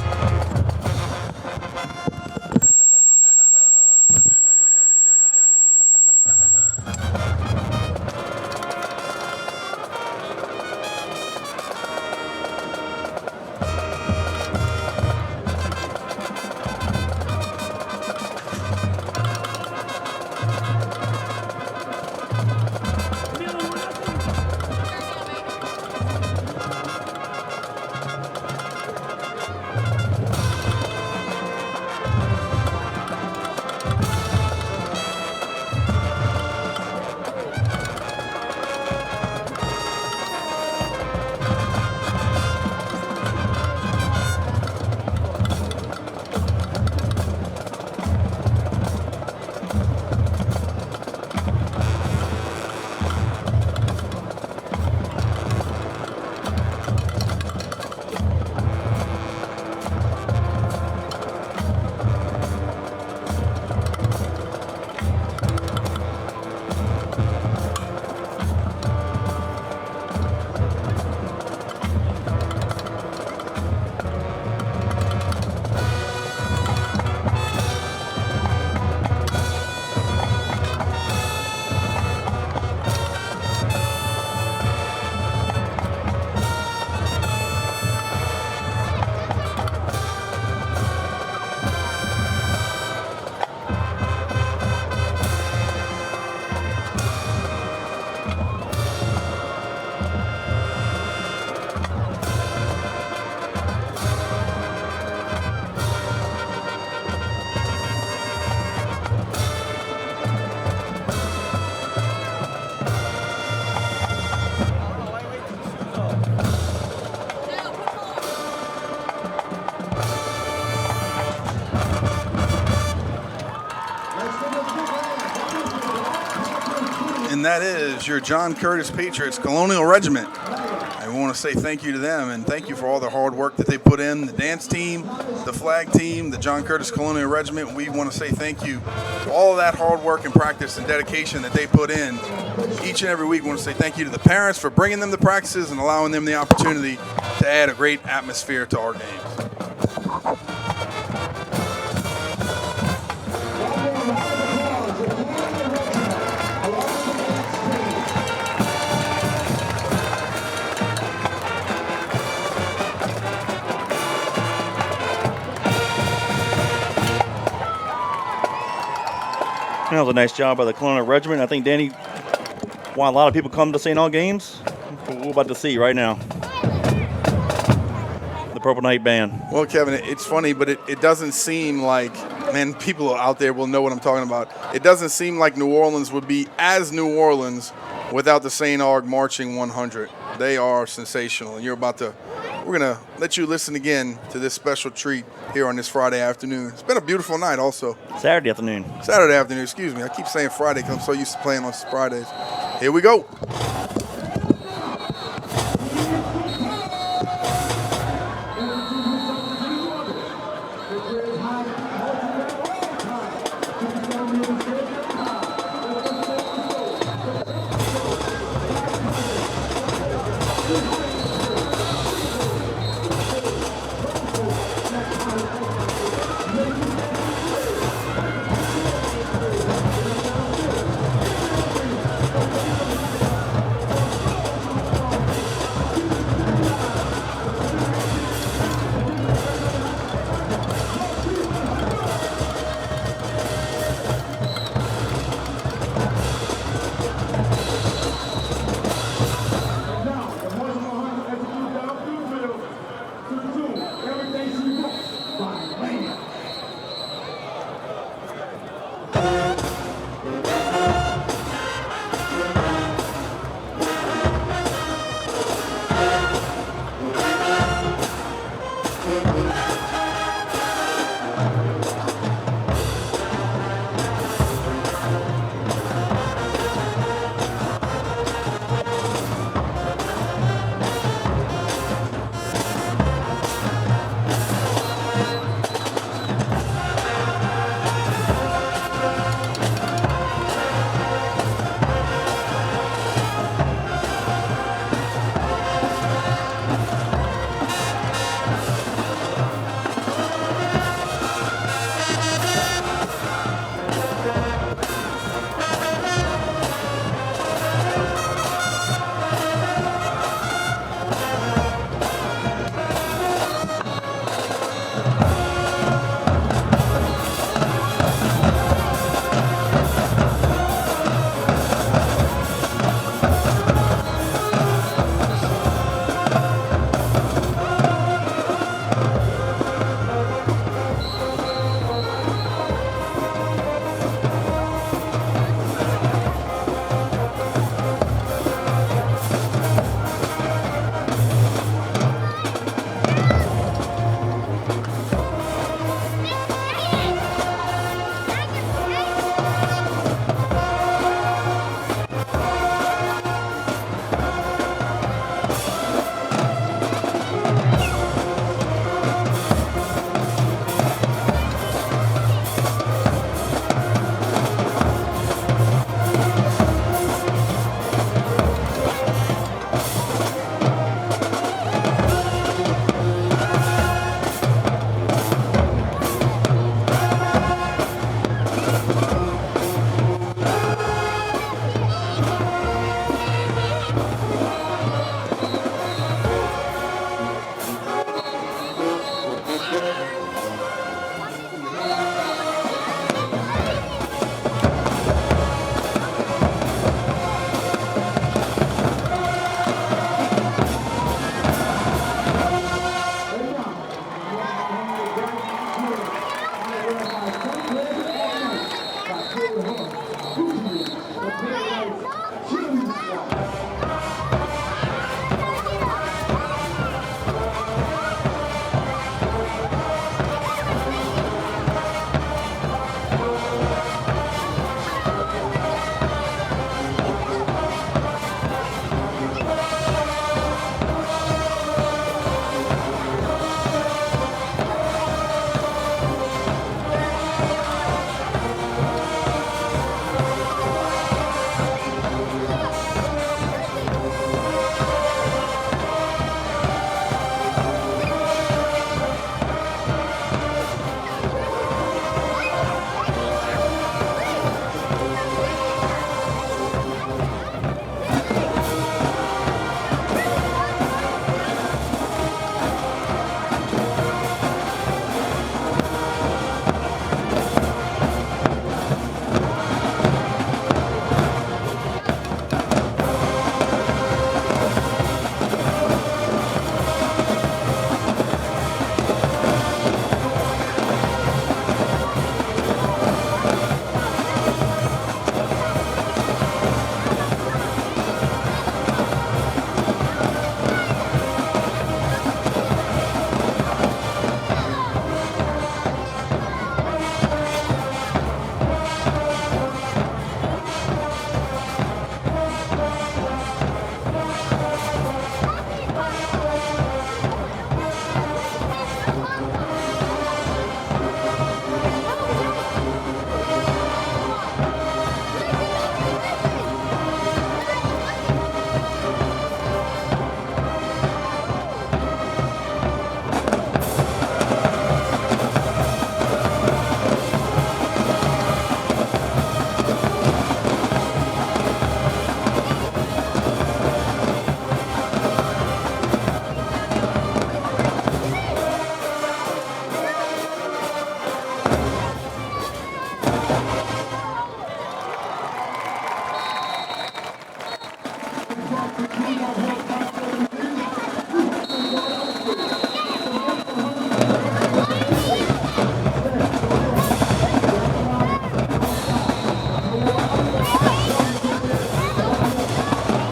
that is your John Curtis Patriots Colonial Regiment. I want to say thank you to them, and thank you for all the hard work that they put in. The dance team, the flag team, the John Curtis Colonial Regiment, we want to say thank you for all of that hard work and practice and dedication that they put in. Each and every week, we want to say thank you to the parents for bringing them to practices and allowing them the opportunity to add a great atmosphere to our games. That was a nice job by the Colonial Regiment. I think, Danny, while a lot of people come to St. All games, we're about to see right now the Purple Knight Band. Well, Kevin, it's funny, but it doesn't seem like, man, people out there will know what I'm talking about. It doesn't seem like New Orleans would be as New Orleans without the St. Aug Marching 100. They are sensational, and we're going to let you listen again to this special treat here on this Friday afternoon. It's been a beautiful night also. Saturday afternoon, excuse me. I keep saying Friday because I'm so used to playing on Fridays. Here we go.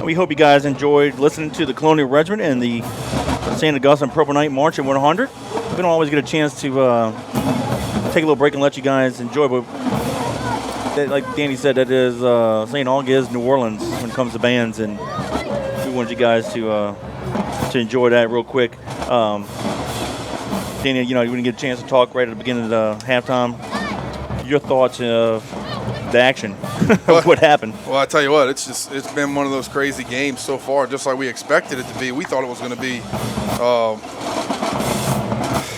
We hope you guys enjoyed listening to the Colonial Regiment and the St. Augustine Purple Night March at 100. We don't always get a chance to take a little break and let you guys enjoy, but like Danny said, that is St. Augustine, New Orleans when it comes to bands, and we wanted you guys to enjoy that real quick. Danny, you didn't get a chance to talk right at the beginning of the halftime. Your thoughts of the action, what happened? Well, I tell you what, it's been one of those crazy games so far, just like we expected it to be. We thought it was going to be,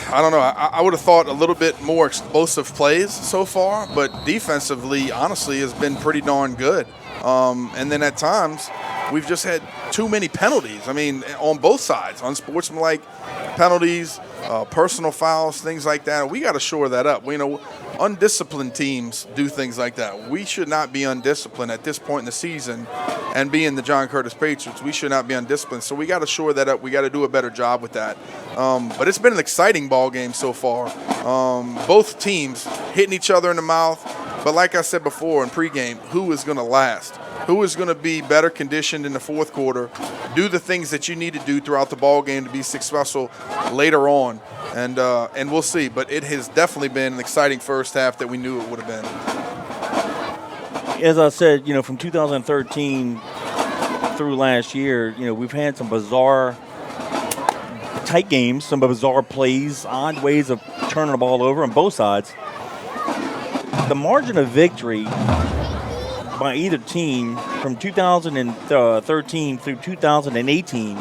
I don't know, I would have thought a little bit more explosive plays so far, but defensively, honestly, has been pretty darn good. And then at times, we've just had too many penalties. I mean, on both sides, unsportsmanlike penalties, personal fouls, things like that. We got to shore that up. Undisciplined teams do things like that. We should not be undisciplined at this point in the season, and being the John Curtis Patriots, we should not be undisciplined. So we got to shore that up. We got to do a better job with that. But it's been an exciting ball game so far. Both teams hitting each other in the mouth. But like I said before in pregame, who is going to last? Who is going to be better conditioned in the fourth quarter, do the things that you need to do throughout the ball game to be successful later on, and we'll see. But it has definitely been an exciting first half that we knew it would have been. As I said, from 2013 through last year, we've had some bizarre tight games, some bizarre plays, odd ways of turning the ball over on both sides. The margin of victory by either team from 2013 through 2018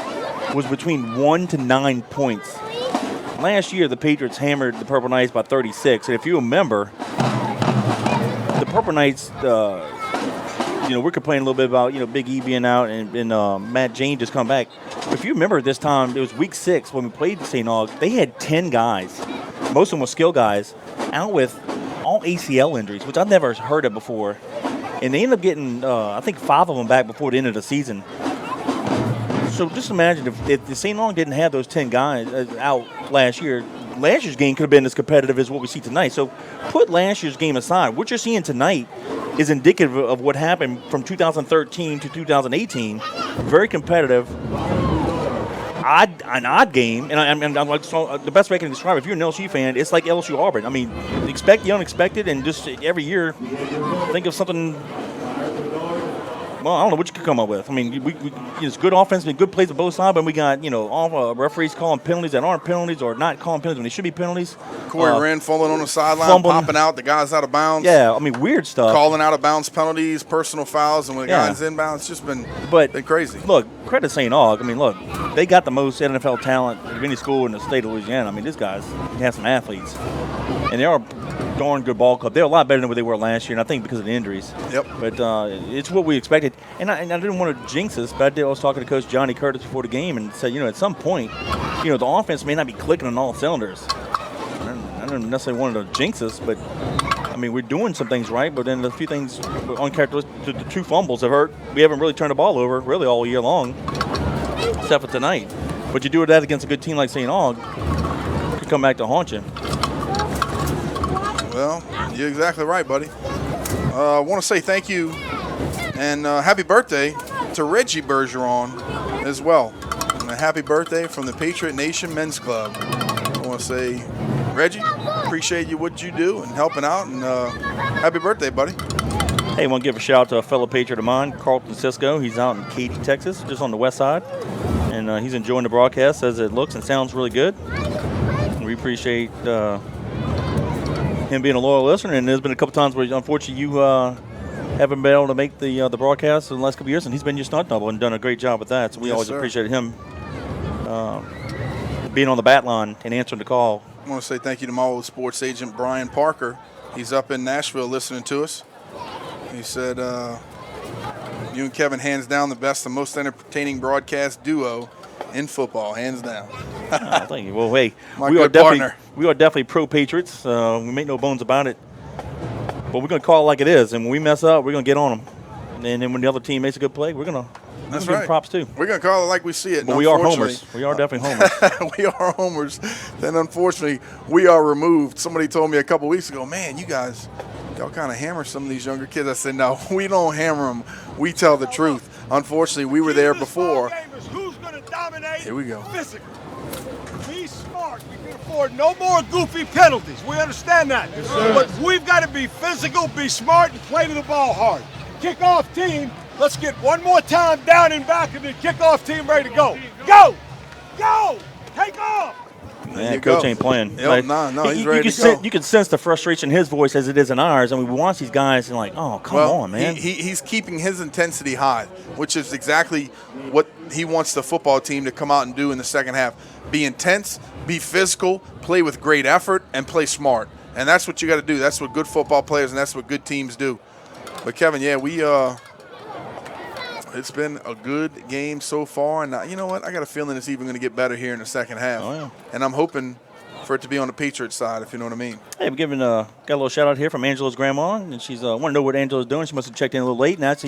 was between 1 to 9 points. Last year, the Patriots hammered the Purple Knights by 36. And if you remember, the Purple Knights, we're complaining a little bit about, Big E being out and Matt Jane just come back. If you remember this time, it was week 6 when we played St. Aug. They had 10 guys, most of them were skill guys, out with all ACL injuries, which I've never heard of before. And they ended up getting, I think, 5 of them back before the end of the season. So just imagine if the St. Aug didn't have those 10 guys out last year, last year's game could have been as competitive as what we see tonight. So put last year's game aside. What you're seeing tonight is indicative of what happened from 2013 to 2018. Very competitive. An odd game, and I'm like, so the best way I can describe it, if you're an LSU fan, it's like LSU Auburn. I mean, expect the unexpected, and just every year think of something. Well, I don't know what you could come up with. I mean, it's good offense, good plays on both sides, but we got all referees calling penalties that aren't penalties or not calling penalties when they should be penalties. Corey Wren fumbling on the sideline, popping out, the guy's out of bounds. Yeah, I mean, weird stuff. Calling out of bounds penalties, personal fouls, and when the guy's inbounds, it's just been crazy. Look, credit St. Aug. I mean, look, they got the most NFL talent of any school in the state of Louisiana. I mean, these guys have some athletes, and they are a darn good ball club. They're a lot better than what they were last year, and I think because of the injuries. Yep. But it's what we expected. And I didn't want to jinx this, but I was talking to Coach Johnny Curtis before the game and said, at some point, the offense may not be clicking on all cylinders. I don't necessarily want to jinx us, but, I mean, we're doing some things right, but then a few things uncharacteristic. The 2 fumbles have hurt. We haven't really turned the ball over really all year long, except for tonight. But you do that against a good team like St. Aug, it could come back to haunt you. Well, you're exactly right, buddy. I want to say thank you and happy birthday to Reggie Bergeron as well. And a happy birthday from the Patriot Nation Men's Club. I want to say, Reggie, appreciate what you do and helping out, and happy birthday, buddy. Hey, I want to give a shout out to a fellow Patriot of mine, Carlton Cisco. He's out in Katy, Texas, just on the west side. And he's enjoying the broadcast, says it looks and sounds really good. And we appreciate him being a loyal listener. And there's been a couple times where, unfortunately, you haven't been able to make the broadcast in the last couple of years, and he's been your stunt double and done a great job with that. So we always appreciate him being on the bat line and answering the call. I want to say thank you to my old sports agent, Brian Parker. He's up in Nashville listening to us. He said, you and Kevin, hands down, the best and most entertaining broadcast duo in football, hands down. Thank you. Well, hey, we are definitely pro-Patriots. We make no bones about it. But we're going to call it like it is. And when we mess up, we're going to get on them. And then when the other team makes a good play, we're going to give them props too. We're going to call it like we see it. But we are homers. We are definitely homers. We are homers. Then, unfortunately, we are removed. Somebody told me a couple weeks ago, man, y'all kind of hammer some of these younger kids. I said, no, we don't hammer them. We tell the truth. unfortunately, we were there This before. ball game is who's going to dominate. Here we go. Physically. Be smart. We can afford no more goofy penalties. We understand that. But we've got to be physical, be smart, and play to the ball hard. Kickoff team, let's get one more time down and back, and the kickoff team ready to go. Go! Go! Take off! Man, Coach ain't playing. Yep, no, he's ready to go. You can sense the frustration in his voice as it is in ours. I mean, we watch these guys and like, oh, come on, man. He's keeping his intensity high, which is exactly what he wants the football team to come out and do in the second half. Be intense, be physical, play with great effort, and play smart. And that's what you got to do. That's what good football players and that's what good teams do. But, Kevin, yeah, it's been a good game so far. And you know what? I got a feeling it's even going to get better here in the second half. Oh, yeah. And I'm hoping for it to be on the Patriots side, if you know what I mean. Hey, we're giving got a little shout out here from Angela's grandma, and she's want to know what Angela's doing. She must have checked in a little late, and that's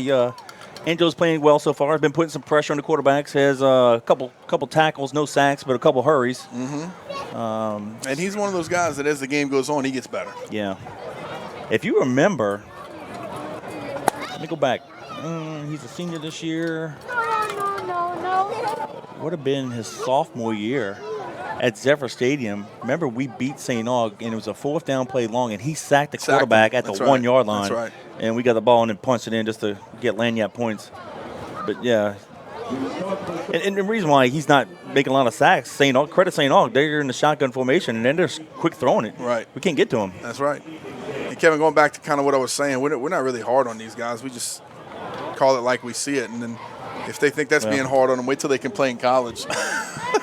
Angela's playing well so far. Has been putting some pressure on the quarterbacks. Has a couple tackles, no sacks, but a couple hurries. Mm-hmm. And he's one of those guys that as the game goes on, he gets better. Yeah. If you remember, let me go back. He's a senior this year. No. Would have been his sophomore year at Zephyr Stadium. Remember, we beat St. Aug, and it was a fourth down play long, and he sacked the quarterback at the 1 yard line. That's right. And we got the ball and then punched it in just to get lanyard points. But, yeah. And the reason why he's not making a lot of sacks, credit St. Aug, they're in the shotgun formation, and then they're quick throwing it. Right. We can't get to him. That's right. And, Kevin, going back to kind of what I was saying, we're not really hard on these guys. We just call it like we see it, and then if they think that's being hard on them, wait till they can play in college.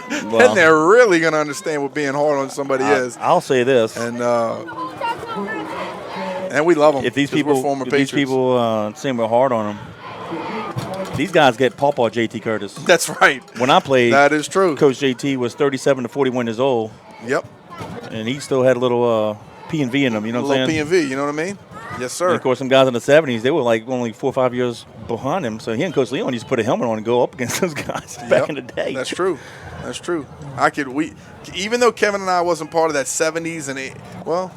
Then they're really going to understand what being hard on somebody is. I'll say this. And we love them. If these people saying we're hard on them, these guys get pawpaw JT Curtis. That's right. When I played, that is true. Coach JT was 37 to 41 years old. Yep. And he still had a little P&V in him, you know what I'm saying? A little P&V, you know what I mean? Yes, sir. And of course, some guys in the 70s, they were like only 4 or 5 years behind him. So he and Coach Leon used to put a helmet on and go up against those guys back in the day. That's true. That's true. Even though Kevin and I wasn't part of that 70s and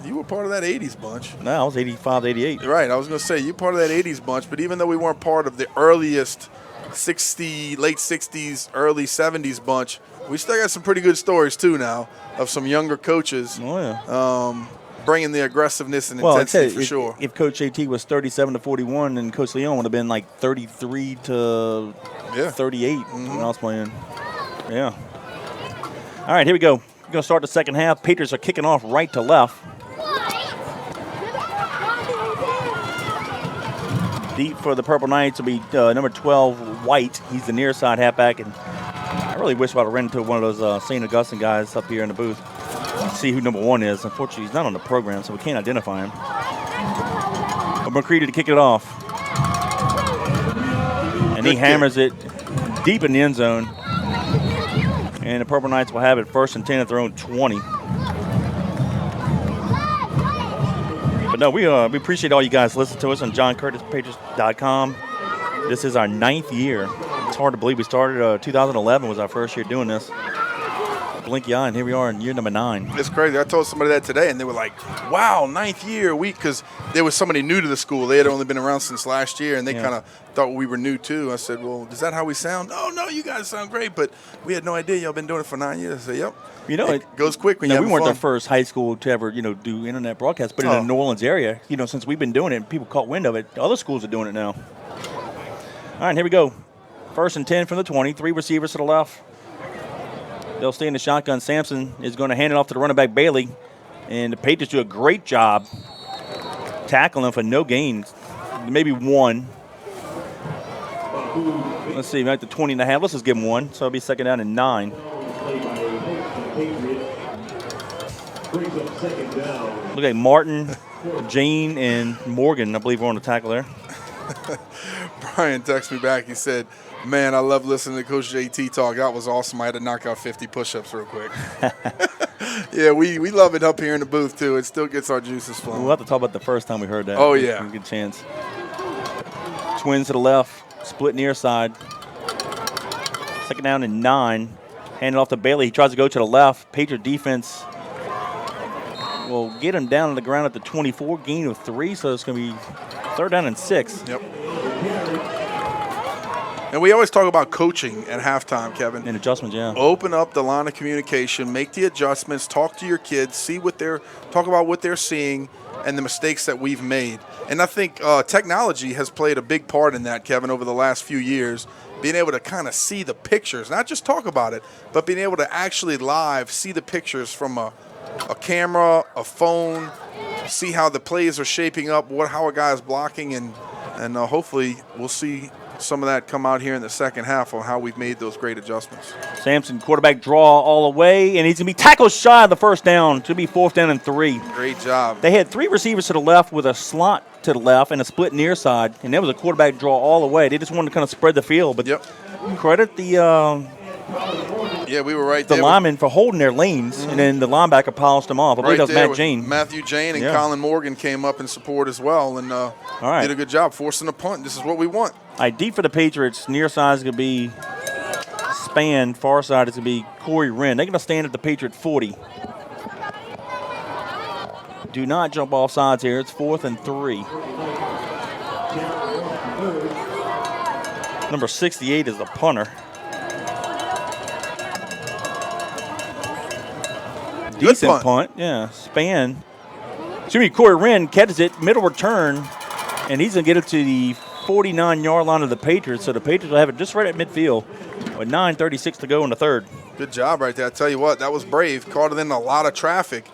you were part of that 80s bunch. No, I was 85 to 88. Right. I was going to say, you're part of that 80s bunch, but even though we weren't part of the earliest late 60s, early 70s bunch, we still got some pretty good stories, too, now, of some younger coaches. Oh, yeah. Bringing the aggressiveness and intensity for sure. If Coach JT was 37 to 41, then Coach Leon would have been like 33 to 38 when I was playing. Yeah. All right, here we go. We're going to start the second half. Patriots are kicking off right to left. Deep for the Purple Knights will be number 12, White. He's the near side halfback, and I really wish I would have ran into one of those St. Augustine guys up here in the booth. See who number 1 is. Unfortunately, he's not on the program, so we can't identify him. But McCready to kick it off. And he hammers it deep in the end zone. And the Purple Knights will have it 1st and 10 at their own 20. But no, we appreciate all you guys listening to us on JohnCurtisPatriots.com. This is our 9th year. It's hard to believe we started 2011 was our first year doing this. Blink your eye, and here we are in year number 9. It's crazy. I told somebody that today, and they were like, wow, 9th year week, because there was somebody new to the school. They had only been around since last year, and they kind of thought we were new, too. I said, well, is that how we sound? Oh, no, you guys sound great, but we had no idea y'all been doing it for 9 years. I said, yep. You know, it goes quick when you have fun. We weren't the first high school to ever, do internet broadcasts, but in the New Orleans area, since we've been doing it and people caught wind of it, other schools are doing it now. All right, here we go. 1st and 10 from the 20, 3 receivers to the left. They'll stay in the shotgun. Sampson is going to hand it off to the running back, Bailey. And the Patriots do a great job tackling him for no gain. Maybe 1. Let's see, at the 20 and a half. Let's just give him 1. So it'll be 2nd down and 9. Look at Martin, Jane, and Morgan, I believe, were on the tackle there. Brian texted me back. He said, man, I love listening to Coach JT talk. That was awesome. I had to knock out 50 push-ups real quick. Yeah, we love it up here in the booth, too. It still gets our juices flowing. We'll have to talk about the first time we heard that. Oh, yeah. Good chance. Twins to the left, split near side. 2nd down and 9. Hand it off to Bailey. He tries to go to the left. Patriot defense will get him down on the ground at the 24, gain of 3, so it's going to be 3rd down and 6. Yep. And we always talk about coaching at halftime, Kevin. And adjustments, yeah. Open up the line of communication, make the adjustments, talk to your kids, talk about what they're seeing and the mistakes that we've made. And I think technology has played a big part in that, Kevin, over the last few years, being able to kind of see the pictures, not just talk about it, but being able to actually live see the pictures from a camera, a phone, see how the plays are shaping up, how a guy is blocking, and hopefully we'll see some of that come out here in the second half on how we've made those great adjustments. Sampson, quarterback draw all the way, and he's going to be tackled shy of the first down. Should be 4th down and 3. Great job. They had 3 receivers to the left with a slot to the left and a split near side, and that was a quarterback draw all the way. They just wanted to kind of spread the field. But credit the we were right there. The linemen for holding their lanes, and then the linebacker polished them off. I believe that was Matt Jane. Matthew Jane and Colin Morgan came up in support as well, and did a good job forcing a punt. This is what we want. Deep for the Patriots, near side is going to be Span, far side is going to be Corey Wren. They're going to stand at the Patriot 40. Do not jump off sides here. It's 4th and 3. Number 68 is the punter. Decent punt. Yeah. Span. Corey Wren catches it, middle return, and he's going to get it to the 49-yard line of the Patriots. So the Patriots will have it just right at midfield with 9:36 to go in the third. Good job right there. I tell you what, that was brave. Caught it in a lot of traffic,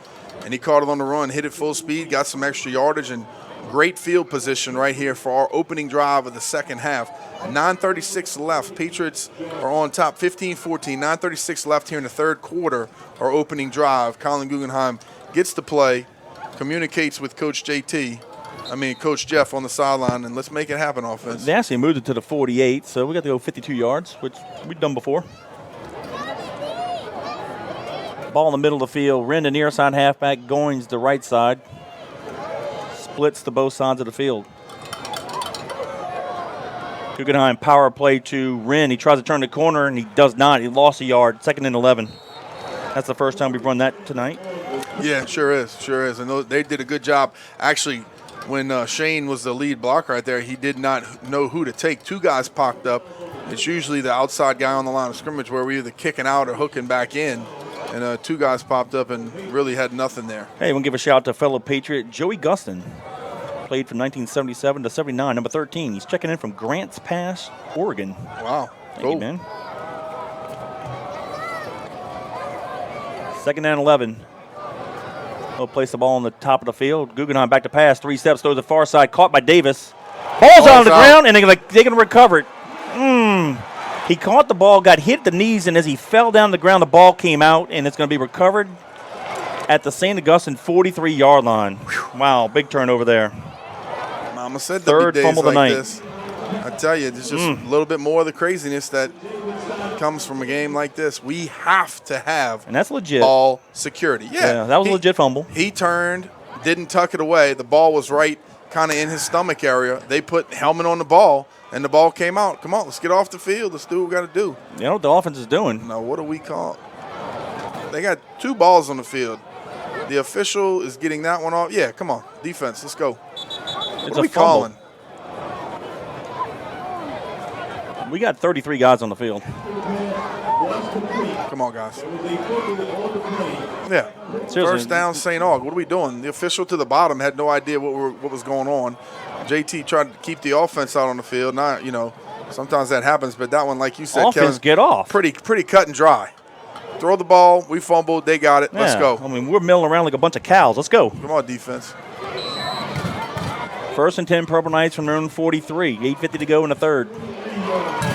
and he caught it on the run, hit it full speed, got some extra yardage, and great field position right here for our opening drive of the second half. 9:36 left. Patriots are on top, 15-14. 9:36 left here in the third quarter, our opening drive. Colin Guggenheim gets the play, communicates with Coach Jeff on the sideline, and let's make it happen offense. They actually moved it to the 48, so we got to go 52 yards, which we've done before. Ball in the middle of the field. Wren, the near side halfback. Goins, the right side. Splits to both sides of the field. Guggenheim power play to Wren. He tries to turn the corner, and he does not. He lost a yard. 2nd and 11. That's the first time we've run that tonight. Yeah, sure is. And they did a good job. Actually, when Shane was the lead blocker right there, he did not know who to take. 2 guys popped up. It's usually the outside guy on the line of scrimmage where we're either kicking out or hooking back in. And 2 guys popped up and really had nothing there. Hey, we'll give a shout out to fellow Patriot Joey Augustine. Played from 1977 to 79, number 13. He's checking in from Grants Pass, Oregon. Wow. Thank you, man. 2nd and 11. He'll place the ball on the top of the field. Guggenheim back to pass. 3 steps, throws the far side. Caught by Davis. Ball's on the ground, and they're going to recover it. He caught the ball, got hit at the knees, and as he fell down the ground, the ball came out, and it's going to be recovered at the St. Augustine 43-yard line. Wow, big turnover there. Mama said third fumble of the night. This. I tell you, there's just a little bit more of the craziness that comes from a game like this. We have to have and that's legit. Ball security. Yeah, that was a legit fumble. He turned, didn't tuck it away. The ball was right kind of in his stomach area. They put helmet on the ball, and the ball came out. Come on, let's get off the field. Let's do what we got to do. You know what the offense is doing? No, what do we call? They got 2 balls on the field. The official is getting that one off. Yeah, come on. Defense, let's go. What are we calling? We got 33 guys on the field. Come on, guys. Yeah. Seriously. First down, St. Aug. What are we doing? The official to the bottom had no idea what was going on. JT tried to keep the offense out on the field. Not, sometimes that happens, but that one, like you said, offense, Kevin, get off. Pretty cut and dry. Throw the ball. We fumbled. They got it. Yeah. Let's go. I mean, we're milling around like a bunch of cows. Let's go. Come on, defense. 1st and 10, Purple Knights from their own 43. 8:50 to go in the third.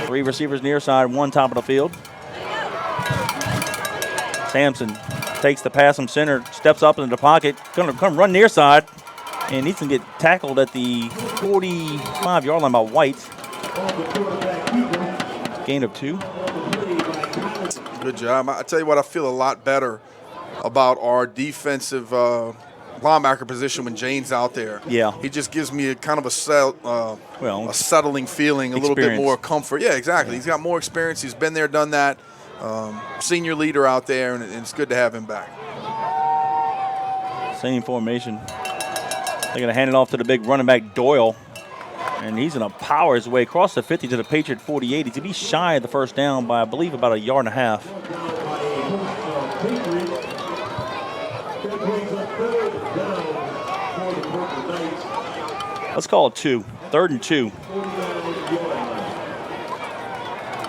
3 receivers near side, 1 top of the field. Sampson takes the pass from center, steps up into the pocket, going to come run near side, and he's going to get tackled at the 45-yard line by White. Gain of 2. Good job. I tell you what, I feel a lot better about our defensive linebacker position when Jane's out there. Yeah. He just gives me a kind of a settling feeling, a little bit more comfort. Yeah, exactly. Yeah. He's got more experience. He's been there, done that. Senior leader out there, and it's good to have him back. Same formation. They're going to hand it off to the big running back, Doyle. And he's going to power his way across the 50 to the Patriot 48. He's going to be shy of the first down by, I believe, about 1.5 yards. Let's call it 2. 3rd and 2.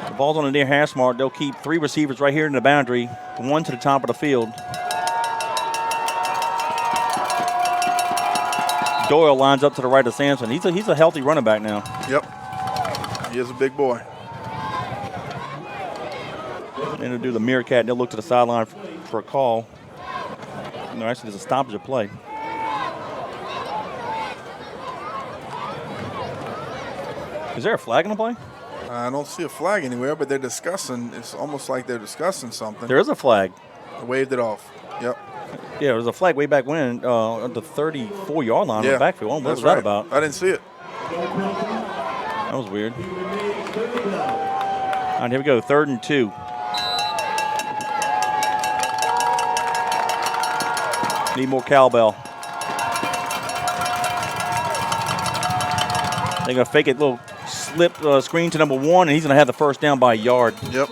The ball's on the near hash mark. They'll keep 3 receivers right here in the boundary, 1 to the top of the field. Doyle lines up to the right of Sampson. He's a healthy running back now. Yep. He is a big boy. And they'll do the meerkat. They'll look to the sideline for a call. No, actually, there's a stoppage of play. Is there a flag in the play? I don't see a flag anywhere, but they're discussing. It's almost like they're discussing something. There is a flag. They waved it off. Yep. Yeah, there was a flag way back when at the 34-yard line of the backfield. What was that about? I didn't see it. That was weird. All right, here we go. 3rd and 2. Need more cowbell. They're going to fake it, little slip screen to number 1, and he's going to have the first down by 1 yard. Yep.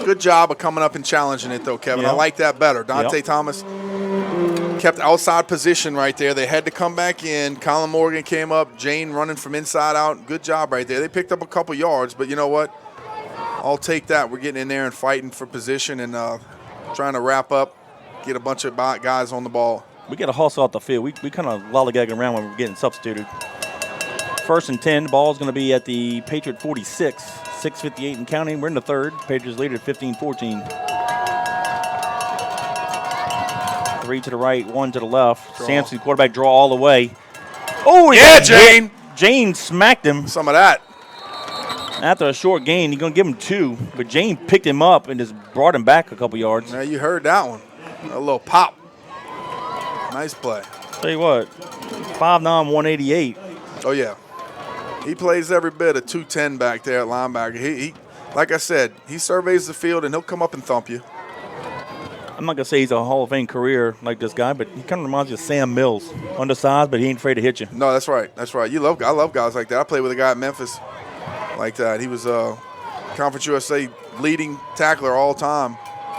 Good job of coming up and challenging it, though, Kevin. Yep. I like that better. Dante Thomas kept outside position right there. They had to come back in. Colin Morgan came up. Jane running from inside out. Good job right there. They picked up a couple yards, but you know what? I'll take that. We're getting in there and fighting for position and trying to wrap up, get a bunch of guys on the ball. We got to hustle out the field. We kind of lollygagging around when we're getting substituted. 1st and 10. Ball is going to be at the Patriot 46. 6:58 and counting. We're in the 3rd. Patriots lead at 15-14. 3 to the right, 1 to the left. Draw. Sampson, quarterback draw all the way. Oh, yeah, Jane. Jane smacked him. Some of that. After a short gain, you're going to give him 2. But Jane picked him up and just brought him back a couple yards. Now you heard that one. A little pop. Nice play. Tell you what, 5'9", 188. Oh, yeah. He plays every bit of 210 back there at linebacker. He, like I said, he surveys the field, and he'll come up and thump you. I'm not going to say he's a Hall of Fame career like this guy, but he kind of reminds you of Sam Mills. Undersized, but he ain't afraid to hit you. No, that's right. That's right. I love guys like that. I played with a guy at Memphis like that. He was Conference USA leading tackler all time.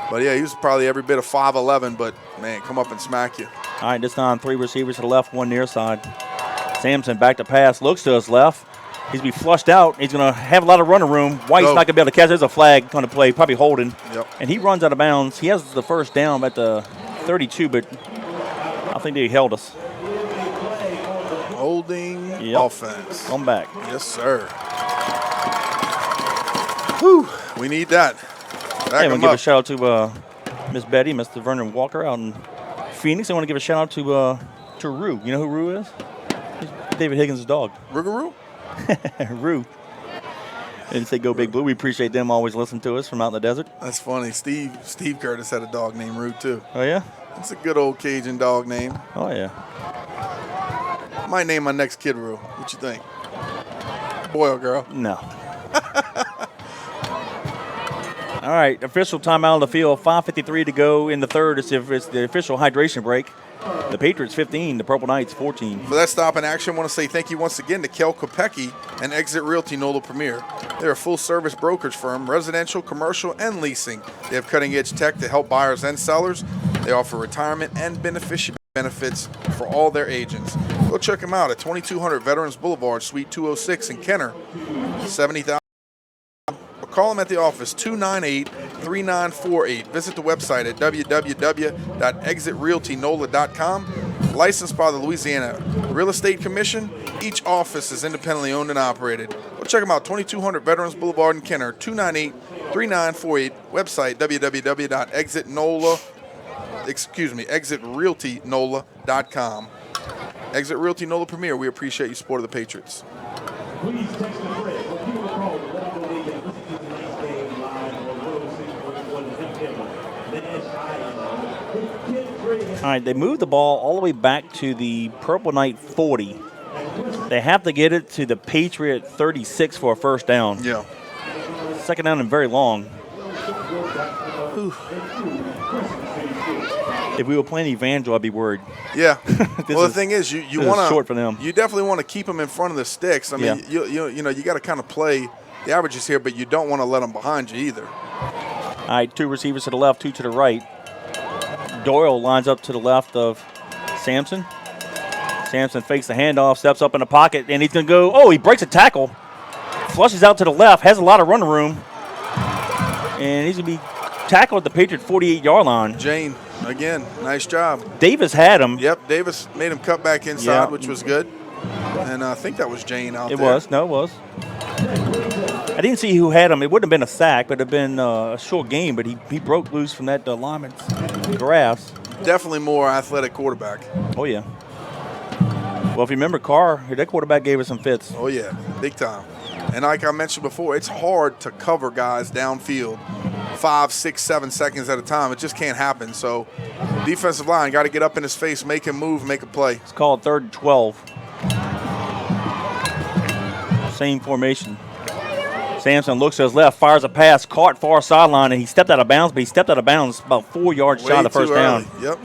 But, yeah, he was probably every bit of 5'11", but, man, come up and smack you. All right, this time 3 receivers to the left, 1 near side. Sampson back to pass, looks to his left. He's going to be flushed out. He's going to have a lot of running room. White's not going to be able to catch. There's a flag on the play, probably holding. Yep. And he runs out of bounds. He has the first down at the 32, but I think they held us. Holding offense. Come back. Yes, sir. Whew. We need that. I want to give a shout out to Miss Betty, Mr. Vernon Walker out in Phoenix. I want to give a shout out to Rue. You know who Rue is? He's David Higgins' dog. Rougarou? Rue. Didn't say go Big Blue. We appreciate them always listening to us from out in the desert. That's funny. Steve Curtis had a dog named Rue, too. Oh, yeah? It's a good old Cajun dog name. Oh, yeah. I might name my next kid Rue. What you think? Boy or girl? No. All right, official timeout on the field. 5:53 to go in the 3rd. It's the official hydration break. The Patriots 15, the Purple Knights 14. For that stop in action, I want to say thank you once again to Kel Kopecki and Exit Realty NOLA Premier. They're a full-service brokerage firm, residential, commercial, and leasing. They have cutting-edge tech to help buyers and sellers. They offer retirement and beneficiary benefits for all their agents. Go check them out at 2200 Veterans Boulevard, Suite 206 in Kenner, 70,000. Call them at the office, 298-3948. Visit the website at www.exitrealtynola.com. Licensed by the Louisiana Real Estate Commission. Each office is independently owned and operated. Go check them out, 2200 Veterans Boulevard in Kenner, 298-3948. Website, exitrealtynola.com. Exit Realty NOLA Premier, we appreciate your support of the Patriots. All right, they moved the ball all the way back to the Purple Knight 40. They have to get it to the Patriot 36 for a first down. Yeah. Second down and very long. If we were playing Evangel, I'd be worried. Yeah. Well, the is- thing is, you this is want to short for them. You definitely want to keep them in front of the sticks. I mean, Yeah. you got to kind of play the averages here, but you don't want to let them behind you either. All right, 2 receivers to the left, 2 to the right. Doyle lines up to the left of Sampson. Sampson fakes the handoff, steps up in the pocket, and he's going to go. Oh, he breaks a tackle. Flushes out to the left, has a lot of running room. And he's going to be tackled at the Patriot 48-yard line. Jane, again, nice job. Davis had him. Yep, Davis made him cut back inside, Yeah. which was good. And I think that was Jane out It there. was. No, it was. I didn't see who had him. It wouldn't have been a sack, but it would have been a short game. But he broke loose from that lineman's grasp. Definitely more athletic quarterback. Oh, yeah. Well, if you remember, Carr, that quarterback gave us some fits. Oh, yeah, big time. And like I mentioned before, it's hard to cover guys downfield 5, 6, 7 seconds at a time. It just can't happen. So defensive line got to get up in his face, make him move, make a play. It's called 3rd and 12. Same formation. Sampson looks to his left, fires a pass, caught far sideline, and he stepped out of bounds, but he stepped out of bounds about 4 yards shy of the first down. Yep.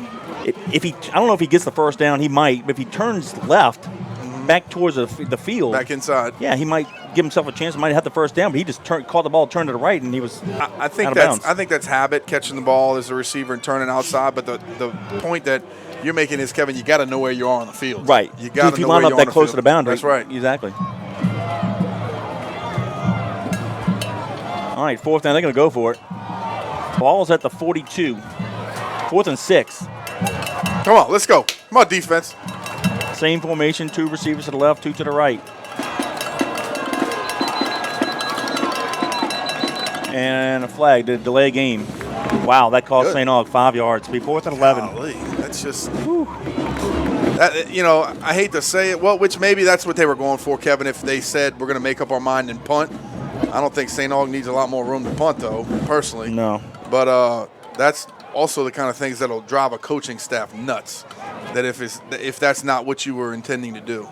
I don't know if he gets the first down, he might, but if he turns left, back towards the field. Back inside. Yeah, he might give himself a chance. He might have the first down, but he just caught the ball, turned to the right, and he was I think out of that's bounds. I think that's habit, catching the ball as a receiver and turning outside. But the point that you're making is, Kevin, you got to know where you are on the field. Right. You got to if you know where line you up are that close to the boundary. That's right. Exactly. All right, 4th down. They're going to go for it. Ball's at the 42. 4th and 6. Come on, let's go. Come on, defense. Same formation, 2 receivers to the left, 2 to the right. And a flag to delay game. Wow, that cost Good. St. Aug 5 yards. Be 4th and 11. Golly, that's just. That, I hate to say it. Well, which maybe that's what they were going for, Kevin. If they said we're going to make up our mind and punt, I don't think St. Aug needs a lot more room to punt, though. Personally, No. But that's also the kind of things that'll drive a coaching staff nuts. That if that's not what you were intending to do.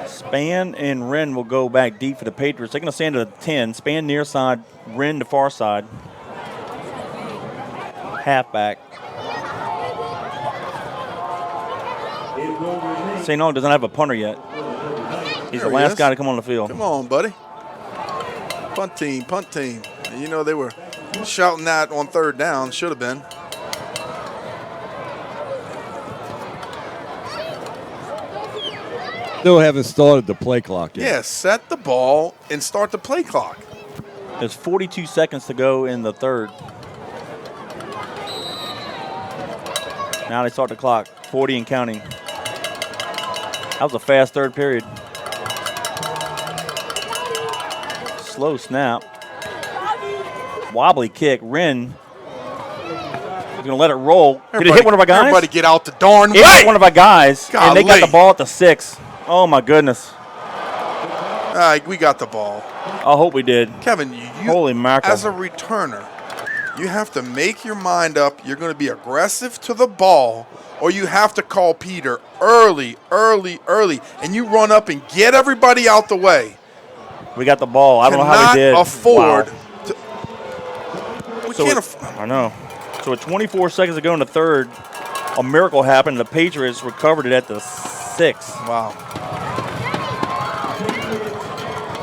Span and Wren will go back deep for the Patriots. They're going to stand at a 10. Span near side, Wren to far side. Halfback. St. Aug doesn't have a punter yet. He's There the he last is. guy to come on the field. Come on, buddy. Punt team, punt team. And they were shouting that on 3rd down. Should have been. Still haven't started the play clock yet. Yeah, set the ball and start the play clock. There's 42 seconds to go in the 3rd. Now they start the clock. 40 and counting. That was a fast 3rd period. Slow snap. Wobbly kick. Wren is going to let it roll. Did it hit one of our guys? Everybody get out the darn It way. hit one of our guys, and they got Golly. the ball at the 6. Oh, my goodness. We got the ball. I hope we did. Kevin, you Holy mackerel. as a returner, you have to make your mind up. You're going to be aggressive to the ball, or you have to call Peter early, and you run up and get everybody out the way. We got the ball. I don't know how we did. Cannot afford Wow. to. We So can't it- afford. I know. So with 24 seconds to go in the 3rd, a miracle happened. The Patriots recovered it at the 6. Wow.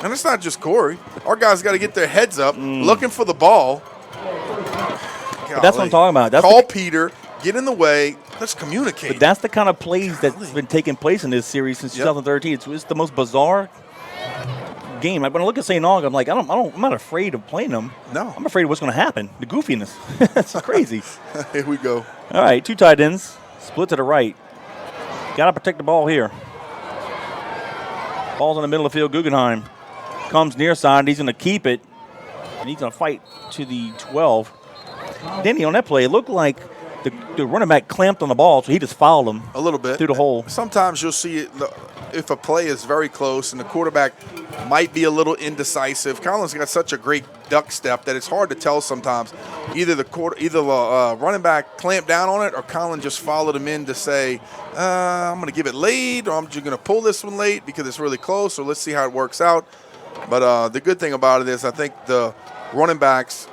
And it's not just Corey. Our guys got to get their heads up, looking for the ball. But that's what I'm talking about. That's Call Peter, get in the way. Let's communicate. But that's the kind of plays that's been taking place in this series since Yep. 2013. It's the most bizarre game. Like, when I look at St. Aug, I'm like, I'm not afraid of playing them. No. I'm afraid of what's going to happen. The goofiness. It's crazy. Here we go. All right, 2 tight ends. Split to the right. Got to protect the ball here. Ball's in the middle of the field. Guggenheim comes near side. He's going to keep it, and he's going to fight to the 12. Denny, on that play, it looked like the running back clamped on the ball, so he just fouled him A little bit. through the hole. Sometimes you'll see it, if a play is very close and the quarterback might be a little indecisive. Colin's got such a great duck step that it's hard to tell sometimes. Either the running back clamped down on it, or Colin just followed him in to say, I'm going to give it late, or I'm just going to pull this one late because it's really close, so let's see how it works out. But the good thing about it is I think the running backs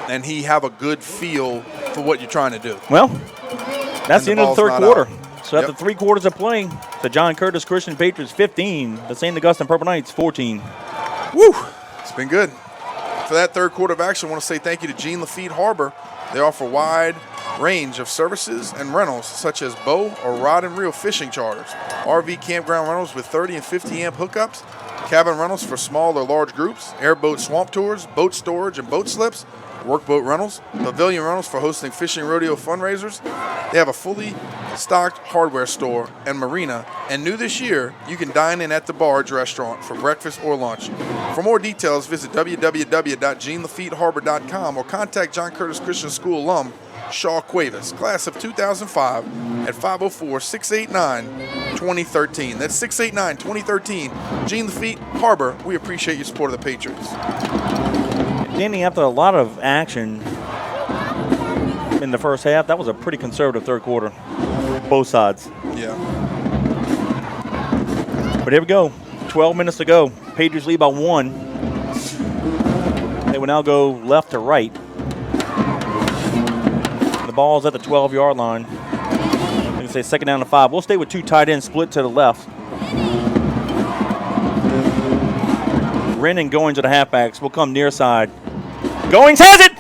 and he have a good feel for what you're trying to do. Well, that's the end of the third quarter. Out. So after 3 quarters of play, the John Curtis Christian Patriots 15, the St. Augustine Purple Knights 14. Woo! It's been good. For that third quarter of action, I want to say thank you to Jean Lafitte Harbor. They offer a wide range of services and rentals, such as bow or rod and reel fishing charters, RV campground rentals with 30 and 50 amp hookups, cabin rentals for small or large groups, airboat swamp tours, boat storage and boat slips, workboat rentals, pavilion rentals for hosting fishing rodeo fundraisers. They have a fully stocked hardware store and marina, and new this year, you can dine in at the Barge restaurant for breakfast or lunch. For more details, visit www.jeanlafitteharbor.com or contact John Curtis Christian School alum Shaw Cuevas, class of 2005, at 504-689-2013. That's 689-2013. Jean Lafitte Harbor, we appreciate your support of the Patriots. Danny, after a lot of action in the first half, that was a pretty conservative third quarter, both sides. Yeah. But here we go, 12 minutes to go. Patriots lead by 1. They will now go left to right. The ball's at the 12-yard line. I can say second down to 5. We'll stay with 2 tight ends split to the left. Wren and Goings are the halfbacks. Will come near side. Goings has it.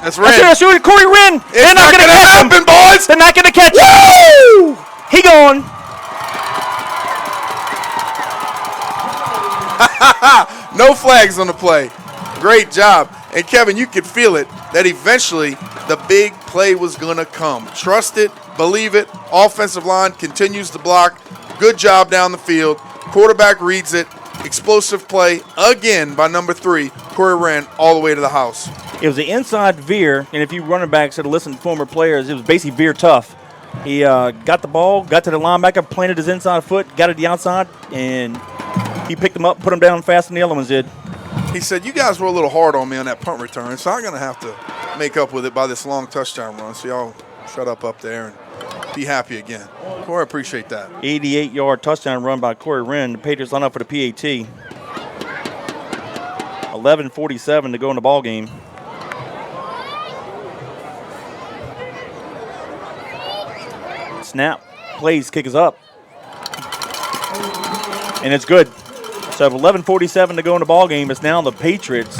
That's Wren. That's it. Corey Wren. They're not going to catch him, boys. They're not going to catch him. Woo! He gone. No flags on the play. Great job. And Kevin, you could feel it that eventually the big play was going to come. Trust it, believe it. Offensive line continues to block. Good job down the field. Quarterback reads it. Explosive play again by number 3, Corey Wren, all the way to the house. It was the inside veer, and if you running backs had listened to former players, it was basically veer tough. He got the ball, got to the linebacker, planted his inside foot, got it the outside, and he picked him up, put him down faster than the other ones did. He said, you guys were a little hard on me on that punt return, so I'm going to have to make up with it by this long touchdown run. So y'all shut up there and be happy again. Corey, appreciate that. 88-yard touchdown run by Corey Wren. The Patriots line up for the PAT. 11:47 to go in the ball game. Snap, plays, kick is up. And it's good. So 11:47 to go in the ball game. It's now the Patriots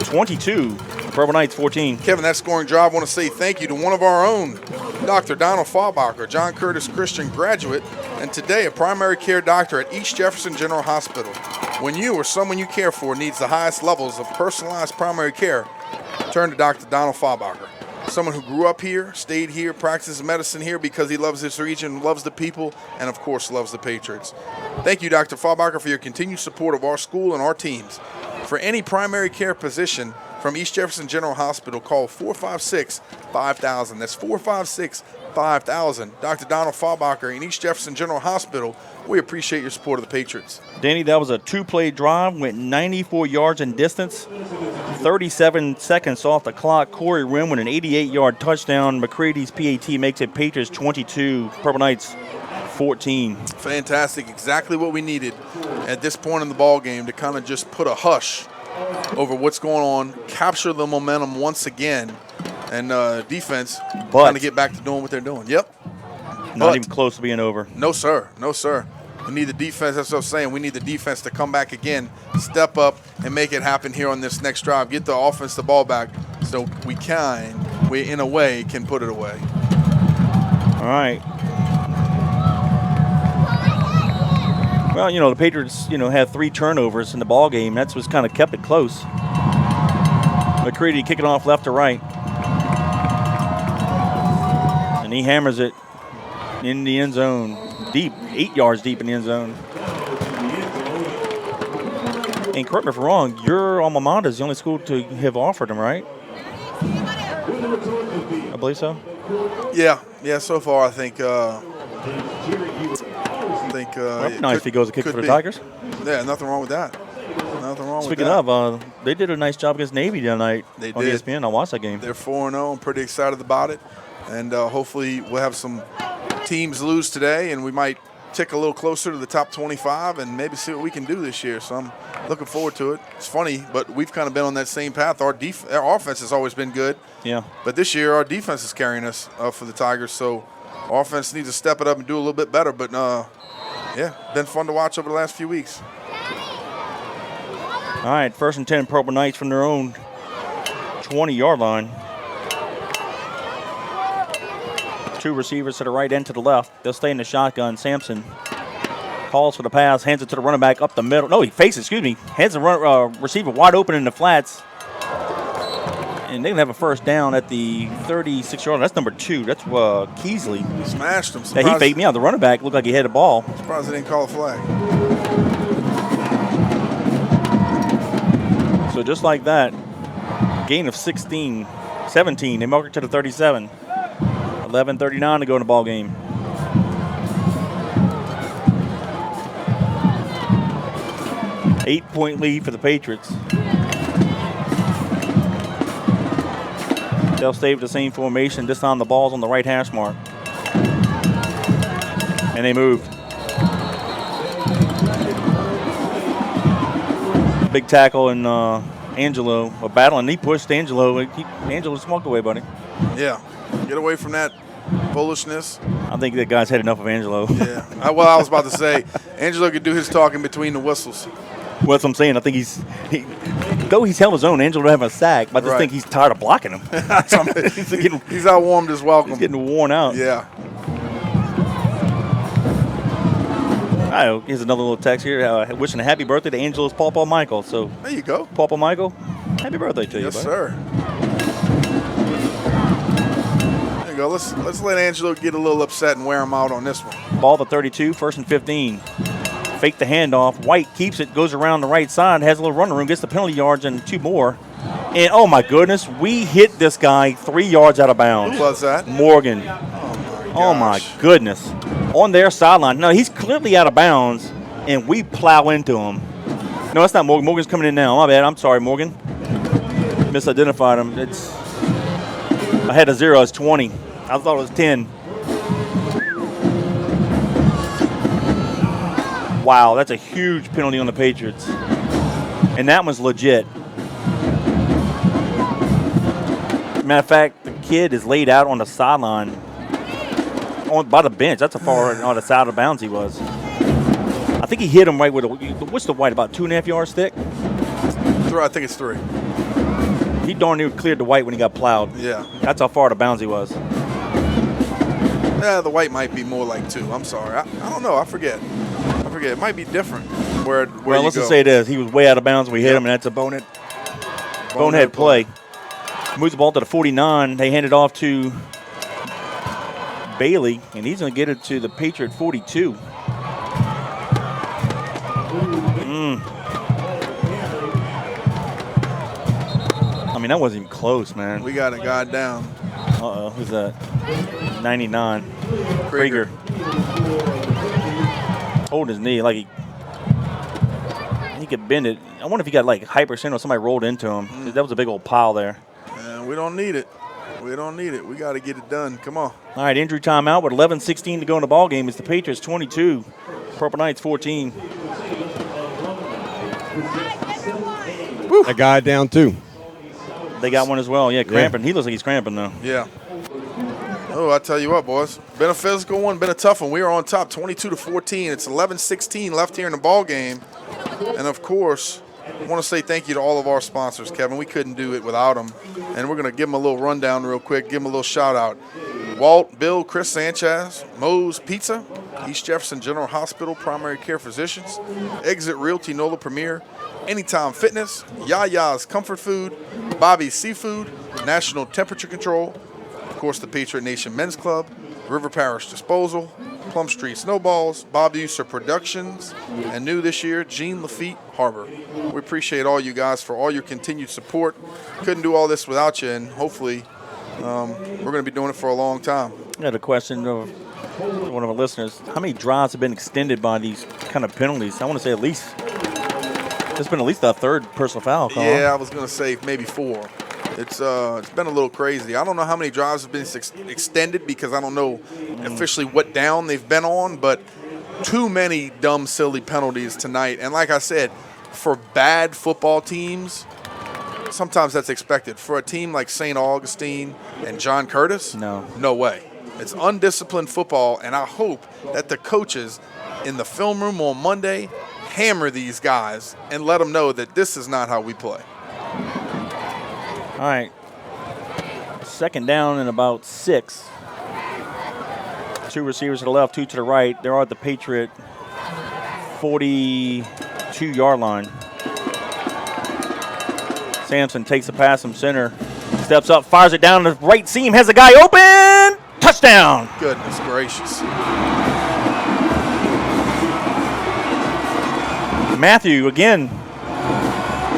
22, Purple Knights 14. Kevin, that scoring drive, I want to say thank you to one of our own, Dr. Donald Faubacher, John Curtis Christian graduate, and today a primary care doctor at East Jefferson General Hospital. When you or someone you care for needs the highest levels of personalized primary care, turn to Dr. Donald Faubacher. Someone who grew up here, stayed here, practices medicine here because he loves this region, loves the people, and of course loves the Patriots. Thank you, Dr. Faubacher, for your continued support of our school and our teams. For any primary care position from East Jefferson General Hospital, call 456-5000. That's 456-5000. Dr. Donald Faubacher in East Jefferson General Hospital, we appreciate your support of the Patriots. Danny, that was a 2-play drive, went 94 yards in distance, 37 seconds off the clock. Corey Wren with an 88-yard touchdown. McCready's PAT makes it Patriots 22, Purple Knights 14. Fantastic. Exactly what we needed at this point in the ball game to kind of just put a hush over what's going on, capture the momentum once again, and defense kind of get back to doing what they're doing. Yep. Not even close to being over. No, sir. No, sir. We need the defense. That's what I'm saying. We need the defense to come back again, step up, and make it happen here on this next drive. Get the offense the ball back so we, in a way, can put it away. All right. Well, the Patriots, had 3 turnovers in the ball game. That's what's kind of kept it close. McCready kicking off left to right. And he hammers it in the end zone, deep, 8 yards deep in the end zone. And correct me if I'm wrong, your alma mater is the only school to have offered him, right? I believe so. Yeah. So far, I think. Nice if he goes to kick for the Tigers. Yeah, nothing wrong with that. Nothing wrong Speaking with that. of, they did a nice job against Navy the other night on ESPN. I watched that game. They're 4-0. I'm pretty excited about it. And hopefully we'll have some teams lose today, and we might tick a little closer to the top 25 and maybe see what we can do this year. So I'm looking forward to it. It's funny, but we've kind of been on that same path. Our offense has always been good. Yeah. But this year our defense is carrying us for the Tigers. So our offense needs to step it up and do a little bit better. But, yeah, been fun to watch over the last few weeks. All right, 1st and 10, Purple Knights from their own 20-yard line. 2 receivers to the right and to the left. They'll stay in the shotgun. Sampson calls for the pass, hands it to the running back up the middle. No, he fakes it, excuse me. Hands the receiver wide open in the flats. And they can have a first down at the 36-yard line. That's number 2. That's Keesley. He smashed him. Yeah, he faked me out. The running back looked like he had the ball. Surprised they didn't call a flag. So just like that, gain of 17. They mark it to the 37. 11:39 to go in the ball game. Eight-point lead for the Patriots. They'll stay with the same formation. This time the ball's on the right hash mark. And they moved. Big tackle and Angelo were battling. He pushed Angelo. Angelo smoked away, buddy. Yeah. Get away from that foolishness. I think that guy's had enough of Angelo. Yeah. I was about to say, Angelo could do his talking between the whistles. Well, that's what I'm saying. I think though he's held his own, Angelo don't have a sack, but I just think he's tired of blocking him. He's outwarmed his welcome. He's getting worn out. Yeah. All right, here's another little text here. Wishing a happy birthday to Angelo's Pawpaw Michael. So there you go. Pawpaw Michael, happy birthday to you, buddy. Yes, sir. There you go. Let's let Angelo get a little upset and wear him out on this one. Ball to 32, 1st and 15. Fake the handoff. White keeps it, goes around the right side, has a little running room, gets the penalty yards and 2 more. And, oh, my goodness, we hit this guy 3 yards out of bounds. Who was that? Morgan. Oh, my goodness. On their sideline. No, he's clearly out of bounds, and we plow into him. No, that's not Morgan. Morgan's coming in now. My bad. I'm sorry, Morgan. Misidentified him. It's ahead of 0. It's 20. I thought it was 10. Wow, that's a huge penalty on the Patriots. And that one's legit. Matter of fact, the kid is laid out on the sideline by the bench. That's how far on the side of bounds he was. I think he hit him right with what's the white, about 2.5 yards thick? I think it's 3. He darn near cleared the white when he got plowed. Yeah. That's how far the bounds he was. Yeah, the white might be more like 2. I'm sorry. I don't know. I forget. It might be different. Well, let's just say this. He was way out of bounds when we hit him, and that's a bonehead play. Moves the ball to the 49. They hand it off to Bailey, and he's going to get it to the Patriot 42. I mean, that wasn't even close, man. We got a guy down. Uh-oh. Who's that? 99. Krieger. Holding his knee like he could bend it. I wonder if he got like hyperextended or somebody rolled into him. That was a big old pile there. We don't need it. We got to get it done. Come on. All right, injury timeout with 11:16 to go in the ball game. It's the Patriots 22, Purple Knights 14. A guy down 2. They got one as well. Yeah, cramping. He looks like he's cramping though. Yeah. Oh, I tell you what, boys. Been a physical one, been a tough one. We are on top 22-14. It's 11:16 left here in the ball game. And, of course, I want to say thank you to all of our sponsors, Kevin. We couldn't do it without them. And we're going to give them a little rundown real quick, give them a little shout-out. Walt, Bill, Chris Sanchez, Moe's Pizza, East Jefferson General Hospital, Primary Care Physicians, Exit Realty, NOLA Premier, Anytime Fitness, Yaya's Comfort Food, Bobby's Seafood, National Temperature Control, of course, the Patriot Nation Men's Club, River Parish Disposal, Plum Street Snowballs, Bob User Productions, and new this year, Jean Lafitte Harbor. We appreciate all you guys for all your continued support. Couldn't do all this without you, and hopefully we're going to be doing it for a long time. I had a question of one of our listeners. How many drives have been extended by these kind of penalties? I want to say at least, there's been at least a third personal foul call. Yeah, I was going to say maybe 4. It's been a little crazy. I don't know how many drives have been extended because I don't know officially what down they've been on, but too many dumb, silly penalties tonight. And like I said, for bad football teams, sometimes that's expected. For a team like St. Augustine and John Curtis, no way. It's undisciplined football, and I hope that the coaches in the film room on Monday hammer these guys and let them know that this is not how we play. All right. Second down and about 6. 2 receivers to the left, 2 to the right. They're at the Patriot 42-yard line. Sampson takes a pass from center, steps up, fires it down the right seam, has a guy open. Touchdown. Goodness gracious. Matthew again.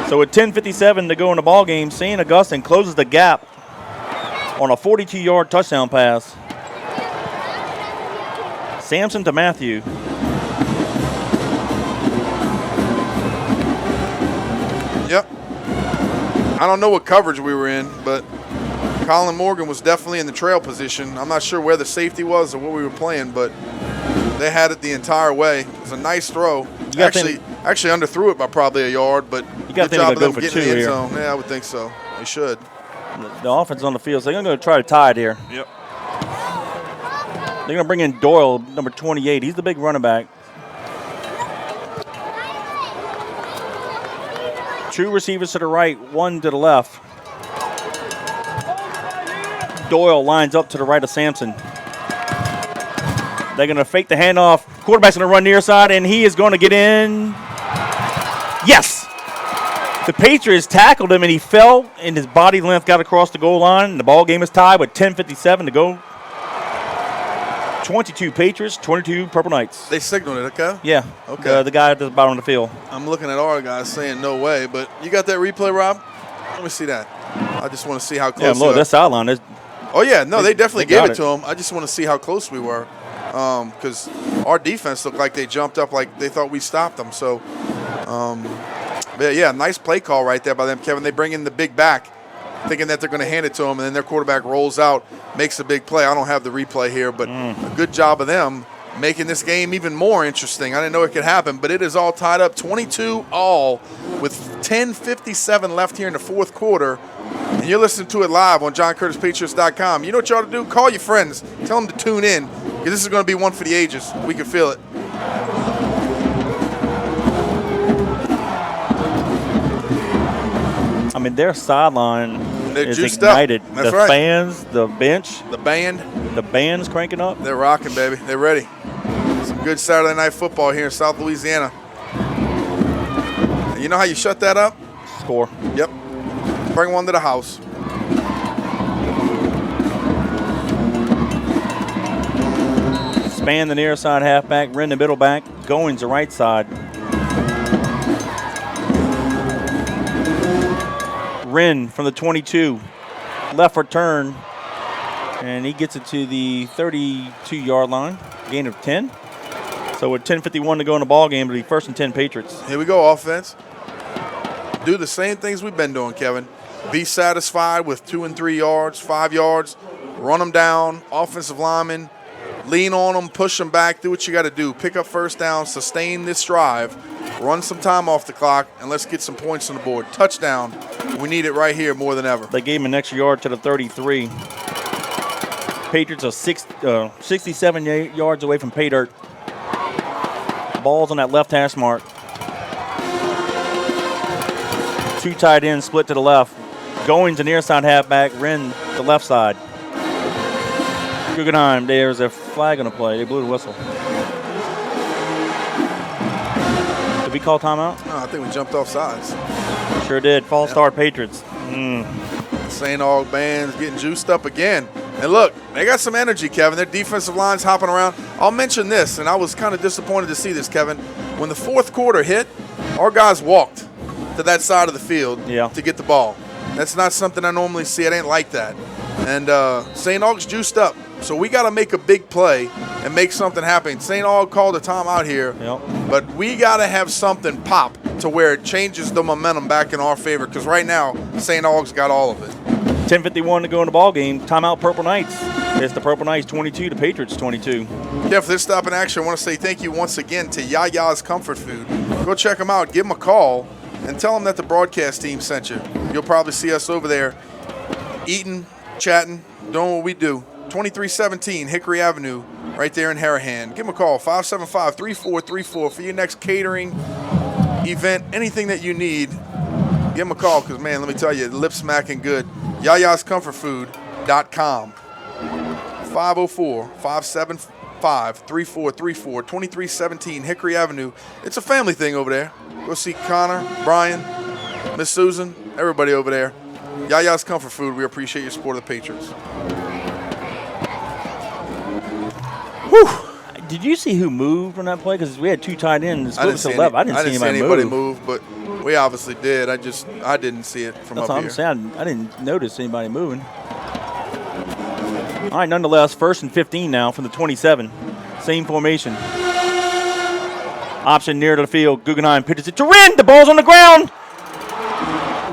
So with 10:57 to go in the ball game, St. Augustine closes the gap on a 42-yard touchdown pass. Sampson to Matthew. Yep. I don't know what coverage we were in, but Colin Morgan was definitely in the trail position. I'm not sure where the safety was or what we were playing, but they had it the entire way. It was a nice throw. Actually underthrew it by probably a yard, but good job of them getting in the end zone. Yeah, I would think so. They should. The offense on the field, so they're going to try to tie it here. Yep. They're going to bring in Doyle, number 28. He's the big running back. 2 receivers to the right, 1 to the left. Doyle lines up to the right of Sampson. They're going to fake the handoff. Quarterback's going to run near side, and he is going to get in. Yes! The Patriots tackled him, and he fell, and his body length got across the goal line. And the ball game is tied with 10:57 to go. 22 Patriots, 22 Purple Knights. They signaled it, okay? Yeah. Okay. The guy at the bottom of the field. I'm looking at our guys saying no way, but you got that replay, Rob? Let me see that. I just want to see how close. Yeah, look, that sideline. Oh, yeah. No, they definitely gave it to him. I just want to see how close we were because our defense looked like they jumped up like they thought we stopped them. So, but yeah, nice play call right there by them, Kevin. They bring in the big back thinking that they're going to hand it to him, and then their quarterback rolls out, makes a big play. I don't have the replay here, but a good job of them making this game even more interesting. I didn't know it could happen, but it is all tied up 22-all with 10:57 left here in the fourth quarter. And you're listening to it live on JohnCurtisPatriots.com. You know what you ought to do? Call your friends. Tell them to tune in because this is going to be one for the ages. We can feel it. I mean, their sideline is juiced ignited. Up. That's the right. fans, the bench. The band. The band's cranking up. They're rocking, baby. They're ready. Some good Saturday night football here in South Louisiana. And you know how you shut that up? Score. Yep. Bring one to the house. Span the near side halfback, Wren the middle back, Goings the right side. Wren from the 22, left return, and he gets it to the 32-yard line, gain of 10. So with 10:51 to go in the ball game, it'll be 1st and 10 Patriots. Here we go, offense. Do the same things we've been doing, Kevin. Be satisfied with 2 and 3 yards, 5 yards. Run them down, offensive linemen. Lean on them, push them back, do what you got to do. Pick up first down, sustain this drive, run some time off the clock, and let's get some points on the board. Touchdown. We need it right here more than ever. They gave him an extra yard to the 33. Patriots are 67 yards away from pay dirt. Ball's on that left hash mark. 2 tight ends split to the left. Goings the near side halfback, Wren the left side. Guggenheim, there's a flag on the play. They blew the whistle. Did we call timeout? No, I think we jumped off sides. Sure did. False start Patriots. St. Aug band's getting juiced up again. And look, they got some energy, Kevin. Their defensive line's hopping around. I'll mention this, and I was kind of disappointed to see this, Kevin. When the fourth quarter hit, our guys walked to that side of the field to get the ball. That's not something I normally see. It ain't like that. And St. Aug's juiced up. So we got to make a big play and make something happen. St. Aug called a timeout here, but we got to have something pop to where it changes the momentum back in our favor because right now St. Aug's got all of it. 10:51 to go in the ball game. Timeout, Purple Knights. It's the Purple Knights 22, the Patriots 22. Yeah, for this stop in action, I want to say thank you once again to Yaya's Comfort Food. Go check them out, give them a call, and tell them that the broadcast team sent you. You'll probably see us over there eating, chatting, doing what we do. 2317 Hickory Avenue, right there in Harahan. Give them a call, 575-3434 for your next catering event, anything that you need. Give them a call because, man, let me tell you, lip smacking good. YayasComfortFood.com. 504-575-3434, 2317 Hickory Avenue. It's a family thing over there. Go see Connor, Brian, Miss Susan, everybody over there. Yaya's Comfort Food. We appreciate your support of the Patriots. Whew. Did you see who moved on that play? Because we had 2 tight ends. I didn't see anybody move, but we obviously did. I didn't see it from That's up all here. I'm saying. I didn't notice anybody moving. All right, nonetheless, 1st and 15 now from the 27. Same formation. Option near to the field. Guggenheim pitches it to Wren. The ball's on the ground.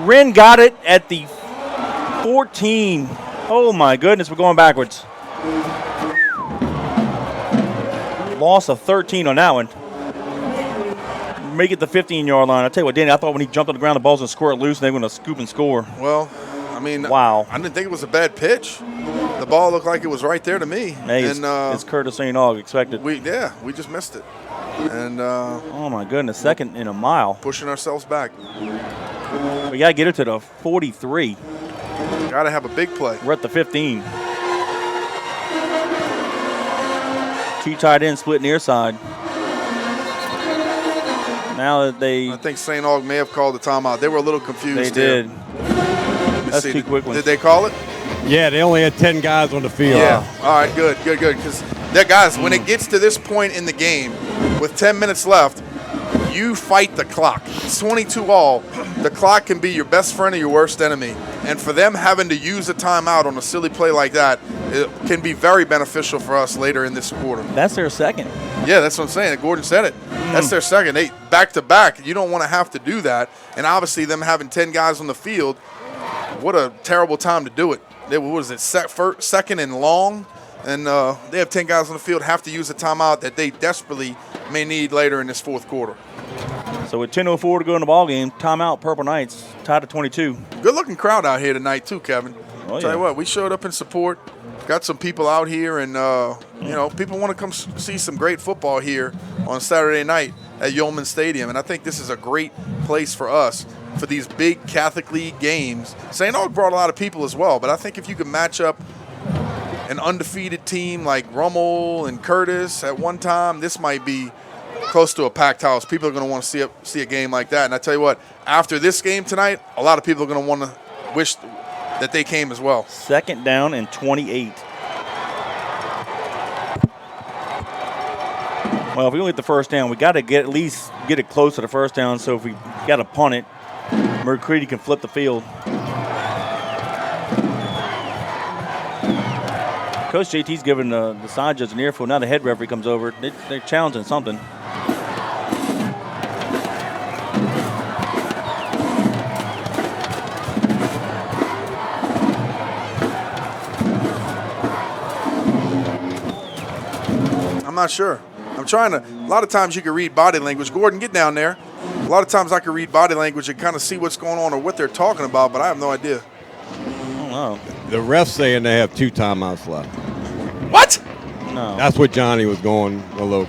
Wren got it at the 14. Oh, my goodness, we're going backwards. Loss of 13 on that one. Make it the 15-yard line. I'll tell you what, Danny, I thought when he jumped on the ground, the ball's going to squirt loose and they were going to scoop and score. Well, I mean, wow. I didn't think it was a bad pitch. The ball looked like it was right there to me. Hey, it's Curtis St. Aug expected. We just missed it. And oh, my goodness, 2nd and a mile. Pushing ourselves back. We got to get it to the 43. Got to have a big play. We're at the 15. 2 tight ends split near side. Now that I think St. Aug may have called the timeout. They were a little confused. They did. That's see. 2 quick ones. Did they call it? Yeah, they only had 10 guys on the field. Yeah. All right, good. Because guys, when it gets to this point in the game, with 10 minutes left, you fight the clock. It's 22 all. The clock can be your best friend or your worst enemy. And for them having to use a timeout on a silly play like that, it can be very beneficial for us later in this quarter. That's their 2nd. Yeah, that's what I'm saying. Gordon said it. That's their 2nd. They back-to-back. You don't want to have to do that. And obviously them having 10 guys on the field, what a terrible time to do it. What was it, 2nd and long? And they have 10 guys on the field, have to use a timeout that they desperately may need later in this 4th quarter. So with 10:04 to go in the ball game, timeout, Purple Knights, tied at 22. Good-looking crowd out here tonight too, Kevin. Oh, Tell you what, we showed up in support. Got some people out here, and people want to come see some great football here on Saturday night at Yeoman Stadium. And I think this is a great place for us for these big Catholic League games. St. Aug brought a lot of people as well, but I think if you can match up an undefeated team like Rummel and Curtis at one time, this might be close to a packed house. People are going to want to see a game like that. And I tell you what, after this game tonight, a lot of people are going to want to wish that they came as well. 2nd down and 28. Well, if we only get the 1st down, we got to at least get it close to the 1st down. So if we got to punt it, McCready can flip the field. Coach JT's giving the side judge an earful. Now the head referee comes over. They're challenging something. I'm not sure. I'm trying to. A lot of times you can read body language. Gordon, get down there. A lot of times I can read body language and kind of see what's going on or what they're talking about, but I have no idea. I don't know. The ref's saying they have 2 timeouts left. What? No. That's what Johnny was going a little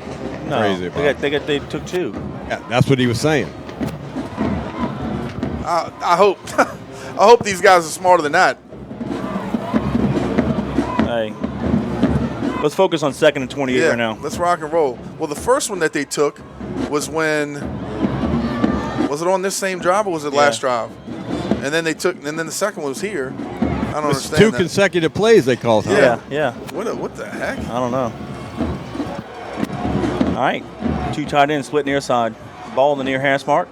crazy about. They took 2. Yeah, that's what he was saying. I hope. I hope these guys are smarter than that. Hey. Let's focus on 2nd and 28 right now. Let's rock and roll. Well, the first one that they took was when – was it on this same drive or was it last drive? And then and then the second one was here. I don't understand 2 that. consecutive plays they called. Yeah. What the heck? I don't know. All right. 2 tight ends split near side. Ball in the near hash mark.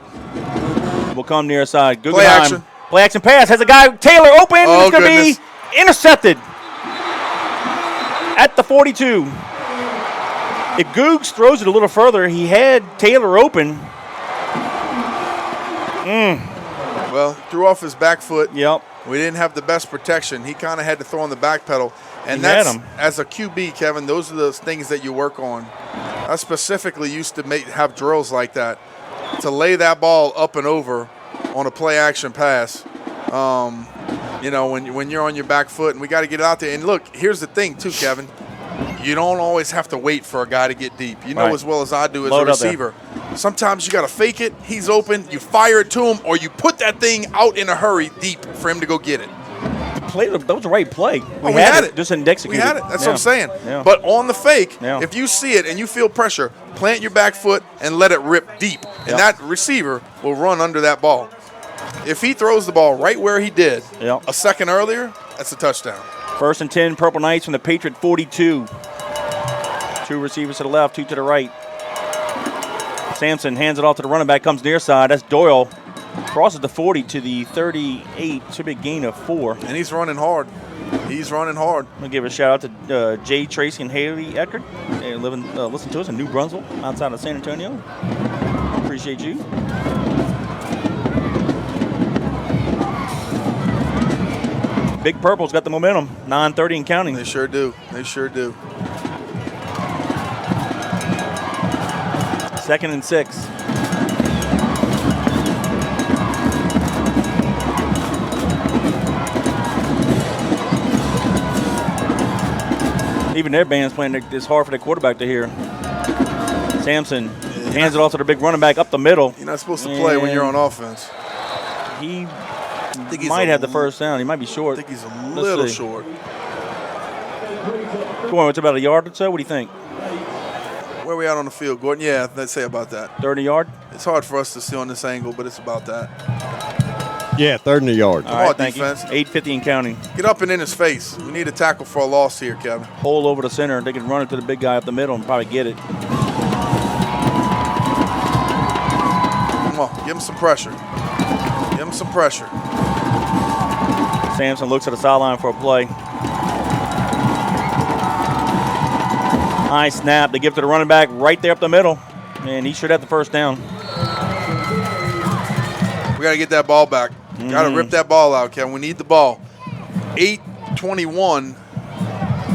Will come near side. Play action. Play action pass. Has a guy, Taylor, open. Oh, it's going to be intercepted at the 42. If Googs throws it a little further, he had Taylor open. Well, threw off his back foot. Yep. We didn't have the best protection. He kind of had to throw on the back pedal. And He had that's, him. as a QB, Kevin, those are the things that you work on. I specifically used to have drills like that, to lay that ball up and over on a play-action pass. You know, when you're on your back foot, and we got to get it out there. And look, here's the thing, too, Kevin. You don't always have to wait for a guy to get deep. You know Right. as well as I do as Load a up there. receiver. Sometimes you got to fake it. He's open. You fire it to him, or you put that thing out in a hurry deep for him to go get it. That was the right play. We had it. Just didn't execute We had it. That's what I'm saying. Yeah. But on the fake, Yeah. if you see it and you feel pressure, plant your back foot and let it rip deep. And Yep. that receiver will run under that ball. If he throws the ball right where he did Yep. a second earlier, that's a touchdown. 1st and 10, Purple Knights from the Patriot 42. 2 receivers to the left, 2 to the right. Sampson hands it off to the running back, comes near side. That's Doyle. Crosses the 40 to the 38. Should be a gain of 4. And he's running hard. He's running hard. I'm going to give a shout out to Jay Tracy and Haley Eckert. They listen to us in New Brunswick, outside of San Antonio. Appreciate you. Big Purple's got the momentum. 9:30 and counting. They sure do. They sure do. 2nd and 6. Even their band's playing it's hard for the quarterback to hear. Sampson hands it off to the big running back up the middle. You're not supposed to play when you're on offense. He think he's might a have the first down. He might be short. I think he's a Let's little see. short. Come on, it's about a yard or so. What do you think? Where are we at on the field, Gordon? Yeah, let's say about that. 30 yard? It's hard for us to see on this angle, but it's about that. Yeah, 3rd and a yard. All right, on, thank defense. you. 8:50 and counting. Get up and in his face. We need a tackle for a loss here, Kevin. Hole over the center. They can run it to the big guy up the middle and probably get it. Come on, give him some pressure. Give him some pressure. Sampson looks at the sideline for a play. High snap. They give it to the running back right there up the middle. And he should have the first down. We got to get that ball back. Got to rip that ball out, Kevin. We need the ball. 8:21,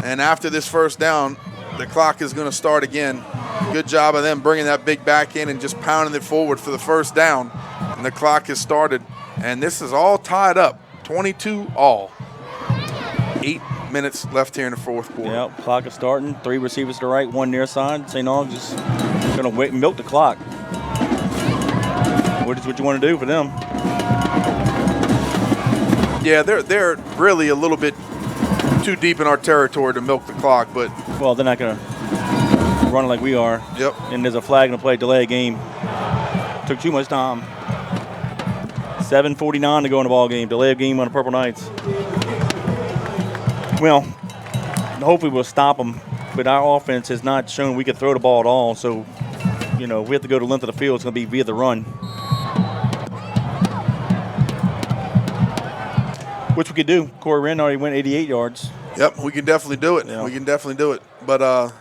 and after this first down, the clock is going to start again. Good job of them bringing that big back in and just pounding it forward for the first down. And the clock has started, and this is all tied up, 22 all. 8 minutes left here in the fourth quarter. Yep, clock is starting. 3 receivers to the right, 1 near side. St. Aug's just going to wait and milk the clock. What is what you want to do for them? Yeah, they're really a little bit too deep in our territory to milk the clock, but Well, they're not going to run like we are. Yep. And there's a flag in the play, delay a game. Took too much time. 7:49 to go in the ball game. Delay a game on the Purple Knights. Well, hopefully we'll stop them, but our offense has not shown we could throw the ball at all. So, you know, we have to go to the length of the field. It's going to be via the run. Which we could do. Corey Wren already went 88 yards. yep, we can definitely do it. Yeah. We can definitely do it. But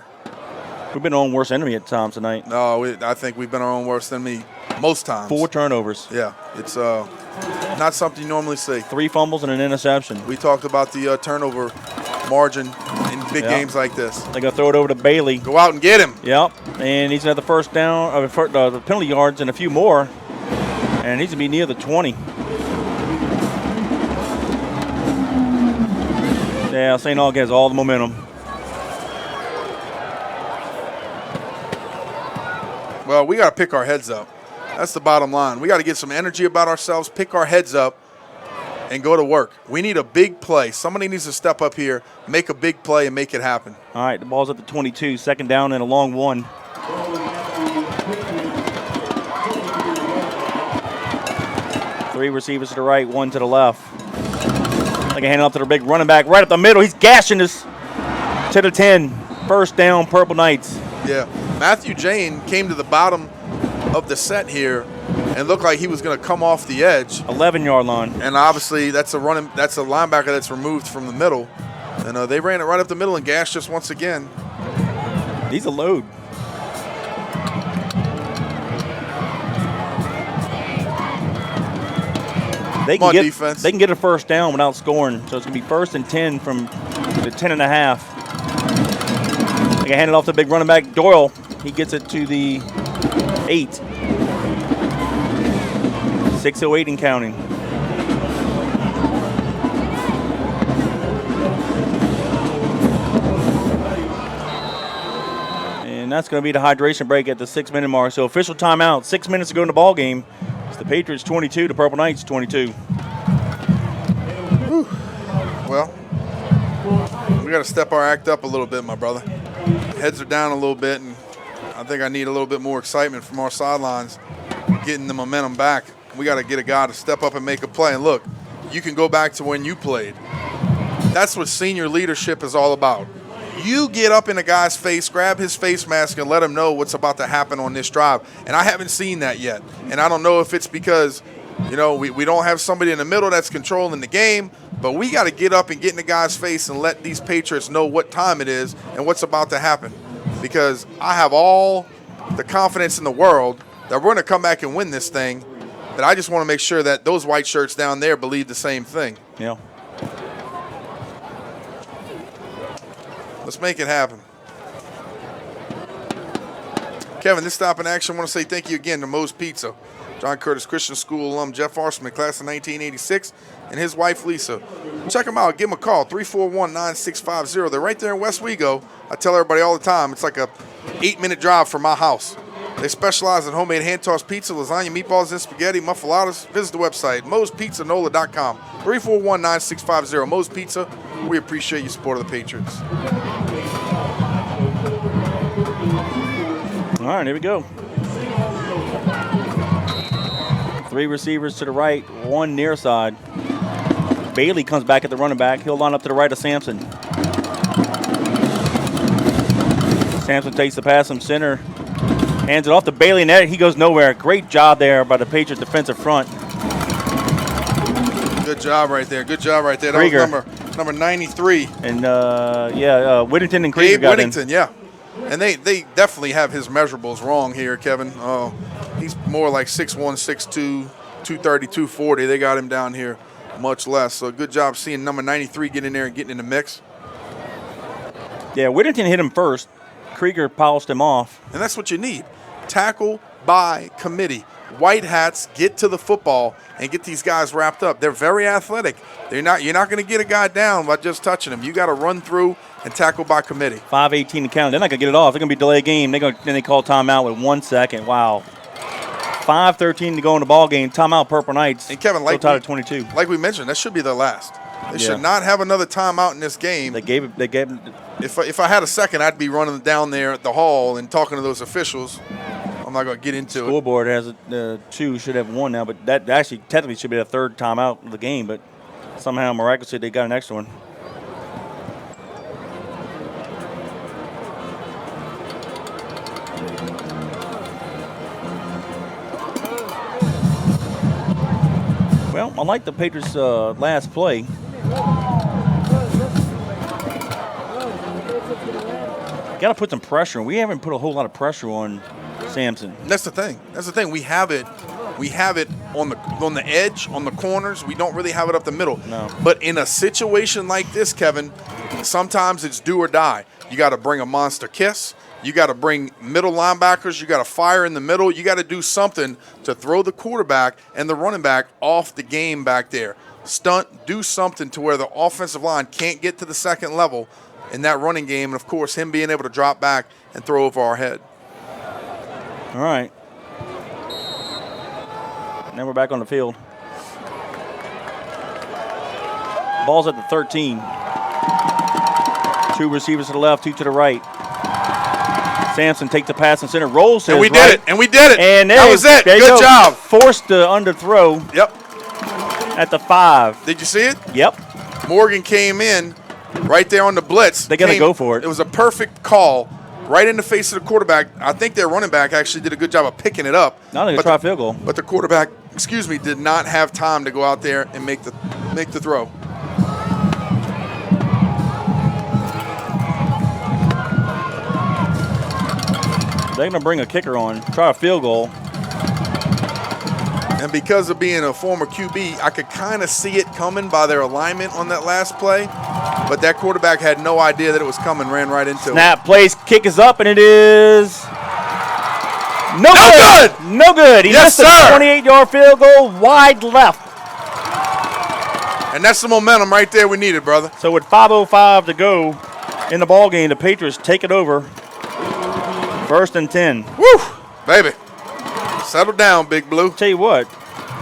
We've been our own worst enemy at times tonight. no, I think we've been our own worst enemy most times. 4 turnovers. Yeah, it's not something you normally see. 3 fumbles and an interception. We talked about the turnover margin in big Yeah. games like this. They're going to throw it over to Bailey. Go out and get him. Yep. And he's going to have the first down, the penalty yards and a few more. And he's going to be near the 20. Yeah, St. Aug has all the momentum. Well, we got to pick our heads up. That's the bottom line. We got to get some energy about ourselves, pick our heads up, and go to work. We need a big play. Somebody needs to step up here, make a big play, and make it happen. All right, the ball's at the 22, 2nd down and a long 1. Three receivers to the right, 1 to the left. They can hand it off to the big running back right up the middle. He's gashing us to the 10. First down, Purple Knights. Yeah. Matthew Jane came to the bottom of the set here and looked like he was going to come off the edge. 11-yard line. And obviously that's a linebacker that's removed from the middle. And they ran it right up the middle and gashed us once again. He's a load. They Come can on, get defense. They can get a first down without scoring. So it's gonna be 1st and 10 from the 10.5. They can hand it off to the big running back Doyle. He gets it to the 8. 6:08 and counting. And that's going to be the hydration break at the 6-minute mark. So official timeout. 6 minutes to go in the ball game. It's the Patriots 22, the Purple Knights 22. Whew. Well, we got to step our act up a little bit, my brother. Heads are down a little bit, and I think I need a little bit more excitement from our sidelines, getting the momentum back. We got to get a guy to step up and make a play. And look, you can go back to when you played. That's what senior leadership is all about. You get up in a guy's face, grab his face mask, and let him know what's about to happen on this drive. And I haven't seen that yet. And I don't know if it's because, we don't have somebody in the middle that's controlling the game, but we got to get up and get in the guy's face and let these Patriots know what time it is and what's about to happen. Because I have all the confidence in the world that we're going to come back and win this thing. But I just want to make sure that those white shirts down there believe the same thing. Yeah. Let's make it happen. Kevin, this stop in action, I want to say thank you again to Moe's Pizza. John Curtis Christian School alum Jeff Arsman, class of 1986, and his wife Lisa. Check them out. Give them a call, 341-9650. They're right there in West Wego. I tell everybody all the time, it's like a 8-minute drive from my house. They specialize in homemade hand-tossed pizza, lasagna, meatballs, and spaghetti, muffulettas. Visit the website, moespizzanola.com, 341-9650. Moe's Pizza. We appreciate your support of the Patriots. All right, here we go. 3 receivers to the right, 1 near side. Bailey comes back at the running back. He'll line up to the right of Sampson. Sampson takes the pass from center. Hands it off to Bailey, and he goes nowhere. Great job there by the Patriots defensive front. Good job right there. Good job right there. That Krieger. was number 93. And, Whittington and Krieger Gabe got Whittington, yeah. And they definitely have his measurables wrong here, Kevin. He's more like 6'1", 6'2", 230, 240. They got him down here much less. So good job seeing number 93 get in there and getting in the mix. Yeah, Whittington hit him first. Krieger polished him off. And that's what you need. Tackle by committee. White hats get to the football and get these guys wrapped up. They're very athletic. You're not going to get a guy down by just touching him. You got to run through and tackle by committee. 5:18 to count. They're not going to get it off. They're going to be delay game. Then they call timeout with 1 second. Wow. 5:13 to go in the ball game. Timeout, Purple Knights. And Kevin, still tied at 22. Like we mentioned, that should be their last. They should not have another timeout in this game. They gave it. If I had a second, I'd be running down there at the hall and talking to those officials. I'm not going to get into it. Scoreboard has 2, should have 1 now, but that actually technically should be the 3rd timeout of the game, but somehow miraculously they got an extra one. Well, I like the Patriots' last play. Got to put some pressure. We haven't put a whole lot of pressure on Sampson. That's the thing. We have it on the edge, on the corners. We don't really have it up the middle. No. But in a situation like this, Kevin, sometimes it's do or die. You got to bring a monster kiss. You got to bring middle linebackers. You got to fire in the middle. You got to do something to throw the quarterback and the running back off the game back there. Stunt, do something to where the offensive line can't get to the second level in that running game. And, of course, him being able to drop back and throw over our head. All right. Now we're back on the field. Ball's at the 13. 2 receivers to the left, 2 to the right. Sampson takes the pass in center, rolls to and his we right. did it. And we did it. And that was it. Good job. Forced the underthrow. Yep. At the 5. Did you see it? Yep. Morgan came in right there on the blitz. They got to go for it. It was a perfect call right in the face of the quarterback. I think their running back actually did a good job of picking it up. Not only try a field goal. But the quarterback, did not have time to go out there and make the throw. They're going to bring a kicker on, try a field goal. And And because of being a former QB, I could kind of see it coming by their alignment on that last play. But that quarterback had no idea that it was coming, ran right into it. Snap, place, kick is up, and it is no good. No good. He missed a 28-yard field goal wide left. And that's the momentum right there we needed, brother. So with 5:05 to go in the ball game, the Patriots take it over. 1st and 10. Woo, baby. Settle down, Big Blue. Tell you what,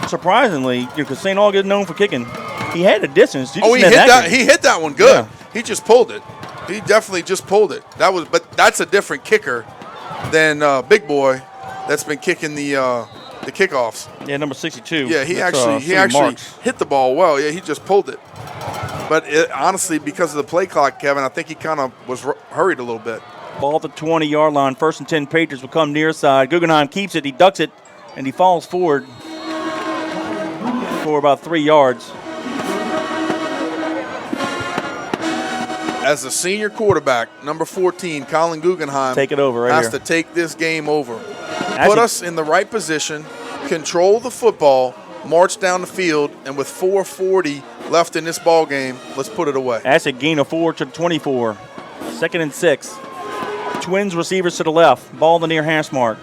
surprisingly, because St. Aug is known for kicking, he had a distance. He hit that one good. Yeah. He just pulled it. He definitely just pulled it. But that's a different kicker than Big Boy that's been kicking the kickoffs. Yeah, number 62. Yeah, he actually hit the ball well. Yeah, he just pulled it. But honestly, because of the play clock, Kevin, I think he kind of was hurried a little bit. Ball at the 20-yard line. 1st and 10. Patriots will come near side. Guggenheim keeps it. He ducks it, and he falls forward for about 3 yards. As a senior quarterback, number 14, Colin Guggenheim, take it over has to take this game over. Put us in the right position, control the football, march down the field, and with 4:40 left in this ball game, let's put it away. That's a gain of 4 to the 24. 2nd and 6. Twins receivers to the left. Ball the near hash mark.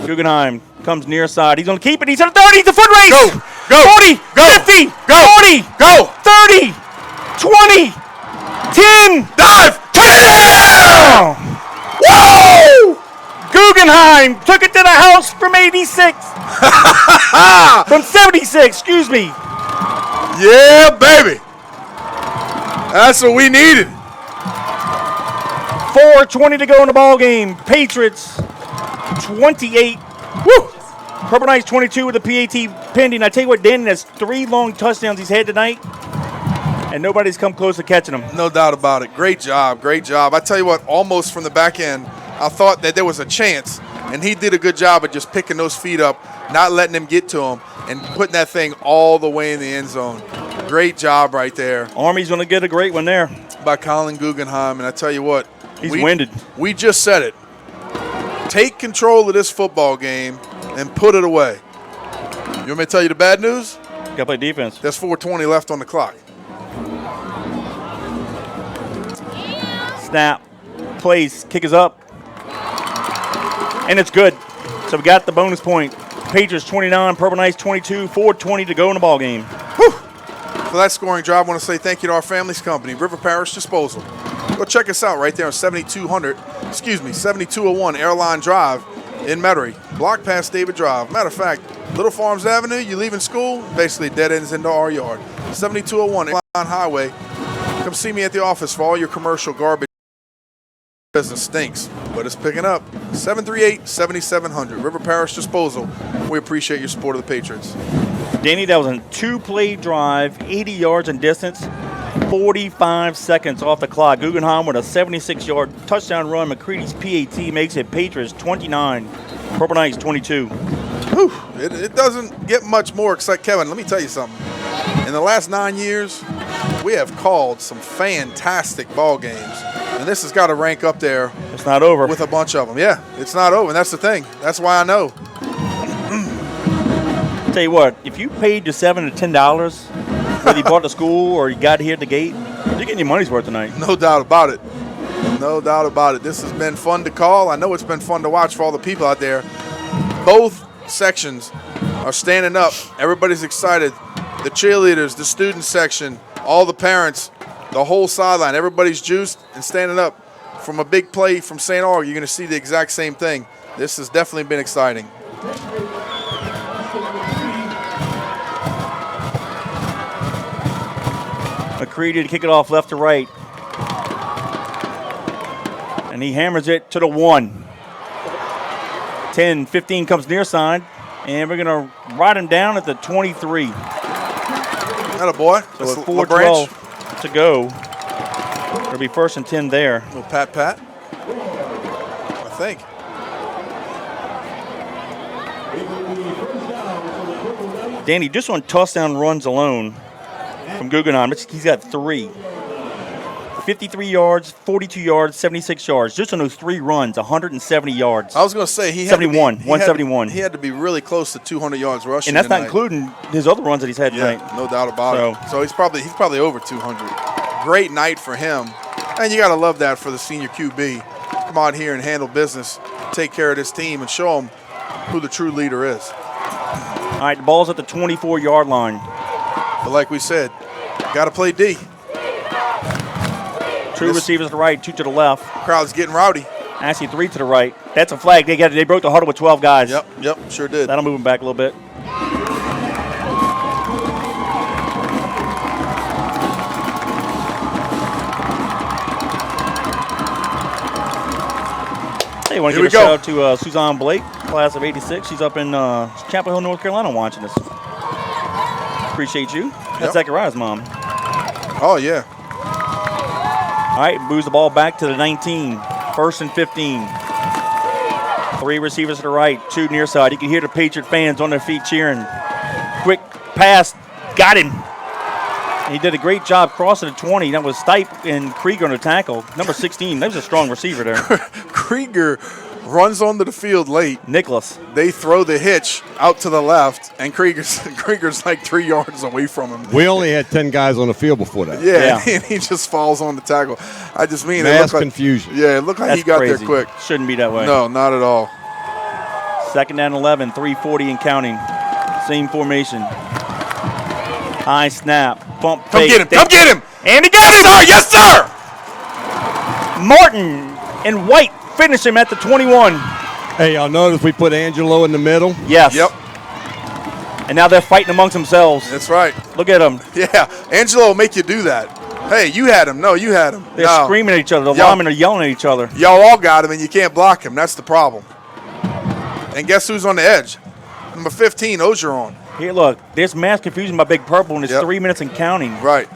Guggenheim comes near side. He's going to keep it. He's at the 30. It's a foot race. Go. 40. Go. 50. Go. 40. Go. 30. 20. 10. Dive. Touchdown. Woo! Guggenheim took it to the house from 86. From 76, excuse me. Yeah, baby. That's what we needed. 4:20 to go in the ball game. Patriots 28. Woo! Purple Knights 22 with a PAT pending. I tell you what, Danny, that's 3 long touchdowns he's had tonight, and nobody's come close to catching him. No doubt about it. Great job. Great job. I tell you what, almost from the back end, I thought that there was a chance, and he did a good job of just picking those feet up, not letting them get to him, and putting that thing all the way in the end zone. Great job right there. Army's going to get a great one there. By Colin Guggenheim, and I tell you what. He's winded. We just said it. Take control of this football game and put it away. You want me to tell you the bad news? Got to play defense. There's 4:20 left on the clock. Snap. Place. Kick is up. And it's good. So we got the bonus point. Patriots 29, Purple Knights 22, 4:20 to go in the ball game. Whew. For that scoring drive, I want to say thank you to our family's company, River Parish Disposal. Go check us out right there on 7201 Airline Drive in Metairie. Block past David Drive. Matter of fact, Little Farms Avenue, you leaving school, basically dead ends into our yard. 7201 Airline Highway. Come see me at the office for all your commercial garbage. Business stinks, but it's picking up. 738-7700 River Parish Disposal. We appreciate your support of the Patriots. Danny, that was a 2-play drive, 80 yards in distance, 45 seconds off the clock. Guggenheim with a 76-yard touchdown run. McCready's PAT makes it Patriots 29, Purple Knights 22. Whew. It doesn't get much more exciting. Kevin, let me tell you something. In the last 9 years, we have called some fantastic ball games. And this has got to rank up there. It's not over. With a bunch of them. Yeah, it's not over. And that's the thing. That's why I know. Tell you what, if you paid your $7 to $10, whether you bought the school or you got here at the gate, you're getting your money's worth tonight. No doubt about it. No doubt about it. This has been fun to call. I know it's been fun to watch for all the people out there. Both sections are standing up. Everybody's excited. The cheerleaders, the student section, all the parents, the whole sideline. Everybody's juiced and standing up. From a big play from St. Aug, you're going to see the exact same thing. This has definitely been exciting. McCready to kick it off left to right. And he hammers it to the 1. 10, 15 comes near side. And we're going to ride him down at the 23. Atta boy. So with 4:12 to go, it'll be 1st and 10 there. A little pat. I think. Danny, just on touchdown runs alone from Guggenheim, he's got 3. 53 yards, 42 yards, 76 yards. Just on those 3 runs, 170 yards. I was going to say, he had 71, to be, 171. He had to be really close to 200 yards rushing. And that's tonight. not including his other runs that he's had tonight. No doubt about it. So he's probably over 200. Great night for him. And you got to love that for the senior QB. Come out here and handle business, take care of this team, and show them who the true leader is. All right, the ball's at the 24-yard line. But like we said, got to play D. 2 receivers to the right, 2 to the left. Crowd's getting rowdy. Actually, 3 to the right. That's a flag. They broke the huddle with 12 guys. Yep, sure did. That'll move them back a little bit. Hey, want to give a shout out to Suzanne Blake, class of '86. She's up in Chapel Hill, North Carolina, watching this. Appreciate you. That's Zachariah's mom. Oh, yeah. All right, moves the ball back to the 19. 1st and 15. 3 receivers to the right, 2 near side. You can hear the Patriot fans on their feet cheering. Quick pass, got him. He did a great job crossing the 20. That was Stipe and Krieger on the tackle. Number 16, that was a strong receiver there. Krieger runs onto the field late. Nicholas. They throw the hitch out to the left, and Krieger's like 3 yards away from him. We only had 10 guys on the field before that. Yeah. And he just falls on the tackle. I just mean mass it looked like confusion. Yeah, it looked like That's he got crazy. there quick. Shouldn't be that way. No, not at all. 2nd and 11, 3:40 and counting. Same formation. High snap. Bump fake. Come get him! And he got him! Yes, sir! Martin and White finish him at the 21. Hey, y'all notice we put Angelo in the middle? Yes. Yep. And now they're fighting amongst themselves. That's right. Look at them. Yeah, Angelo will make you do that. Hey, you had him. No, you had him. They're No. screaming at each other. The linemen are yelling at each other. Y'all all got him, and you can't block him. That's the problem. And guess who's on the edge? Number 15, Ogeron. Here, look. There's mass confusion by Big Purple, and it's 3 minutes and counting. Right.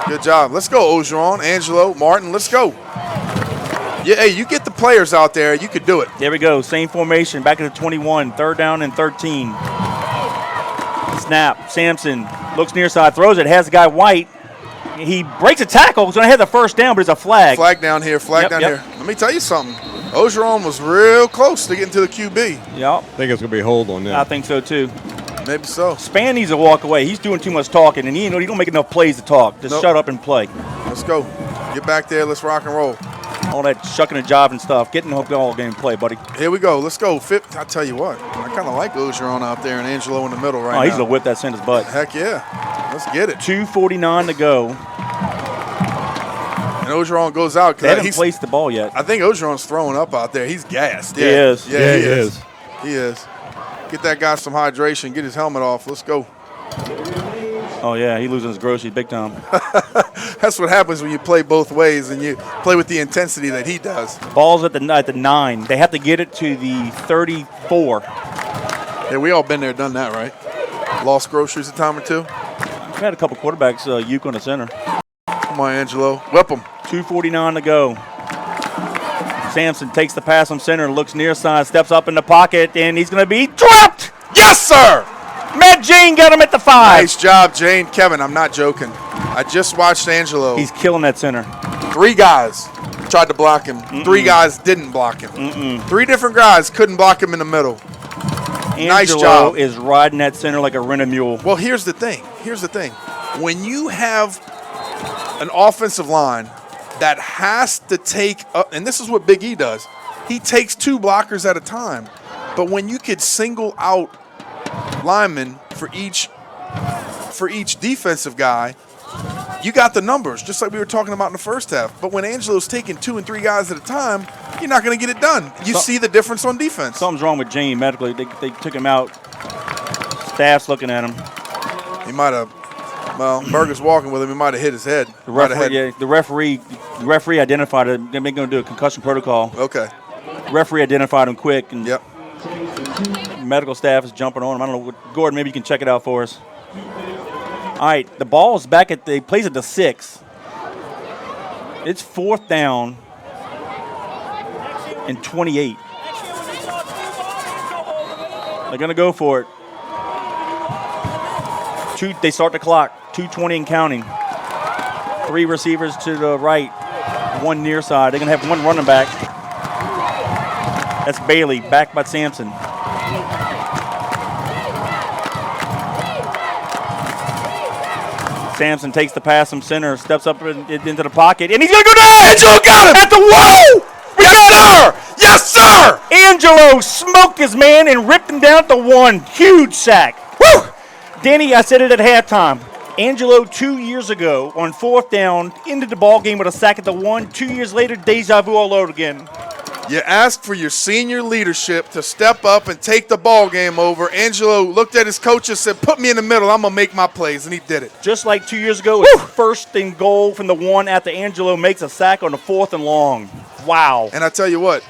Good job. Let's go, Ogeron, Angelo, Martin. Let's go. Yeah, hey, you get the players out there. You could do it. There we go. Same formation. Back at the 21. 3rd down and 13. Snap. Sampson looks near side. Throws it. Has the guy White. He breaks a tackle. He's going to have the 1st down, but it's a flag. Flag down here. Flag down here. Let me tell you something. Ogeron was real close to getting to the QB. Yep. I think it's going to be a hold on them. I think so, too. Maybe so. Span needs to walk away. He's doing too much talking, and he don't make enough plays to talk. Just shut up and play. Let's go. Get back there. Let's rock and roll. All that shucking and jiving stuff. Get in the all game play, buddy. Here we go. Let's go. I tell you what. I kind of like Ogeron out there and Angelo in the middle right now. He's going to whip that Santa's butt. Heck yeah. Let's get it. 2:49 to go. And Ogeron goes out. They haven't placed the ball yet. I think Ogeron's throwing up out there. He's gassed. He is. Yeah, he is. He is. Get that guy some hydration. Get his helmet off. Let's go. Oh, yeah, he losing his groceries big time. That's what happens when you play both ways and you play with the intensity that he does. Ball's at the 9. They have to get it to the 34. Yeah, we all been there, done that, right? Lost groceries a time or two. We've had a couple quarterbacks uke on the center. Come on, Angelo. Whip him. 2:49 to go. Sampson takes the pass on center, looks near side, steps up in the pocket, and he's going to be dropped. Yes, sir! Matt Jane got him at the 5. Nice job, Jane. Kevin, I'm not joking. I just watched Angelo. He's killing that center. 3 guys tried to block him. 3 guys didn't block him. 3 different guys couldn't block him in the middle. Nice Angelo job. is riding that center like a rented mule. Well, here's the thing. When you have an offensive line that has to take up, and this is what Big E does, he takes 2 blockers at a time. But when you could single out linemen for each defensive guy, you got the numbers, just like we were talking about in the first half. But when Angelo's taking 2 and 3 guys at a time, you're not going to get it done. You see the difference on defense. Something's wrong with Jane medically. They took him out. Staff's looking at him. He might have, well, Berger's walking with him. He might have hit his head. The referee identified it. They're going to do a concussion protocol. Okay. Referee identified him quick. And Yep. medical staff is jumping on him. I don't know. Gordon, maybe you can check it out for us. All right, the ball's back at the plays at the 6. It's 4th down and 28. They're going to go for it. They start the clock. 2:20 and counting. 3 receivers to the right, 1 near side. They're going to have 1 running back. That's Bailey, backed by Sampson. Sampson takes the pass from center, steps up into the pocket, and he's going to go down! Angelo got him! At the wall! Yes, sir! Yes, sir! Angelo smoked his man and ripped him down at the 1. Huge sack. Woo! Danny, I said it at halftime. Angelo 2 years ago on 4th down ended the ball game with a sack at the 1. 2 years later, deja vu all over again. You asked for your senior leadership to step up and take the ball game over. Angelo looked at his coach and said, put me in the middle. I'm going to make my plays, and he did it. Just like 2 years ago, it's 1st and goal from the 1 after Angelo makes a sack on the 4th and long. Wow. And I tell you what,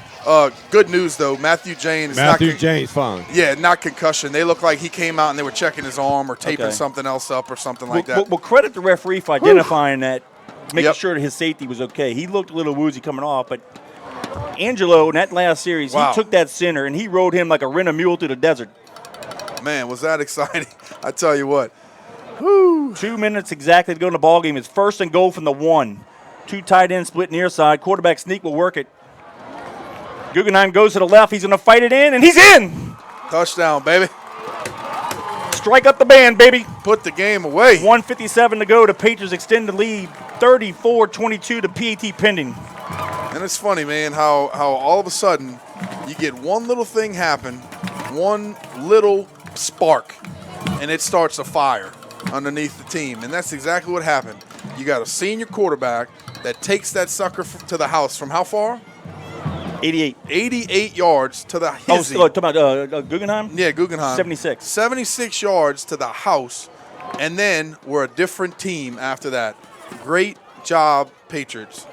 good news, though. Matthew James. James fine. Yeah, not concussion. They look like he came out and they were checking his arm or taping something else up or something like that. Well, credit the referee for identifying that, making sure that his safety was okay. He looked a little woozy coming off, but Angelo, in that last series, he took that center and he rode him like a rent a mule through the desert. Man, was that exciting. I tell you what. 2 minutes exactly to go in the ball game. It's 1st and goal from the 1. 2 tight ends split near side. Quarterback sneak will work it. Guggenheim goes to the left. He's going to fight it in, and he's in. Touchdown, baby. Strike up the band, baby. Put the game away. 1:57 to go. The Patriots extend the lead. 34-22 to PAT pending. And it's funny, man, how all of a sudden you get one little thing happen, one little spark, and it starts a fire underneath the team. And that's exactly what happened. You got a senior quarterback that takes that sucker to the house from how far? 88. 88 yards to the house. Oh, talking about Guggenheim? Yeah, Guggenheim. 76. 76 yards to the house, and then we're a different team after that. Great job, Patriots.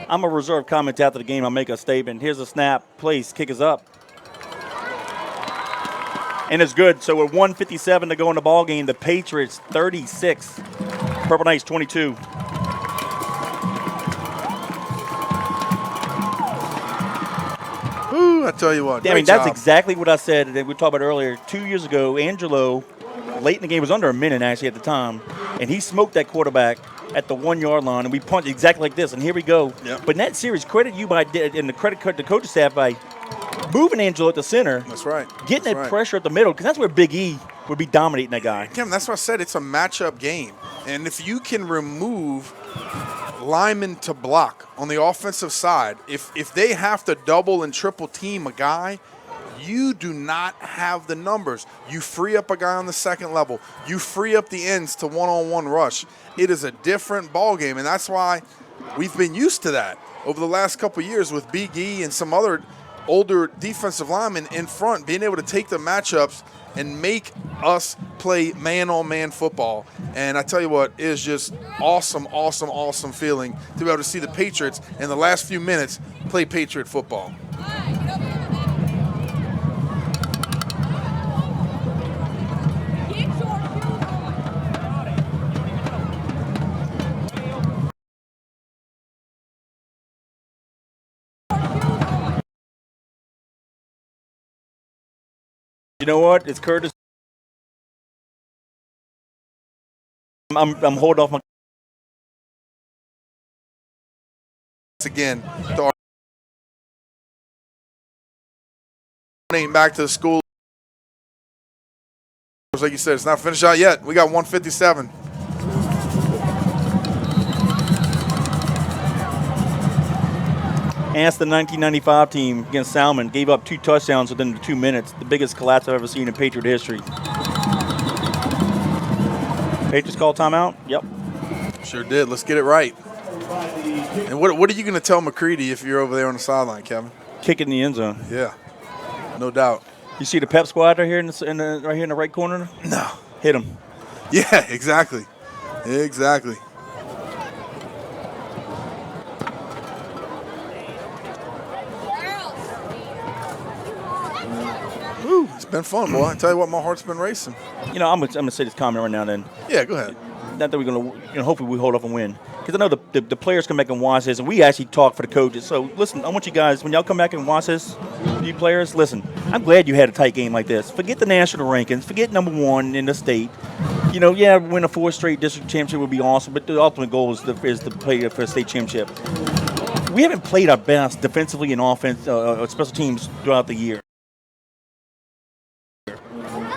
I'm a reserve comment after the game. I'll make a statement. Here's a snap. Place. Kick is up. And it's good. So with 1:57 to go in the ball game, the Patriots 36, Purple Knights 22. Ooh, I tell you what. I mean, that's exactly what I said that we talked about earlier. 2 years ago, Angelo, late in the game, was under a minute actually at the time, and he smoked that quarterback at the 1 yard line, and we punched exactly like this. And here we go. Yep. But in that series, credit you by and the credit the coaching staff by moving Angelo at the center. That's right. Getting that pressure at the middle, because that's where Big E would be dominating that guy. Kevin, that's what I said. It's a matchup game, and if you can remove linemen to block on the offensive side, if they have to double and triple team a guy, you do not have the numbers. You free up a guy on the second level. You free up the ends to one-on-one rush. It is a different ball game, and that's why we've been used to that over the last couple of years with Big E and some other older defensive linemen in front, being able to take the matchups and make us play man-on-man football. And I tell you what, it is just awesome, awesome, awesome feeling to be able to see the Patriots in the last few minutes play Patriot football. You know what? It's Curtis. I'm holding off my. Again, back to the school. Like you said, it's not finished out yet. We got 1:57. Asked the 1995 team against Salmon, gave up 2 touchdowns within the 2 minutes, the biggest collapse I've ever seen in Patriot history. Patriots call timeout? Yep. Sure did. Let's get it right. And what are you going to tell McCready if you're over there on the sideline, Kevin? Kick it in the end zone. Yeah, no doubt. You see the pep squad right here in the right corner? No. Hit him. Yeah, exactly. Exactly. Woo, it's been fun, boy. I tell you what, my heart's been racing. You know, I'm gonna say this comment right now. Then. Yeah, go ahead. Not that we're gonna, hopefully we hold off and win, because I know the players come back and watch this, and we actually talk for the coaches. So listen, I want you guys, when y'all come back and watch this, you players, listen. I'm glad you had a tight game like this. Forget the national rankings. Forget number 1 in the state. You know, yeah, win a 4 straight district championship would be awesome, but the ultimate goal is to play for a state championship. We haven't played our best defensively and offense, special teams throughout the year.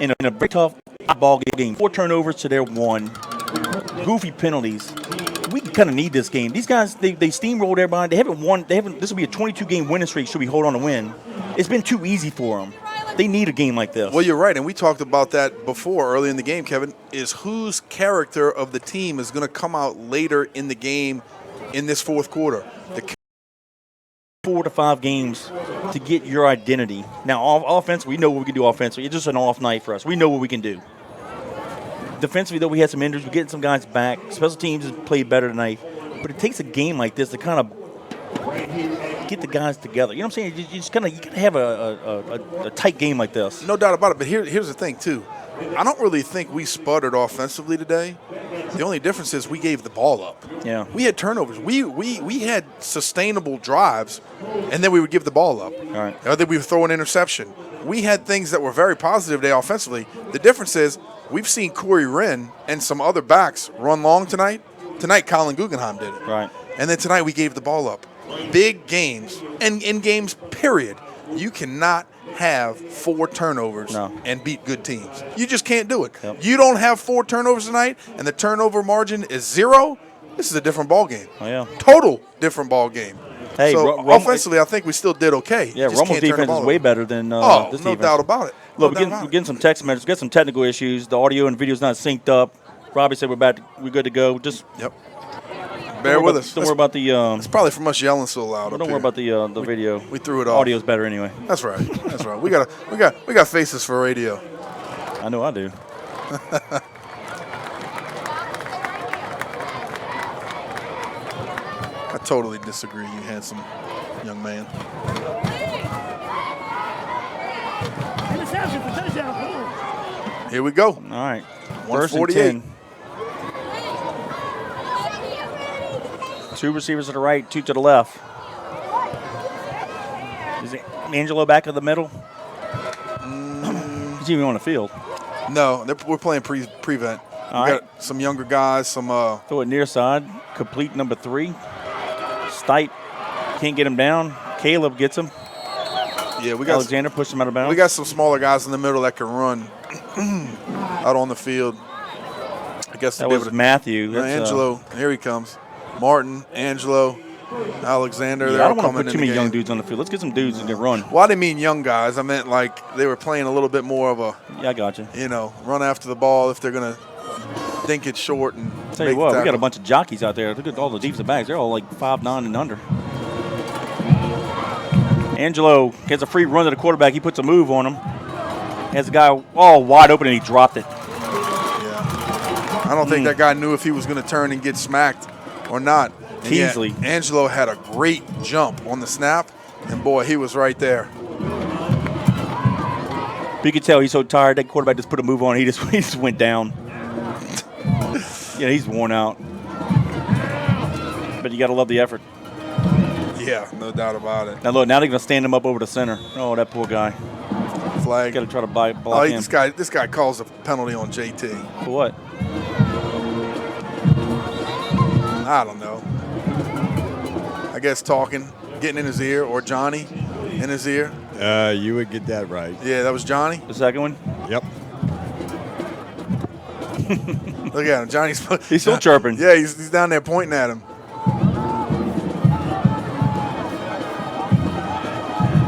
In a very tough ball game, 4 turnovers to their 1, goofy penalties. We kind of need this game. These guys, they steamrolled everybody. They haven't won. This will be a 22-game winning streak. Should we hold on to win? It's been too easy for them. They need a game like this. Well, you're right, and we talked about that before early in the game, Kevin, is whose character of the team is going to come out later in the game in this fourth quarter. 4 to 5 games to get your identity. Now, offense, we know what we can do offensively. It's just an off night for us. We know what we can do. Defensively, though, we had some injuries. We're getting some guys back. Special teams has played better tonight. But it takes a game like this to kind of get the guys together. You know what I'm saying? You just kind of have a tight game like this. No doubt about it. But here's the thing, too. I don't really think we sputtered offensively today. The only difference is we gave the ball up. Yeah. We had turnovers. We had sustainable drives, and then we would give the ball up. All right. Or then we would throw an interception. We had things that were very positive today offensively. The difference is we've seen Corey Wren and some other backs run long tonight. Tonight, Colin Guggenheim did it. Right. And then tonight we gave the ball up. Big games, and in games, period, you cannot have 4 turnovers and beat good teams. You just can't do it. Yep. You don't have 4 turnovers tonight, and the turnover margin is 0. This is a different ball game. Oh, yeah. Total different ball game. Hey, so offensively, I think we still did okay. Yeah, Rummel's defense is way better than this defense. No doubt about it. Look, we're getting some text messages. We got some technical issues. The audio and video is not synced up. Robbie said we're good to go. Just bear with us. Don't worry about the. It's probably from us yelling so loud. Don't worry about the video. We threw it off. Audio's better anyway. That's right. That's right. We got faces for radio. I know I do. I totally disagree, you handsome young man. Here we go. All right. 148. 2 receivers to the right, 2 to the left. Is it Angelo back in the middle? He's even on the field. No, we're playing prevent. We got some younger guys, some throw it near side, complete number 3. Stipe can't get him down. Caleb gets him. Yeah, we got Alexander pushed him out of bounds. We got some smaller guys in the middle that can run out on the field. I guess that was Matthew. Angelo, here he comes. Martin, Angelo, Alexander. Yeah, I don't want to put too many young dudes on the field. Let's get some dudes that can run. Well, I didn't mean young guys. I meant like they were playing a little bit more of a. Yeah, I got you. Run after the ball if they're gonna dink it short and. Tell you what, we got a bunch of jockeys out there. Look at all the defensive backs. They're all like 5'9" and under. Angelo gets a free run to the quarterback. He puts a move on him. Has a guy all wide open and he dropped it. Yeah. I don't think that guy knew if he was going to turn and get smacked or not. Teasley. Angelo had a great jump on the snap, and boy, he was right there. But you could tell he's so tired. That quarterback just put a move on. He just went down. Yeah, he's worn out. But you got to love the effort. Yeah, no doubt about it. Now look, now they're going to stand him up over the center. Oh, that poor guy. Flag. Got to try to block him. This guy calls a penalty on JT. For what? I don't know. I guess talking, getting in his ear, or Johnny in his ear. You would get that right. Yeah, that was Johnny. The second one? Yep. Look at him. Johnny's he's still chirping. Yeah, he's down there pointing at him.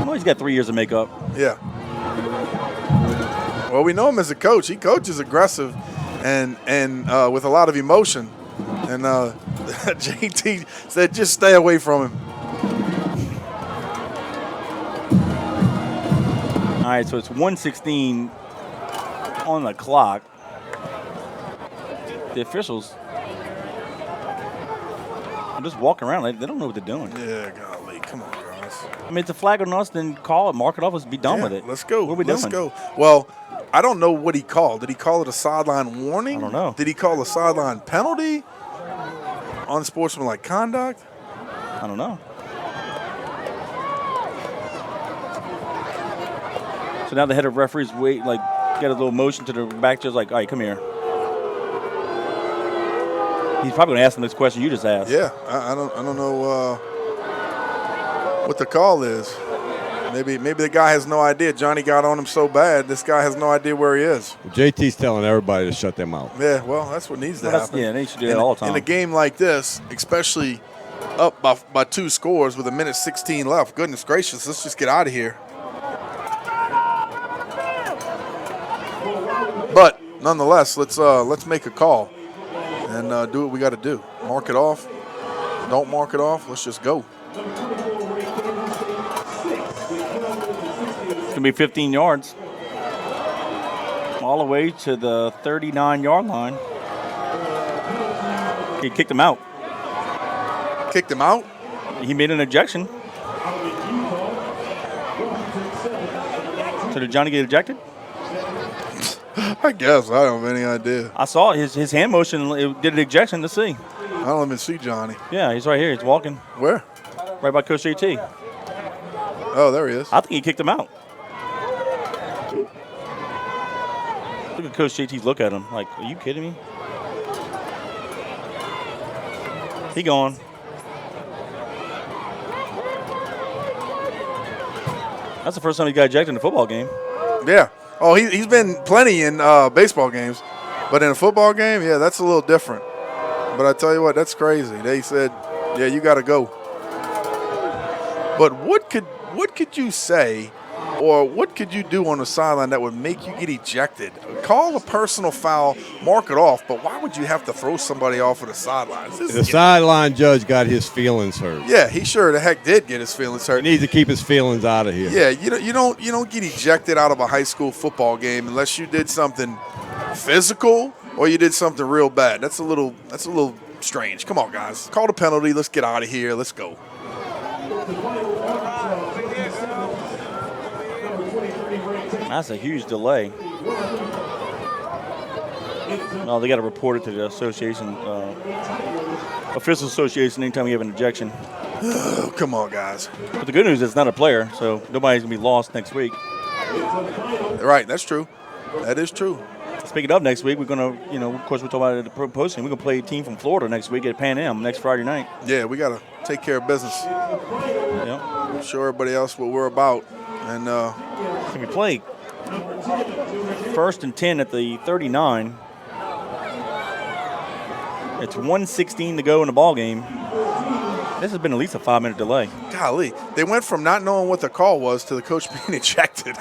Well, he's got 3 years to make up. Yeah. Well, we know him as a coach. He coaches aggressive and with a lot of emotion. And JT said, just stay away from him. All right, so it's 1:16 on the clock. The officials are just walking around. They don't know what they're doing. Yeah, golly. Come on, guys. I mean, it's a flag on us, then call it, mark it off, let's be done with it. Let's go. What are we doing? Let's go. Well, I don't know what he called. Did he call it a sideline warning? I don't know. Did he call a sideline penalty? Unsportsmanlike conduct? I don't know. So now the head of referees got a little motion to the back, just like, all right, come here. He's probably going to ask him this question you just asked. Yeah, I don't know what the call is. Maybe the guy has no idea. Johnny got on him so bad, this guy has no idea where he is. Well, JT's telling everybody to shut them out. Yeah, well, that's what needs to happen. Yeah, they should do that all the time. In a game like this, especially up by 2 scores with 1:16 left. Goodness gracious, let's just get out of here. But nonetheless, let's make a call and do what we got to do. Mark it off. Don't mark it off. Let's just go. It's going to be 15 yards. All the way to the 39-yard line. He kicked him out. Kicked him out? He made an ejection. So did Johnny get ejected? I guess. I don't have any idea. I saw his hand motion. It did an ejection to see. I don't even see Johnny. Yeah, he's right here. He's walking. Where? Right by Coach JT. Oh, there he is. I think he kicked him out. Look at Coach JT's look at him. Like, are you kidding me? He gone. That's the first time he got ejected in a football game. Yeah. Oh, he's been plenty in baseball games. But in a football game, yeah, that's a little different. But I tell you what, that's crazy. They said, yeah, you got to go. But what could you say or what could you do on the sideline that would make you get ejected? Call a personal foul, mark it off, but why would you have to throw somebody off of the sidelines? The sideline judge got his feelings hurt. Yeah, he sure the heck did get his feelings hurt. He needs to keep his feelings out of here. Yeah, you don't get ejected out of a high school football game unless you did something physical or you did something real bad. That's a little strange. Come on, guys. Call the penalty. Let's get out of here. Let's go. That's a huge delay. No, they got to report it to the association, official association, anytime you have an ejection. Oh, come on, guys. But the good news is it's not a player, so nobody's going to be lost next week. Right, that's true. That is true. Speaking of next week, we're going to, of course, we're talking about it at the posting. We're going to play a team from Florida next week at Pan Am next Friday night. Yeah, we got to take care of business. Yeah. Show everybody else what we're about. And can we play 1st and 10 at the 39? It's 1:16 to go in the ball game. This has been at least a 5-minute delay. Golly, they went from not knowing what the call was to the coach being ejected.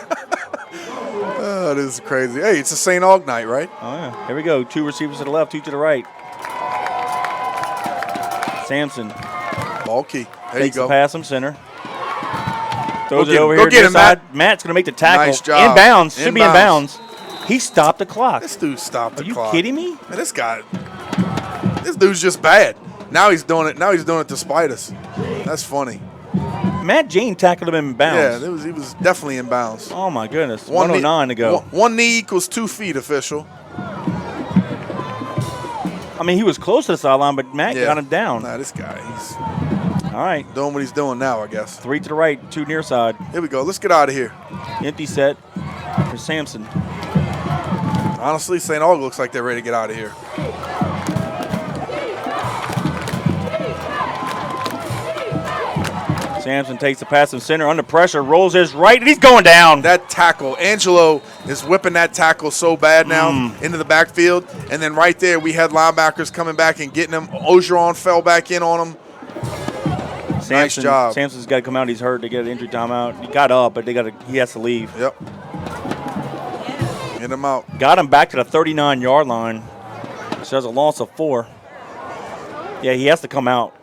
Oh, this is crazy. Hey, it's a St. Aug night, right? Oh, yeah. Here we go. 2 receivers to the left, 2 to the right. Sampson. Ball key. There Takes you go. the pass from center. Throws it over Go here to get the him, side. Matt. Matt's going to make the tackle. Nice job. In bounds. Should be in bounds. He stopped the clock. This dude stopped the clock. Are you kidding me? Man, this dude's just bad. Now he's doing it. Now he's doing it to spite us. That's funny. Matt Jane tackled him in bounds. Yeah, he was definitely in bounds. Oh my goodness. 109 to go. One knee equals 2 feet, official. I mean, he was close to the sideline, but Matt got him down. Nah, this guy, he's all right. Doing what he's doing now, I guess. 3 to the right, 2 near side. Here we go. Let's get out of here. Empty set for Sampson. Honestly, St. Aug looks like they're ready to get out of here. Sampson takes the pass from center under pressure, rolls his right, and he's going down. That tackle, Angelo is whipping that tackle so bad now into the backfield. And then right there, we had linebackers coming back and getting him. Ogeron fell back in on him. Nice job. Sampson's got to come out. He's hurt. They get an injury timeout. He got up, but he has to leave. Yep. Get him out. Got him back to the 39-yard line. So there's a loss of 4. Yeah, he has to come out.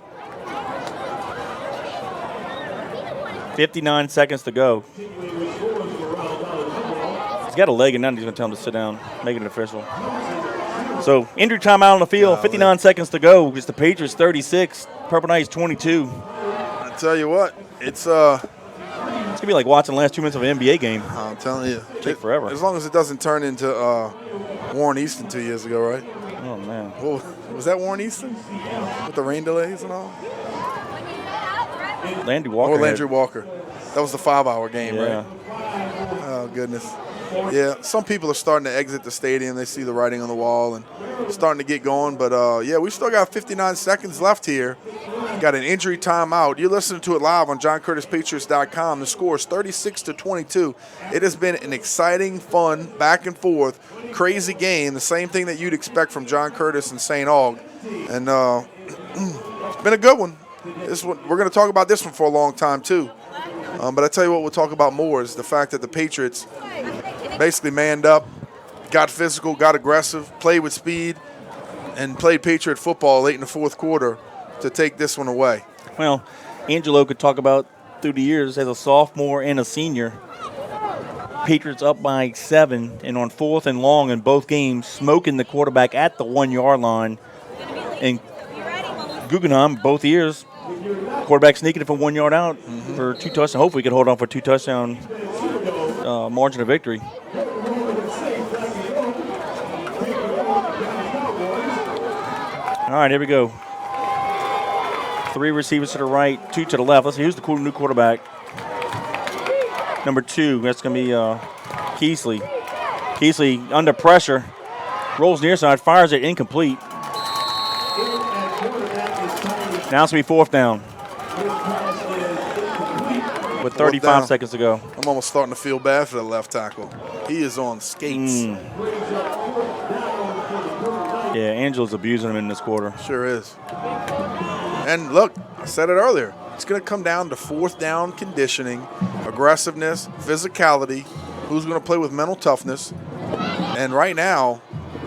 59 seconds to go. He's got a leg, and now he's going to tell him to sit down, make it official. So, injury timeout on the field, 59 seconds to go. It's the Patriots 36, Purple Knights 22. I tell you what, it's going to be like watching the last 2 minutes of an NBA game. I'm telling you. It'll take forever. As long as it doesn't turn into Warren Easton 2 years ago, right? Oh, man. Well, was that Warren Easton? With the rain delays and all? Landry Walker. Or Landry Walker. That was the 5-hour game, right? Oh, goodness. Yeah, some people are starting to exit the stadium. They see the writing on the wall and starting to get going. But, yeah, we still got 59 seconds left here. Got an injury timeout. You're listening to it live on JohnCurtisPatriots.com. The score is 36-22. It has been an exciting, fun, back and forth, crazy game. The same thing that you'd expect from John Curtis and St. Aug. And it's been a good one. This one, we're going to talk about this one for a long time, too. But I tell you what we'll talk about more is the fact that the Patriots basically manned up, got physical, got aggressive, played with speed, and played Patriot football late in the fourth quarter to take this one away. Well, Angelo could talk about through the years as a sophomore and a senior. Patriots up by 7, and on 4th and long in both games, smoking the quarterback at the 1-yard line. And Guggenheim, both years, quarterback sneaking it from 1 yard out for 2 touchdowns. Hopefully, we can hold on for 2 touchdown margin of victory. All right, here we go. 3 receivers to the right, 2 to the left. Let's see who's the new quarterback. Number 2, that's going to be Keesley. Keesley under pressure, rolls near side, fires it incomplete. Now it's going to be 4th down with 35 seconds to go. I'm almost starting to feel bad for the left tackle. He is on skates. Yeah, Angelo's abusing him in this quarter. Sure is. And look, I said it earlier. It's going to come down to 4th down conditioning, aggressiveness, physicality, who's going to play with mental toughness. And right now,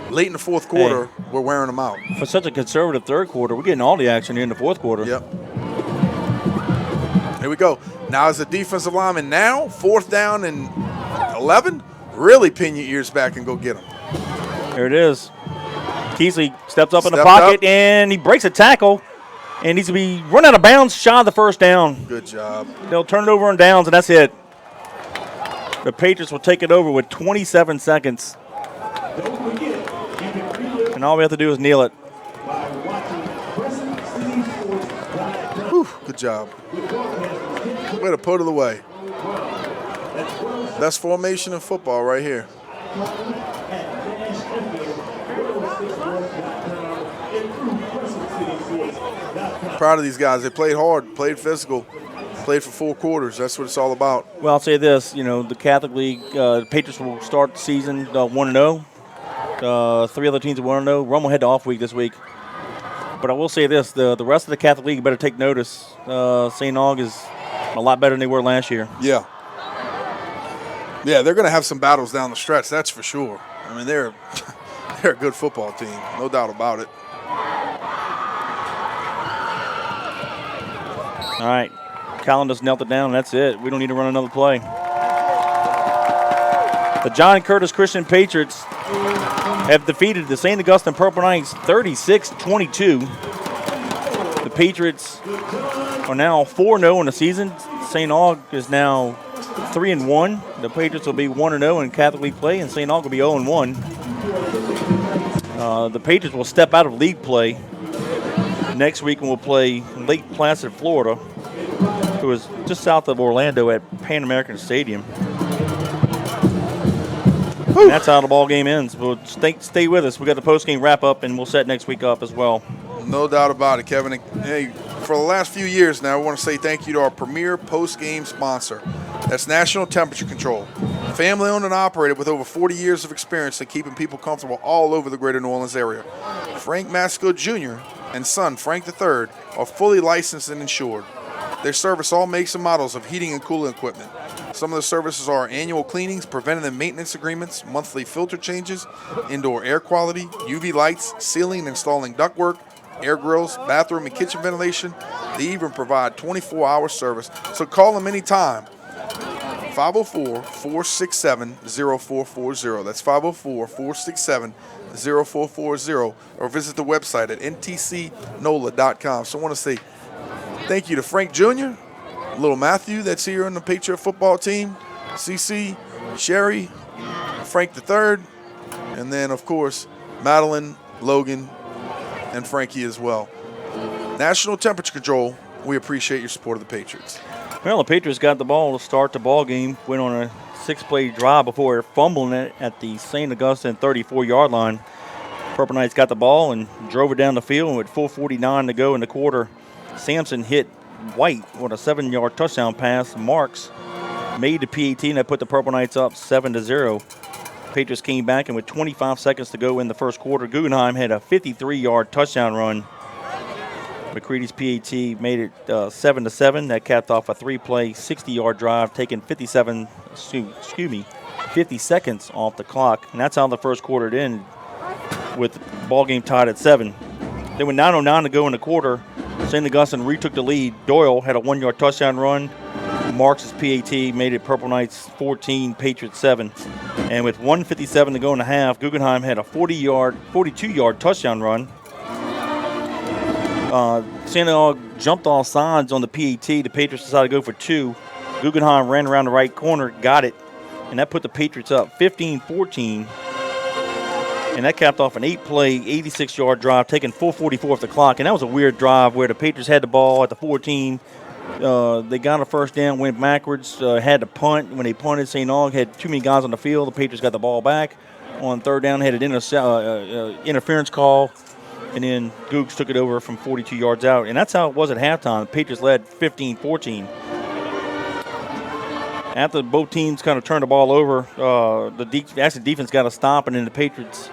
late in the fourth quarter, we're wearing them out. For such a conservative third quarter, we're getting all the action here in the fourth quarter. Yep. Here we go. Now as a defensive lineman, now 4th down and 11, really pin your ears back and go get them. There it is. Keesley steps up in the pocket, and he breaks a tackle. And he's going to be run out of bounds, shy of the 1st down. Good job. They'll turn it over on downs, and that's it. The Patriots will take it over with 27 seconds. And all we have to do is kneel it. Whew, good job. Way to put it away. Best formation in football right here. Proud of these guys. They played hard, played physical, played for 4 quarters. That's what it's all about. Well, I'll say this. You know, the Catholic League, the Patriots will start the season 1-0. 3 other teams are 1-0. Rome will head to off week this week. But I will say this. The rest of the Catholic League better take notice. St. Aug is a lot better than they were last year. Yeah. Yeah, they're going to have some battles down the stretch, that's for sure. I mean, they're a good football team, no doubt about it. All right. Collin just knelt it down, and that's it. We don't need to run another play. The John Curtis Christian Patriots have defeated the St. Augustine Purple Knights 36-22. The Patriots are now 4-0 in the season. St. Aug is now 3-1. The Patriots will be 1-0 in Catholic League play, and St. Aug will be 0-1. The Patriots will step out of league play next week, and we'll play Lake Placid, Florida, who is just south of Orlando at Pan American Stadium. And that's how the ball game ends. But stay with us. We got the post-game wrap-up, and we'll set next week up as well. No doubt about it, Kevin. Hey, for the last few years now, I want to say thank you to our premier post-game sponsor. That's National Temperature Control. Family-owned and operated with over 40 years of experience in keeping people comfortable all over the greater New Orleans area. Frank Masco Jr. and son, Frank III, are fully licensed and insured. They service all makes and models of heating and cooling equipment. Some of the services are annual cleanings, preventative maintenance agreements, monthly filter changes, indoor air quality, UV lights, sealing and installing ductwork, air grills, bathroom and kitchen ventilation. They even provide 24-hour service, so call them anytime. 504-467-0440. That's 504-467-0440, or visit the website at ntcnola.com. So I want to say thank you to Frank Jr., little Matthew that's here on the Patriot football team, CC, Sherry, Frank III, and then, of course, Madeline, Logan, and Frankie as well. National Temperature Control, we appreciate your support of the Patriots. Well, the Patriots got the ball to start the ball game, went on a 6-play drive before fumbling it at the St. Augustine 34-yard line. Purple Knights got the ball and drove it down the field, and with 4:49 to go in the quarter, Sampson hit White with a 7-yard touchdown pass. Marks made the PAT, and that put the Purple Knights up 7-0. Patriots came back, and with 25 seconds to go in the first quarter, Guggenheim had a 53-yard touchdown run. McCready's PAT made it 7-7. That capped off a 3-play, 60-yard drive, taking 50 seconds off the clock. And that's how the first quarter ended, with the ball game tied at 7. Then with 9:09 to go in the quarter, St. Augustine retook the lead. Doyle had a 1-yard touchdown run. Marks' PAT made it Purple Knights 14, Patriots 7. And with 1:57 to go in the half, Guggenheim had a 42-yard touchdown run. St. Aug jumped all sides on the PAT. The Patriots decided to go for 2. Guggenheim ran around the right corner, got it, and that put the Patriots up 15-14. And that capped off an 8-play, 86-yard drive, taking 4:44 off the clock. And that was a weird drive where the Patriots had the ball at the 14. They got a first down, went backwards, had to punt. When they punted, St. Aug had too many guys on the field. The Patriots got the ball back. On third down, had an interference call. And then Googs took it over from 42 yards out. And that's how it was at halftime. The Patriots led 15-14. After both teams kind of turned the ball over, the defense got a stop, and then the Patriots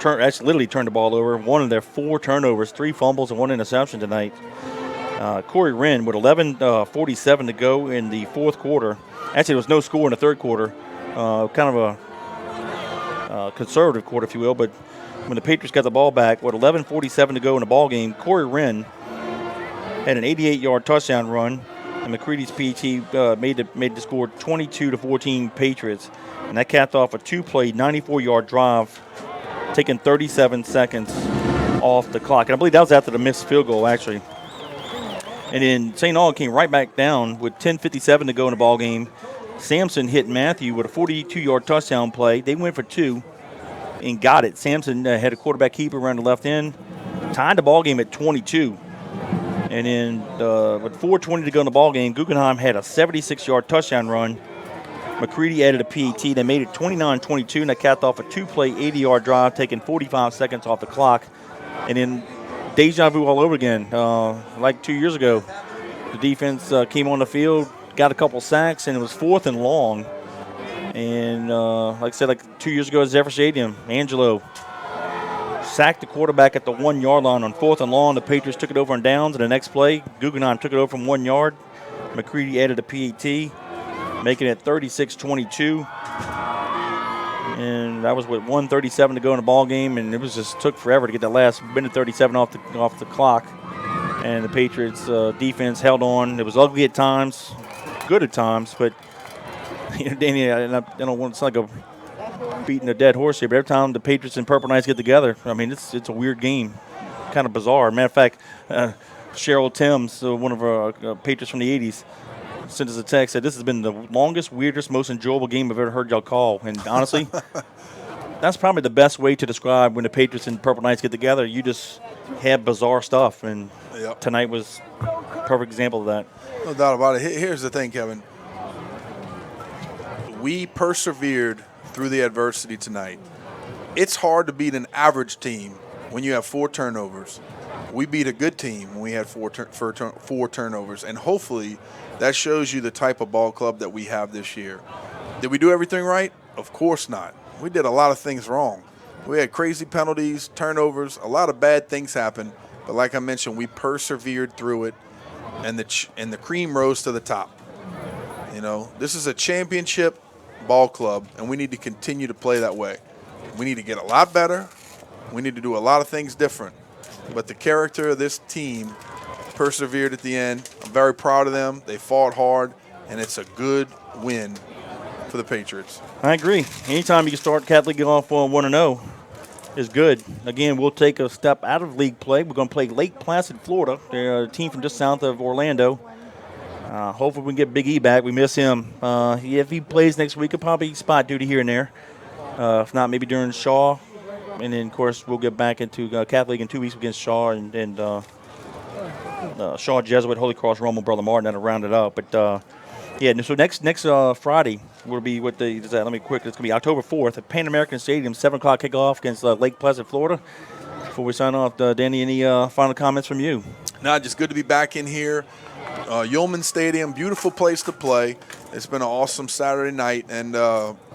literally turned the ball over. One of their 4 turnovers, 3 fumbles, and 1 interception tonight. Corey Wren with 11:47 to go in the fourth quarter. Actually, there was no score in the third quarter. Kind of a conservative quarter, if you will, but when the Patriots got the ball back with 11:47 to go in the ball game, Corey Wren had an 88-yard touchdown run, and McCready's PAT made the score 22-14 Patriots, and that capped off a 2-play, 94-yard drive, taking 37 seconds off the clock. And I believe that was after the missed field goal, actually. And then St. Aug came right back down with 10:57 to go in the ball game. Sampson hit Matthew with a 42-yard touchdown play. They went for 2. And got it. Sampson had a quarterback keeper around the left end, tied the ball game at 22. And then with 4:20 to go in the ball game, Guggenheim had a 76-yard touchdown run. McCready added a PAT. They made it 29-22, and that capped off a 2-play, 80-yard drive, taking 45 seconds off the clock. And then deja vu all over again. Like 2 years ago, the defense came on the field, got a couple sacks, and it was 4th and long. And like I said, like 2 years ago at Zephyr Stadium, Angelo sacked the quarterback at the 1-yard line on 4th and long. The Patriots took it over on downs, and the next play, Guggenheim took it over from 1 yard. McCready added a PAT, making it 36-22. And that was with 1:37 to go in the ball game, and it was just took forever to get that last minute 37 off the clock. And the Patriots defense held on. It was ugly at times, good at times, but you know, Danny, I don't want to sound like a beating a dead horse here, but every time the Patriots and Purple Knights get together, I mean, it's a weird game, kind of bizarre. Matter of fact, Cheryl Timms, one of our Patriots from the 80s, sent us a text, said this has been the longest, weirdest, most enjoyable game I've ever heard y'all call. And honestly, that's probably the best way to describe when the Patriots and Purple Knights get together. You just have bizarre stuff, and tonight was a perfect example of that. No doubt about it. Here's the thing, Kevin. We persevered through the adversity tonight. It's hard to beat an average team when you have 4 turnovers. We beat a good team when we had 4 turnovers, and hopefully that shows you the type of ball club that we have this year. Did we do everything right? Of course not. We did a lot of things wrong. We had crazy penalties, turnovers, a lot of bad things happened, but like I mentioned, we persevered through it, and the cream rose to the top. You know, this is a championship ball club, and we need to continue to play that way. We need to get a lot better. We need to do a lot of things different. But the character of this team persevered at the end. I'm very proud of them. They fought hard, and it's a good win for the Patriots. I agree. Anytime you can start Catholic off on 1-0 is good. Again, we'll take a step out of league play. We're going to play Lake Placid, Florida. They're a team from just south of Orlando. Hopefully we can get Big E back. We miss him. If he plays next week, he'll probably spot duty here and there. If not, maybe during Shaw. And then, of course, we'll get back into Catholic in 2 weeks against Shaw and Shaw Jesuit, Holy Cross, Roman, Brother Martin. That'll round it up. But Yeah, so next Friday will be what the is that? Let me quick. It's gonna be October 4th at Pan American Stadium, 7 o'clock kickoff against Lake Pleasant, Florida. Before we sign off, Danny, any final comments from you? No, just good to be back in here. Yeoman Stadium, beautiful place to play. It's been an awesome Saturday night, and